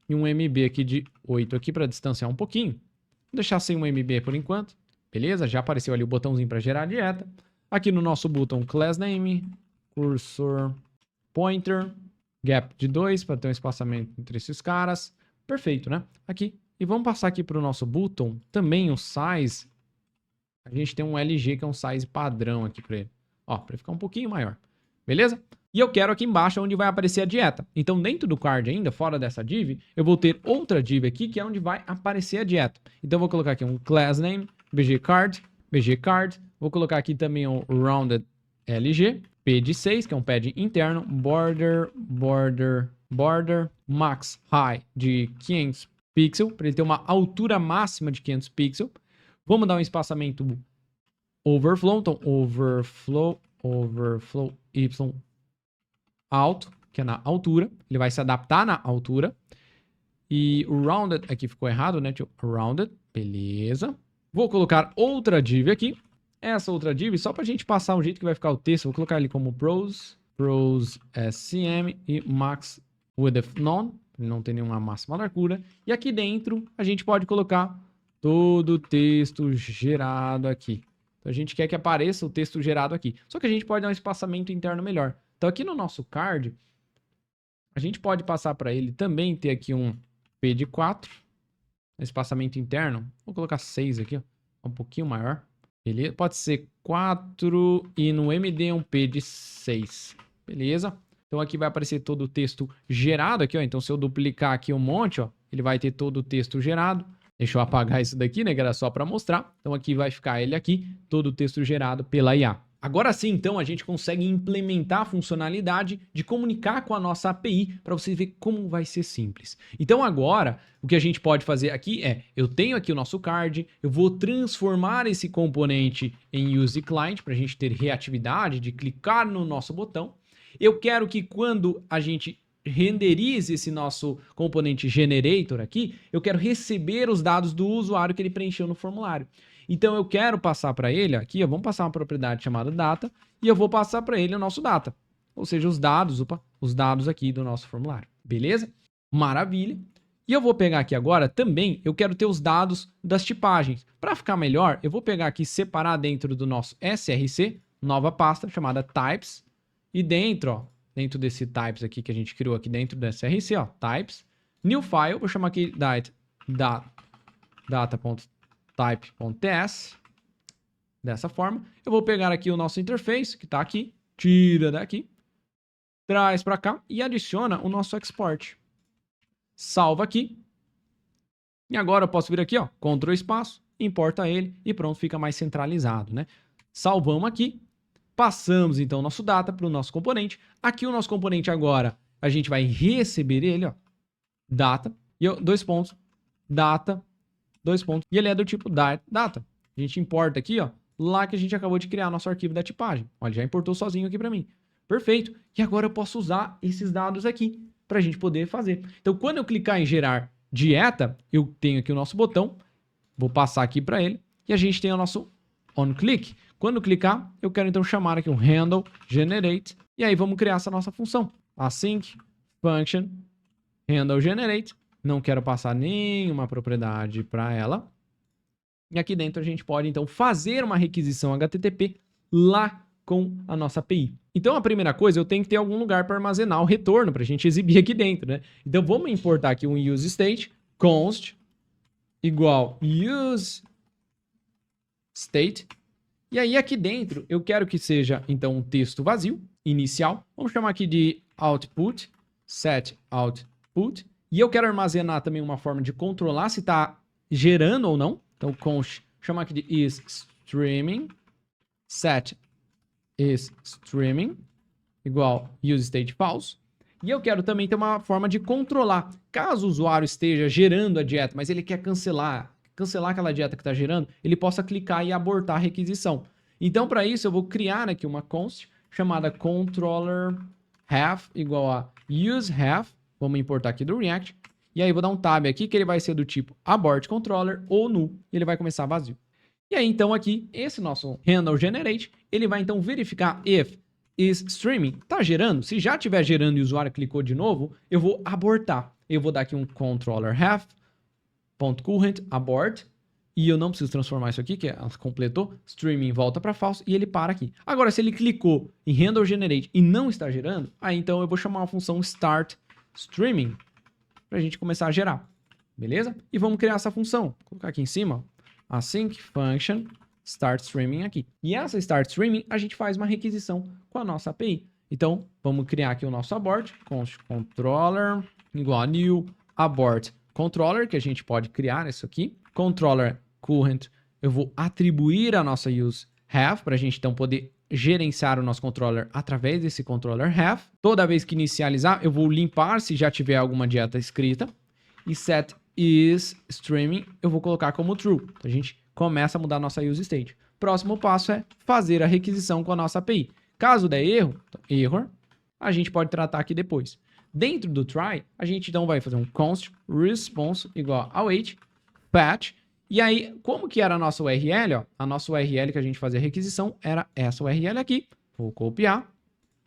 S1: e um MB aqui de 8 aqui para distanciar um pouquinho. Vou deixar sem um MB por enquanto. Beleza? Já apareceu ali o botãozinho para gerar a dieta. Aqui no nosso botão class name, cursor pointer, gap de 2 para ter um espaçamento entre esses caras. Perfeito, né? Aqui. E vamos passar aqui para o nosso botão também o size. A gente tem um LG que é um size padrão aqui para ele. Ó, para ficar um pouquinho maior. Beleza? E eu quero aqui embaixo onde vai aparecer a dieta. Então, dentro do card ainda, fora dessa div, eu vou ter outra div aqui que é onde vai aparecer a dieta. Então, eu vou colocar aqui um class name, bgcard. Vou colocar aqui também um rounded LG, P de 6, que é um pad interno, border, max high de 500 pixels, para ele ter uma altura máxima de 500 pixels. Vamos dar um espaçamento overflow, então overflow y alto, que é na altura, ele vai se adaptar na altura. E o rounded aqui ficou errado, né? Rounded, beleza. Vou colocar outra div aqui. Essa outra div, só pra gente passar o jeito que vai ficar o texto, vou colocar ele como pros SM e max width none, não tem nenhuma máxima largura. E aqui dentro a gente pode colocar todo o texto gerado aqui. Então a gente quer que apareça o texto gerado aqui. Só que a gente pode dar um espaçamento interno melhor. Então aqui no nosso card, a gente pode passar para ele também ter aqui um P de 4, espaçamento interno, vou colocar 6 aqui, ó, um pouquinho maior. Ele pode ser 4 e no MD um P de 6, beleza? Então aqui vai aparecer todo o texto gerado aqui, ó. Então se eu duplicar aqui um monte, ó, ele vai ter todo o texto gerado. Deixa eu apagar isso daqui, né, que era só para mostrar. Então aqui vai ficar ele aqui, todo o texto gerado pela IA. Agora sim, então, a gente consegue implementar a funcionalidade de comunicar com a nossa API para você ver como vai ser simples. Então agora, o que a gente pode fazer aqui é, eu tenho aqui o nosso card, eu vou transformar esse componente em Use Client para a gente ter reatividade de clicar no nosso botão. Eu quero que quando a gente renderize esse nosso componente generator aqui, eu quero receber os dados do usuário que ele preencheu no formulário. Então eu quero passar para ele aqui, ó, vamos passar uma propriedade chamada data e eu vou passar para ele o nosso data, ou seja, os dados aqui do nosso formulário, beleza? Maravilha. E eu vou pegar aqui agora também, eu quero ter os dados das tipagens. Para ficar melhor, eu vou pegar aqui, separar dentro do nosso SRC, nova pasta chamada types, e dentro desse types aqui que a gente criou aqui dentro do SRC, ó, types, new file, vou chamar aqui data.type.ts, dessa forma. Eu vou pegar aqui o nosso interface, que está aqui, tira daqui, traz para cá e adiciona o nosso export. Salva aqui. E agora eu posso vir aqui, ó, Ctrl espaço, importa ele e pronto, fica mais centralizado, né? Salvamos aqui. Passamos, então, o nosso data para o nosso componente. Aqui o nosso componente agora, a gente vai receber ele, ó, data, e eu, data, e ele é do tipo data. A gente importa aqui, ó, lá que a gente acabou de criar nosso arquivo da tipagem. Olha, já importou sozinho aqui para mim. Perfeito. E agora eu posso usar esses dados aqui para a gente poder fazer. Então, quando eu clicar em gerar dieta, eu tenho aqui o nosso botão, vou passar aqui para ele, e a gente tem o nosso onClick. Quando clicar, eu quero então chamar aqui um handle generate, e aí vamos criar essa nossa função. Async function handle generate. Não quero passar nenhuma propriedade para ela. E aqui dentro a gente pode então fazer uma requisição HTTP lá com a nossa API. Então a primeira coisa, eu tenho que ter algum lugar para armazenar o retorno para a gente exibir aqui dentro, né? Então vamos importar aqui um use state const igual use state. E aí aqui dentro eu quero que seja então um texto vazio, inicial. Vamos chamar aqui de output, set output. E eu quero armazenar também uma forma de controlar se está gerando ou não. Então const, chamar aqui de isStreaming, set isStreaming, igual useState false. E eu quero também ter uma forma de controlar. Caso o usuário esteja gerando a dieta, mas ele quer cancelar aquela dieta que está gerando, ele possa clicar e abortar a requisição. Então, para isso, eu vou criar aqui uma const chamada controller_have igual a useHave. Vamos importar aqui do React. E aí, vou dar um tab aqui que ele vai ser do tipo abort controller ou null. E ele vai começar vazio. E aí, então, aqui, esse nosso handle generate, ele vai, então, verificar if isStreaming está gerando. Se já estiver gerando e o usuário clicou de novo, eu vou abortar. Eu vou dar aqui um controller_have .current abort, e eu não preciso transformar isso aqui, que completou, streaming volta para false, e ele para aqui. Agora, se ele clicou em handle generate e não está gerando, aí então eu vou chamar uma função start streaming para a gente começar a gerar, beleza? E vamos criar essa função, vou colocar aqui em cima, async function start streaming aqui. E essa start streaming, a gente faz uma requisição com a nossa API. Então, vamos criar aqui o nosso abort, const controller igual a new abort controller, que a gente pode criar isso aqui. Controller current, eu vou atribuir a nossa useHave, para a gente então poder gerenciar o nosso controller através desse controller_have. Toda vez que inicializar, eu vou limpar se já tiver alguma dieta escrita. E set isStreaming, eu vou colocar como true. Então, a gente começa a mudar a nossa use state. Próximo passo é fazer a requisição com a nossa API. Caso der erro, error, a gente pode tratar aqui depois. Dentro do try, a gente então vai fazer um const response igual a await patch. E aí, como que era a nossa URL? Ó, a nossa URL que a gente fazia a requisição era essa URL aqui. Vou copiar.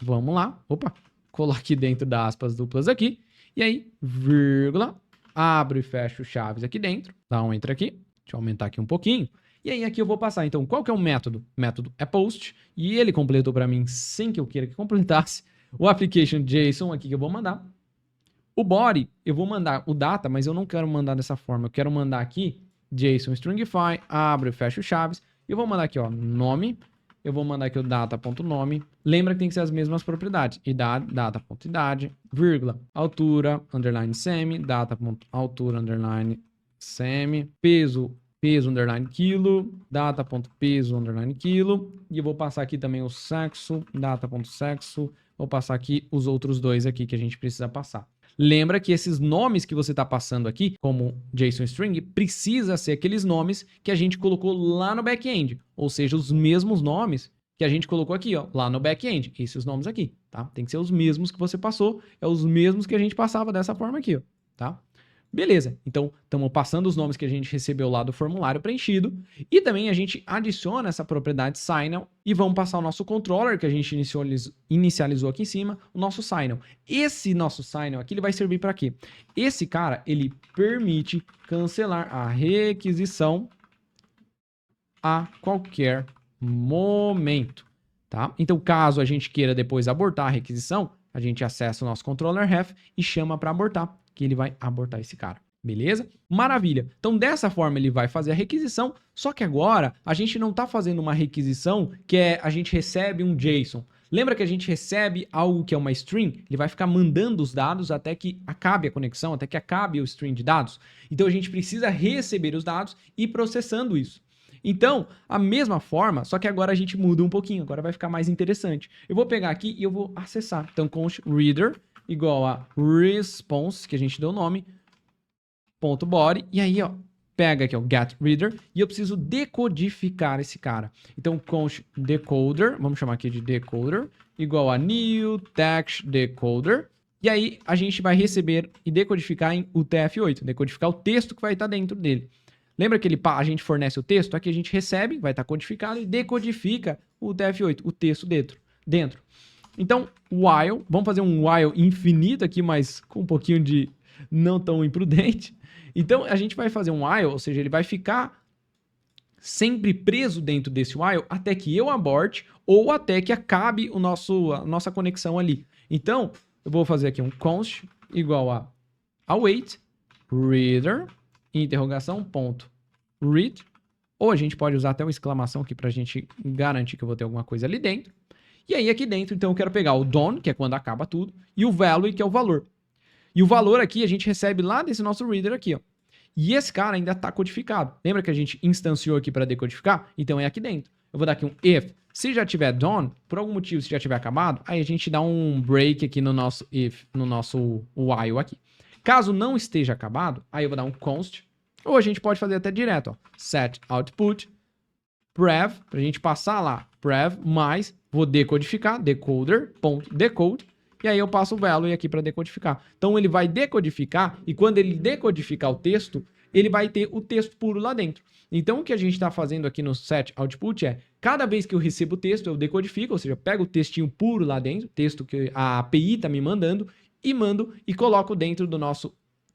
S1: Vamos lá. Opa, colar aqui dentro das aspas duplas aqui. E aí, vírgula, abro e fecho chaves aqui dentro. Dá um enter aqui. Deixa eu aumentar aqui um pouquinho. E aí aqui eu vou passar. Então, qual que é o método? O método é post. E ele completou para mim sem que eu queira que completasse O application JSON aqui que eu vou mandar. O body, eu vou mandar o data, mas eu não quero mandar dessa forma. Eu quero mandar aqui JSON stringify, abre e fecha chaves. E eu vou mandar aqui, ó, nome. Eu vou mandar aqui o data.nome. Lembra que tem que ser as mesmas propriedades. Idade, data.idade, vírgula, altura, underline semi, data.altura, underline semi, peso, underline quilo, data.peso, underline quilo. E eu vou passar aqui também o sexo, data.sexo. Vou passar aqui os outros dois aqui que a gente precisa passar. Lembra que esses nomes que você está passando aqui, como JSON String, precisa ser aqueles nomes que a gente colocou lá no back-end. Ou seja, os mesmos nomes que a gente colocou aqui, ó, lá no back-end. Esses nomes aqui, tá? Tem que ser os mesmos que você passou, é os mesmos que a gente passava dessa forma aqui, ó, tá? Beleza, então estamos passando os nomes que a gente recebeu lá do formulário preenchido e também a gente adiciona essa propriedade signal e vamos passar o nosso controller que a gente inicializou aqui em cima, o nosso signal. Esse nosso signal aqui ele vai servir para quê? Esse cara ele permite cancelar a requisição a qualquer momento, tá? Então caso a gente queira depois abortar a requisição, a gente acessa o nosso controller ref e chama para abortar, que ele vai abortar esse cara, beleza? Maravilha. Então, dessa forma, ele vai fazer a requisição, só que agora a gente não está fazendo uma requisição que é a gente recebe um JSON. Lembra que a gente recebe algo que é uma string? Ele vai ficar mandando os dados até que acabe a conexão, até que acabe o string de dados. Então, a gente precisa receber os dados e processando isso. Então, a mesma forma, só que agora a gente muda um pouquinho, agora vai ficar mais interessante. Eu vou pegar aqui e eu vou acessar. Então, const reader igual a response, que a gente deu o nome, ponto .body, e aí, ó, pega aqui, ó, getReader, e eu preciso decodificar esse cara. Então, const decoder, vamos chamar aqui de decoder, igual a new text decoder, e aí a gente vai receber e decodificar em UTF-8, decodificar o texto que vai estar dentro dele. Lembra que a gente fornece o texto? Aqui a gente recebe, vai estar codificado e decodifica o UTF-8, o texto dentro. Então, while, vamos fazer um while infinito aqui, mas com um pouquinho de não tão imprudente. Então, a gente vai fazer um while, ou seja, ele vai ficar sempre preso dentro desse while até que eu aborte ou até que acabe a nossa conexão ali. Então, eu vou fazer aqui um const igual a await reader, interrogação, ponto, read, ou a gente pode usar até uma exclamação aqui para a gente garantir que eu vou ter alguma coisa ali dentro. E aí aqui dentro, então, eu quero pegar o done, que é quando acaba tudo, e o value, que é o valor. E o valor aqui a gente recebe lá desse nosso reader aqui, ó. E esse cara ainda está codificado. Lembra que a gente instanciou aqui para decodificar? Então é aqui dentro. Eu vou dar aqui um if. Se já tiver done, por algum motivo, se já tiver acabado, aí a gente dá um break aqui no nosso if, no nosso while aqui. Caso não esteja acabado, aí eu vou dar um const, ou a gente pode fazer até direto, ó. Set output prev, para a gente passar lá, prev, mais, vou decodificar, decoder.decode, e aí eu passo o value aqui para decodificar. Então ele vai decodificar, e quando ele decodificar o texto, ele vai ter o texto puro lá dentro. Então o que a gente está fazendo aqui no set output é, cada vez que eu recebo o texto, eu decodifico, ou seja, eu pego o textinho puro lá dentro, texto que a API está me mandando, e mando e coloco dentro do nosso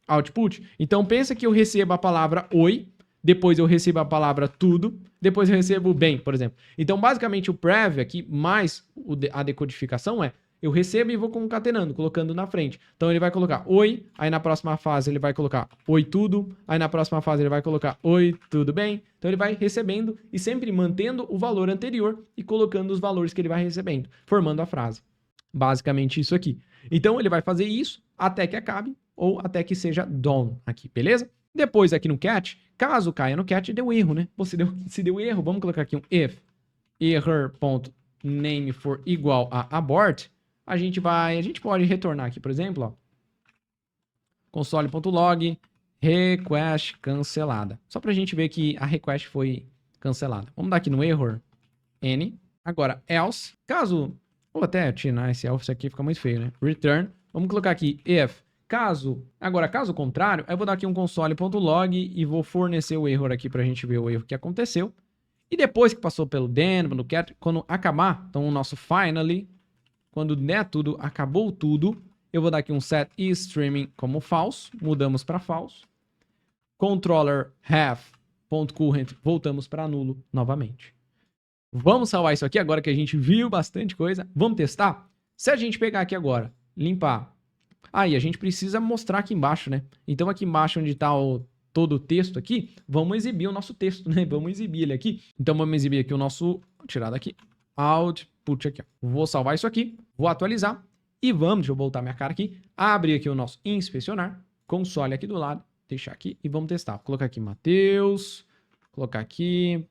S1: output. Então pensa que eu recebo a palavra oi, depois eu recebo a palavra tudo, depois eu recebo bem, por exemplo. Então, basicamente, o prev aqui, mais a decodificação eu recebo e vou concatenando, colocando na frente. Então, ele vai colocar oi, aí na próxima fase ele vai colocar oi tudo, aí na próxima fase ele vai colocar oi tudo bem. Então, ele vai recebendo e sempre mantendo o valor anterior e colocando os valores que ele vai recebendo, formando a frase. Basicamente isso aqui. Então, ele vai fazer isso até que acabe ou até que seja done aqui, beleza? Depois aqui no catch, caso caia no catch, deu erro, né? Se deu erro, vamos colocar aqui um if error.name for igual a abort, a gente pode retornar aqui, por exemplo, ó, console.log request cancelada. Só pra gente ver que a request foi cancelada. Vamos dar aqui no error n. Agora, else, caso, ou até tirar esse else aqui, fica muito feio, né? Return, vamos colocar aqui if. Caso contrário, eu vou dar aqui um console.log e vou fornecer o erro aqui para a gente ver o erro que aconteceu. E depois que passou pelo then, pelo cat, quando acabar, então o nosso finally, quando der tudo, acabou tudo, eu vou dar aqui um set streaming como false, mudamos para false. Controller have.current, voltamos para nulo novamente. Vamos salvar isso aqui agora que a gente viu bastante coisa. Vamos testar? Se a gente pegar aqui agora, limpar, aí a gente precisa mostrar aqui embaixo, né? Então aqui embaixo onde está todo o texto aqui, vamos exibir o nosso texto, né? Vamos exibir ele aqui. Então vamos exibir aqui o nosso, vou tirar daqui, output aqui, ó. Vou salvar isso aqui, vou atualizar e vamos, deixa eu voltar minha cara aqui, abrir aqui o nosso inspecionar, console aqui do lado, deixar aqui e vamos testar. Vou colocar aqui Matheus, colocar aqui,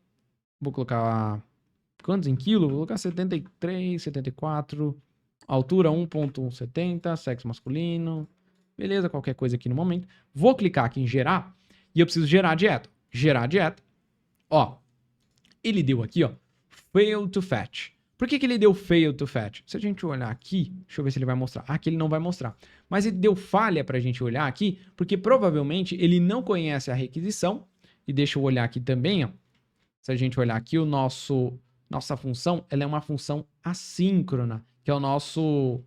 S1: vou colocar quantos em quilo? Vou colocar 73, 74, altura 1.70, sexo masculino, beleza, qualquer coisa aqui no momento. Vou clicar aqui em gerar e eu preciso gerar a dieta. Gerar a dieta, ó, ele deu aqui, ó, fail to fetch. Por que ele deu fail to fetch? Se a gente olhar aqui, deixa eu ver se ele vai mostrar. Aqui ele não vai mostrar. Mas ele deu falha para a gente olhar aqui, porque provavelmente ele não conhece a requisição. E deixa eu olhar aqui também, ó. Se a gente olhar aqui, nossa função, ela é uma função assíncrona, que é o nosso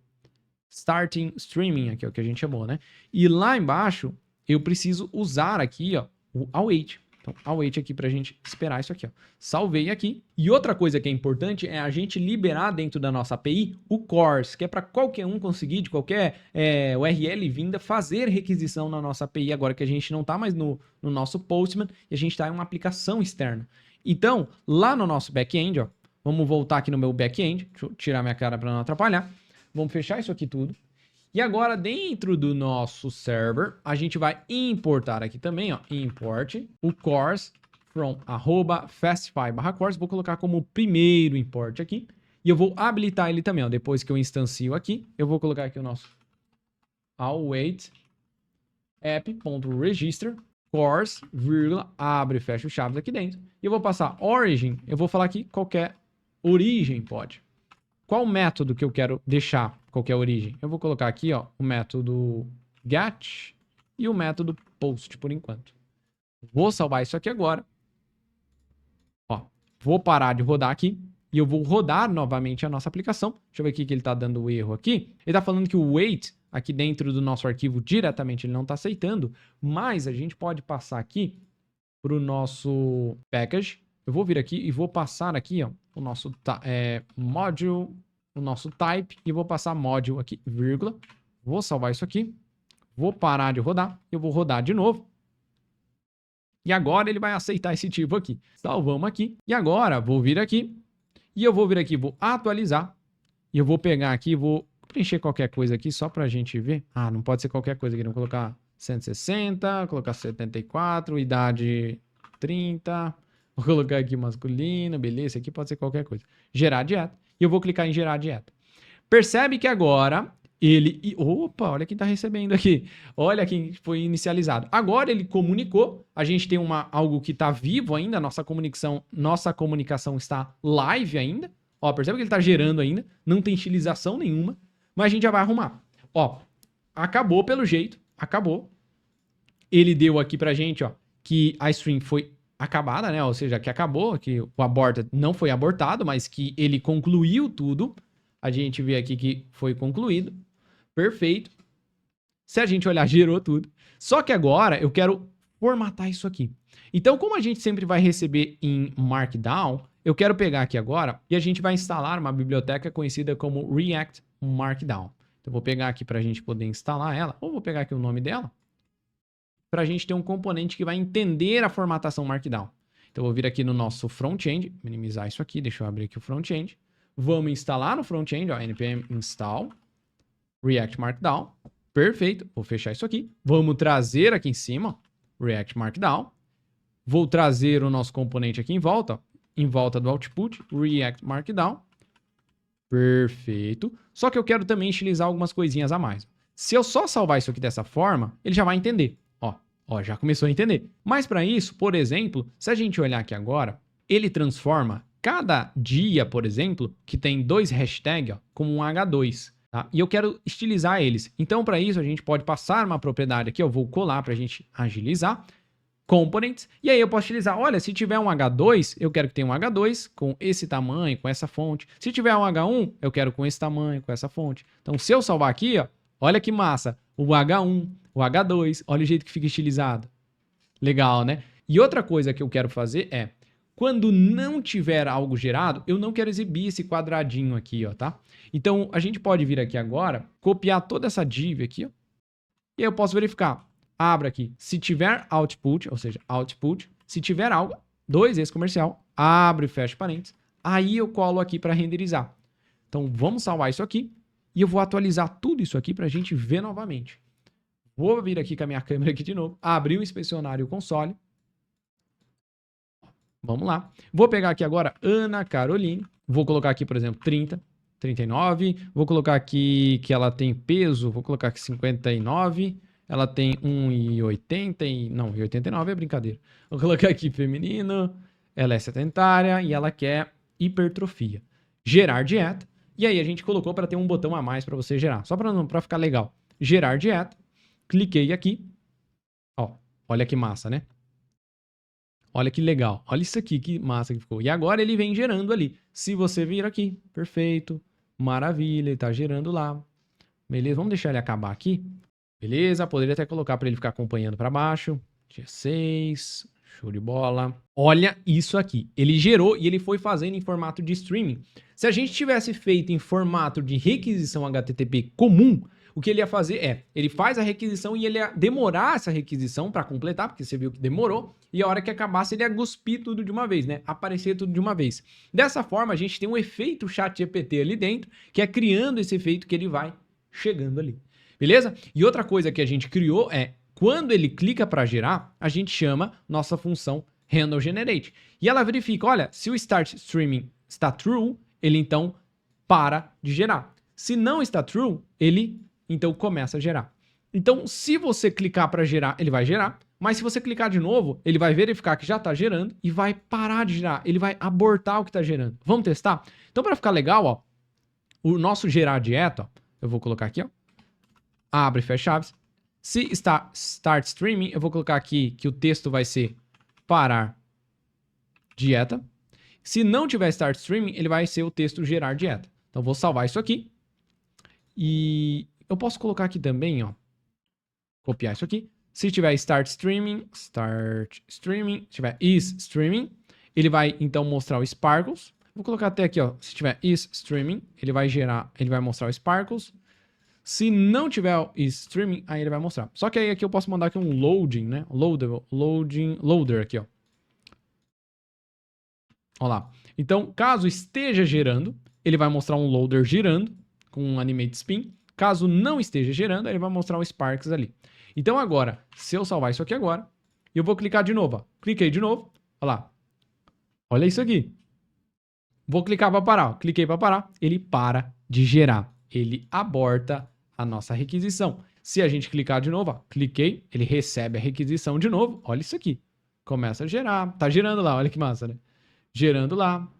S1: starting streaming, aqui, ó, que a gente chamou, né? E lá embaixo, eu preciso usar aqui, ó, o await. Então, await aqui pra gente esperar isso aqui, ó. Salvei aqui. E outra coisa que é importante é a gente liberar dentro da nossa API o CORS, que é para qualquer um conseguir, de qualquer URL vinda, fazer requisição na nossa API, agora que a gente não está mais no nosso Postman e a gente está em uma aplicação externa. Então, lá no nosso back-end, ó, vamos voltar aqui no meu back-end, deixa eu tirar minha cara para não atrapalhar, vamos fechar isso aqui tudo. E agora, dentro do nosso server, a gente vai importar aqui também, ó, import o CORS from @fastify/CORS. Vou colocar como primeiro import aqui. E eu vou habilitar ele também, ó. Depois que eu instancio aqui, eu vou colocar aqui o nosso await app.register CORS, abre e fecha os chaves aqui dentro. E eu vou passar origin, eu vou falar aqui qualquer origem pode. Qual método que eu quero deixar qualquer origem? Eu vou colocar aqui, ó, o método get e o método post por enquanto. Vou salvar isso aqui agora. Ó, vou parar de rodar aqui e eu vou rodar novamente a nossa aplicação. Deixa eu ver aqui que ele está dando o erro aqui. Ele está falando que o wait aqui dentro do nosso arquivo diretamente ele não está aceitando, mas a gente pode passar aqui para o nosso package. Eu vou vir aqui e vou passar aqui, ó, o nosso module, o nosso type, e vou passar module aqui, vírgula. Vou salvar isso aqui. Vou parar de rodar. Eu vou rodar de novo. E agora ele vai aceitar esse tipo aqui. Salvamos aqui. E agora vou vir aqui. E eu vou vir aqui, vou atualizar. E eu vou pegar aqui, vou preencher qualquer coisa aqui só pra gente ver. Ah, não pode ser qualquer coisa aqui. Vou colocar 160, colocar 74, idade 30... Vou colocar aqui masculino, beleza, aqui pode ser qualquer coisa. Gerar dieta. E eu vou clicar em gerar dieta. Percebe que agora ele... Opa, olha quem está recebendo aqui. Olha quem foi inicializado. Agora ele comunicou. A gente tem algo que está vivo ainda. Nossa comunicação está live ainda. Ó, percebe que ele está gerando ainda. Não tem estilização nenhuma. Mas a gente já vai arrumar. Ó, acabou pelo jeito. Acabou. Ele deu aqui pra gente, ó, que a string foi acabada, né? Ou seja, que acabou, que o aborto não foi abortado, mas que ele concluiu tudo. A gente vê aqui que foi concluído. Perfeito. Se a gente olhar, gerou tudo. Só que agora eu quero formatar isso aqui. Então, como a gente sempre vai receber em Markdown, eu quero pegar aqui agora e a gente vai instalar uma biblioteca conhecida como React Markdown. Então, eu vou pegar aqui para a gente poder instalar ela, ou vou pegar aqui o nome dela, para a gente ter um componente que vai entender a formatação Markdown. Então, eu vou vir aqui no nosso front-end, minimizar isso aqui, deixa eu abrir aqui o front-end. Vamos instalar no front-end, ó, npm install React Markdown. Perfeito, vou fechar isso aqui. Vamos trazer aqui em cima, ó, React Markdown. Vou trazer o nosso componente aqui em volta do output, React Markdown. Perfeito. Só que eu quero também estilizar algumas coisinhas a mais. Se eu só salvar isso aqui dessa forma, ele já vai entender. Ó, já começou a entender. Mas para isso, por exemplo, se a gente olhar aqui agora, ele transforma cada dia, por exemplo, que tem 2 hashtags, ó, como um H2. Tá? E eu quero estilizar eles. Então, para isso, a gente pode passar uma propriedade aqui, eu vou colar para a gente agilizar. Components, e aí eu posso utilizar, olha, se tiver um H2, eu quero que tenha um H2 com esse tamanho, com essa fonte. Se tiver um H1, eu quero com esse tamanho, com essa fonte. Então, se eu salvar aqui, ó, olha que massa, o H1, o H2, olha o jeito que fica estilizado. Legal, né? E outra coisa que eu quero fazer é, Quando não tiver algo gerado, eu não quero exibir esse quadradinho aqui, ó, tá? Então, a gente pode vir aqui agora, copiar toda essa div aqui, ó, e aí eu posso verificar. Abra aqui. Se tiver output, ou seja, output, se tiver algo, 2 esse comercial, abre e fecha parênteses, aí eu colo aqui para renderizar. Então, vamos salvar isso aqui e eu vou atualizar tudo isso aqui para a gente ver novamente. Vou vir aqui com a minha câmera aqui de novo, abrir o inspecionário console. Vamos lá. Vou pegar aqui agora Ana Caroline. Vou colocar aqui, por exemplo, 30, 39. Vou colocar aqui que ela tem peso. Vou colocar aqui 59. Ela tem 1,80 e... Não, 1,89 é brincadeira. Vou colocar aqui feminino. Ela é sedentária e ela quer hipertrofia. Gerar dieta. E aí a gente colocou para ter um botão a mais para você gerar. Só para ficar legal. Gerar dieta. Cliquei aqui. Ó, olha que massa, né? Olha que legal. Olha isso aqui, que massa que ficou. E agora ele vem gerando ali. Se você vir aqui, perfeito. Maravilha, ele tá gerando lá. Beleza, vamos deixar ele acabar aqui. Beleza, poderia até colocar para ele ficar acompanhando para baixo. Dia 6, show de bola. Olha isso aqui. Ele gerou e ele foi fazendo em formato de streaming. Se a gente tivesse feito em formato de requisição HTTP comum, o que ele ia fazer é, ele faz a requisição e ele ia demorar essa requisição para completar, porque você viu que demorou, e a hora que acabasse ele ia cuspir tudo de uma vez, né? Aparecer tudo de uma vez. Dessa forma, a gente tem um efeito ChatGPT ali dentro, que é criando esse efeito que ele vai chegando ali. Beleza? E outra coisa que a gente criou é, quando ele clica para gerar, a gente chama nossa função handleGenerate. E ela verifica, olha, se o start streaming está true, ele então para de gerar. Se não está true, ele então começa a gerar. Então, se você clicar para gerar, ele vai gerar. Mas se você clicar de novo, ele vai verificar que já está gerando e vai parar de gerar. Ele vai abortar o que está gerando. Vamos testar? Então, para ficar legal, ó, o nosso gerar dieta, ó, eu vou colocar aqui, ó, abre e fecha chaves. Se está start streaming, eu vou colocar aqui que o texto vai ser parar dieta. Se não tiver start streaming, ele vai ser o texto gerar dieta. Então, vou salvar isso aqui. E eu posso colocar aqui também, ó, copiar isso aqui. Se tiver start streaming, se tiver is streaming, ele vai então mostrar o Sparkles. Vou colocar até aqui, ó, se tiver is streaming, ele vai mostrar o Sparkles. Se não tiver o is streaming, aí ele vai mostrar. Só que aí aqui eu posso mandar aqui um loading, né? Loader aqui, ó. Olha lá. Então, caso esteja gerando, ele vai mostrar um loader girando com um animate spin. Caso não esteja gerando, ele vai mostrar o Sparks ali. Então agora, se eu salvar isso aqui agora, eu vou clicar de novo. Ó. Cliquei de novo. Olha lá. Olha isso aqui. Vou clicar para parar. Ó. Cliquei para parar. Ele para de gerar. Ele aborta a nossa requisição. Se a gente clicar de novo, ó, cliquei, ele recebe a requisição de novo. Olha isso aqui. Começa a gerar. Tá gerando lá. Olha que massa, né? Gerando lá.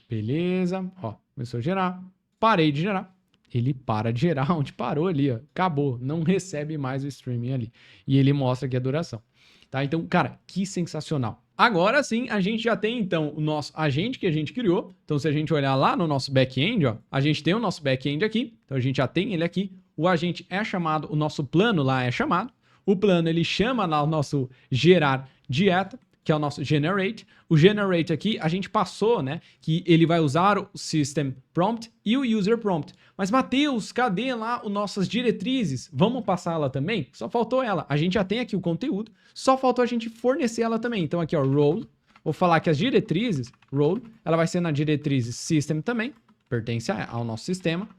S1: Beleza. Ó, começou a gerar. Parei de gerar. Ele para de gerar onde parou ali, ó. Acabou. Não recebe mais o streaming ali. E ele mostra aqui a duração. Tá? Então, cara, que sensacional. Agora sim, a gente já tem, então, o nosso agente que a gente criou. Então, se a gente olhar lá no nosso back-end, ó, a gente tem o nosso back-end aqui. Então, a gente já tem ele aqui. O agente é chamado, o nosso plano lá é chamado. O plano, ele chama lá o nosso gerar dieta, que é o nosso generate. O generate aqui, a gente passou, né, que ele vai usar o system prompt e o user prompt. Mas, Matheus, cadê lá as nossas diretrizes? Vamos passar ela também? Só faltou ela. A gente já tem aqui o conteúdo, só faltou a gente fornecer ela também. Então, aqui, ó, role. Vou falar que as diretrizes, role, ela vai ser na diretrizes system também, pertence ao nosso sistema,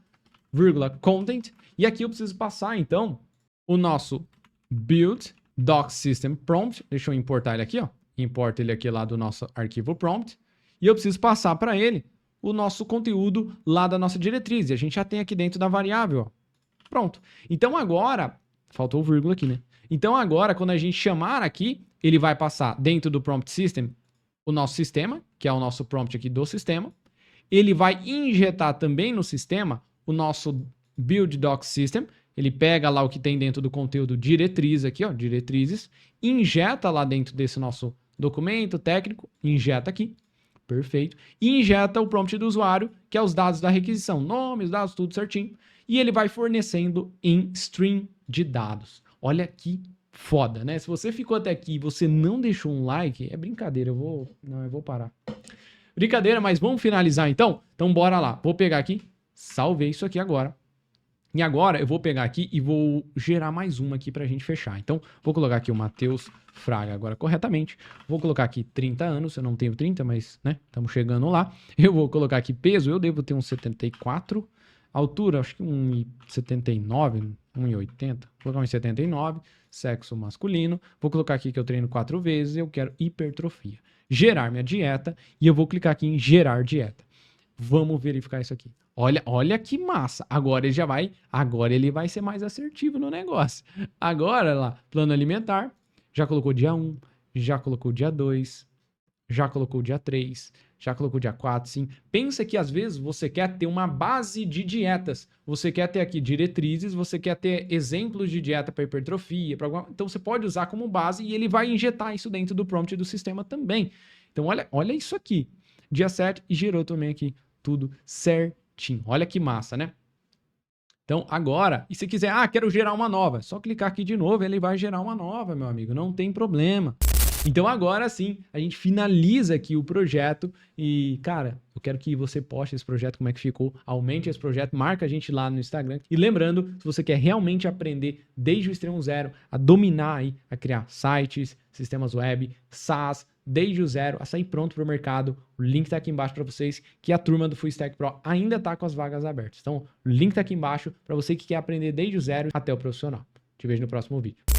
S1: vírgula, content. E aqui eu preciso passar, então, o nosso build doc system prompt. Deixa eu importar ele aqui, ó. Importa ele aqui lá do nosso arquivo prompt. E eu preciso passar para ele o nosso conteúdo lá da nossa diretriz. E a gente já tem aqui dentro da variável, ó. Pronto. Então agora, faltou o vírgula aqui, né? Então agora, quando a gente chamar aqui, ele vai passar dentro do prompt system o nosso sistema, que é o nosso prompt aqui do sistema. Ele vai injetar também no sistema o nosso build doc system. Ele pega lá o que tem dentro do conteúdo diretriz aqui, ó, diretrizes, injeta lá dentro desse nosso documento técnico, injeta aqui, perfeito, e injeta o prompt do usuário, que é os dados da requisição, nomes, dados, tudo certinho, e ele vai fornecendo em stream de dados. Olha que foda, né? Se você ficou até aqui e você não deixou um like, é brincadeira, eu vou parar. Brincadeira, mas vamos finalizar então? Então bora lá. Vou pegar aqui, salvei isso aqui agora. E agora eu vou pegar aqui e vou gerar mais uma aqui pra gente fechar. Então, vou colocar aqui o Matheus Fraga agora corretamente. Vou colocar aqui 30 anos, eu não tenho 30, mas, né, estamos chegando lá. Eu vou colocar aqui peso, eu devo ter uns 74. Altura, acho que 1,79, 1,80. Vou colocar 1,79. Sexo masculino. Vou colocar aqui que eu treino 4 vezes, eu quero hipertrofia. Gerar minha dieta e eu vou clicar aqui em gerar dieta. Vamos verificar isso aqui. Olha que massa. Agora ele vai ser mais assertivo no negócio. Agora lá, plano alimentar, já colocou dia 1, já colocou dia 2, já colocou dia 3, já colocou dia 4, sim. Pensa que às vezes você quer ter uma base de dietas. Você quer ter aqui diretrizes, você quer ter exemplos de dieta para hipertrofia, então você pode usar como base e ele vai injetar isso dentro do prompt do sistema também. Então olha isso aqui. Dia 7 e gerou também aqui tudo certinho. Olha que massa, né? Então, agora, e se quiser, quero gerar uma nova, é só clicar aqui de novo, ele vai gerar uma nova, meu amigo, não tem problema. Então, agora sim, a gente finaliza aqui o projeto e, cara, eu quero que você poste esse projeto, como é que ficou, aumente esse projeto, marca a gente lá no Instagram. E lembrando, se você quer realmente aprender desde o extremo zero, a dominar aí, a criar sites, sistemas web, SaaS, desde o zero, a sair pronto para o mercado, o link tá aqui embaixo para vocês, que a turma do Full Stack Pro ainda tá com as vagas abertas. Então, o link tá aqui embaixo para você que quer aprender desde o zero até o profissional. Te vejo no próximo vídeo.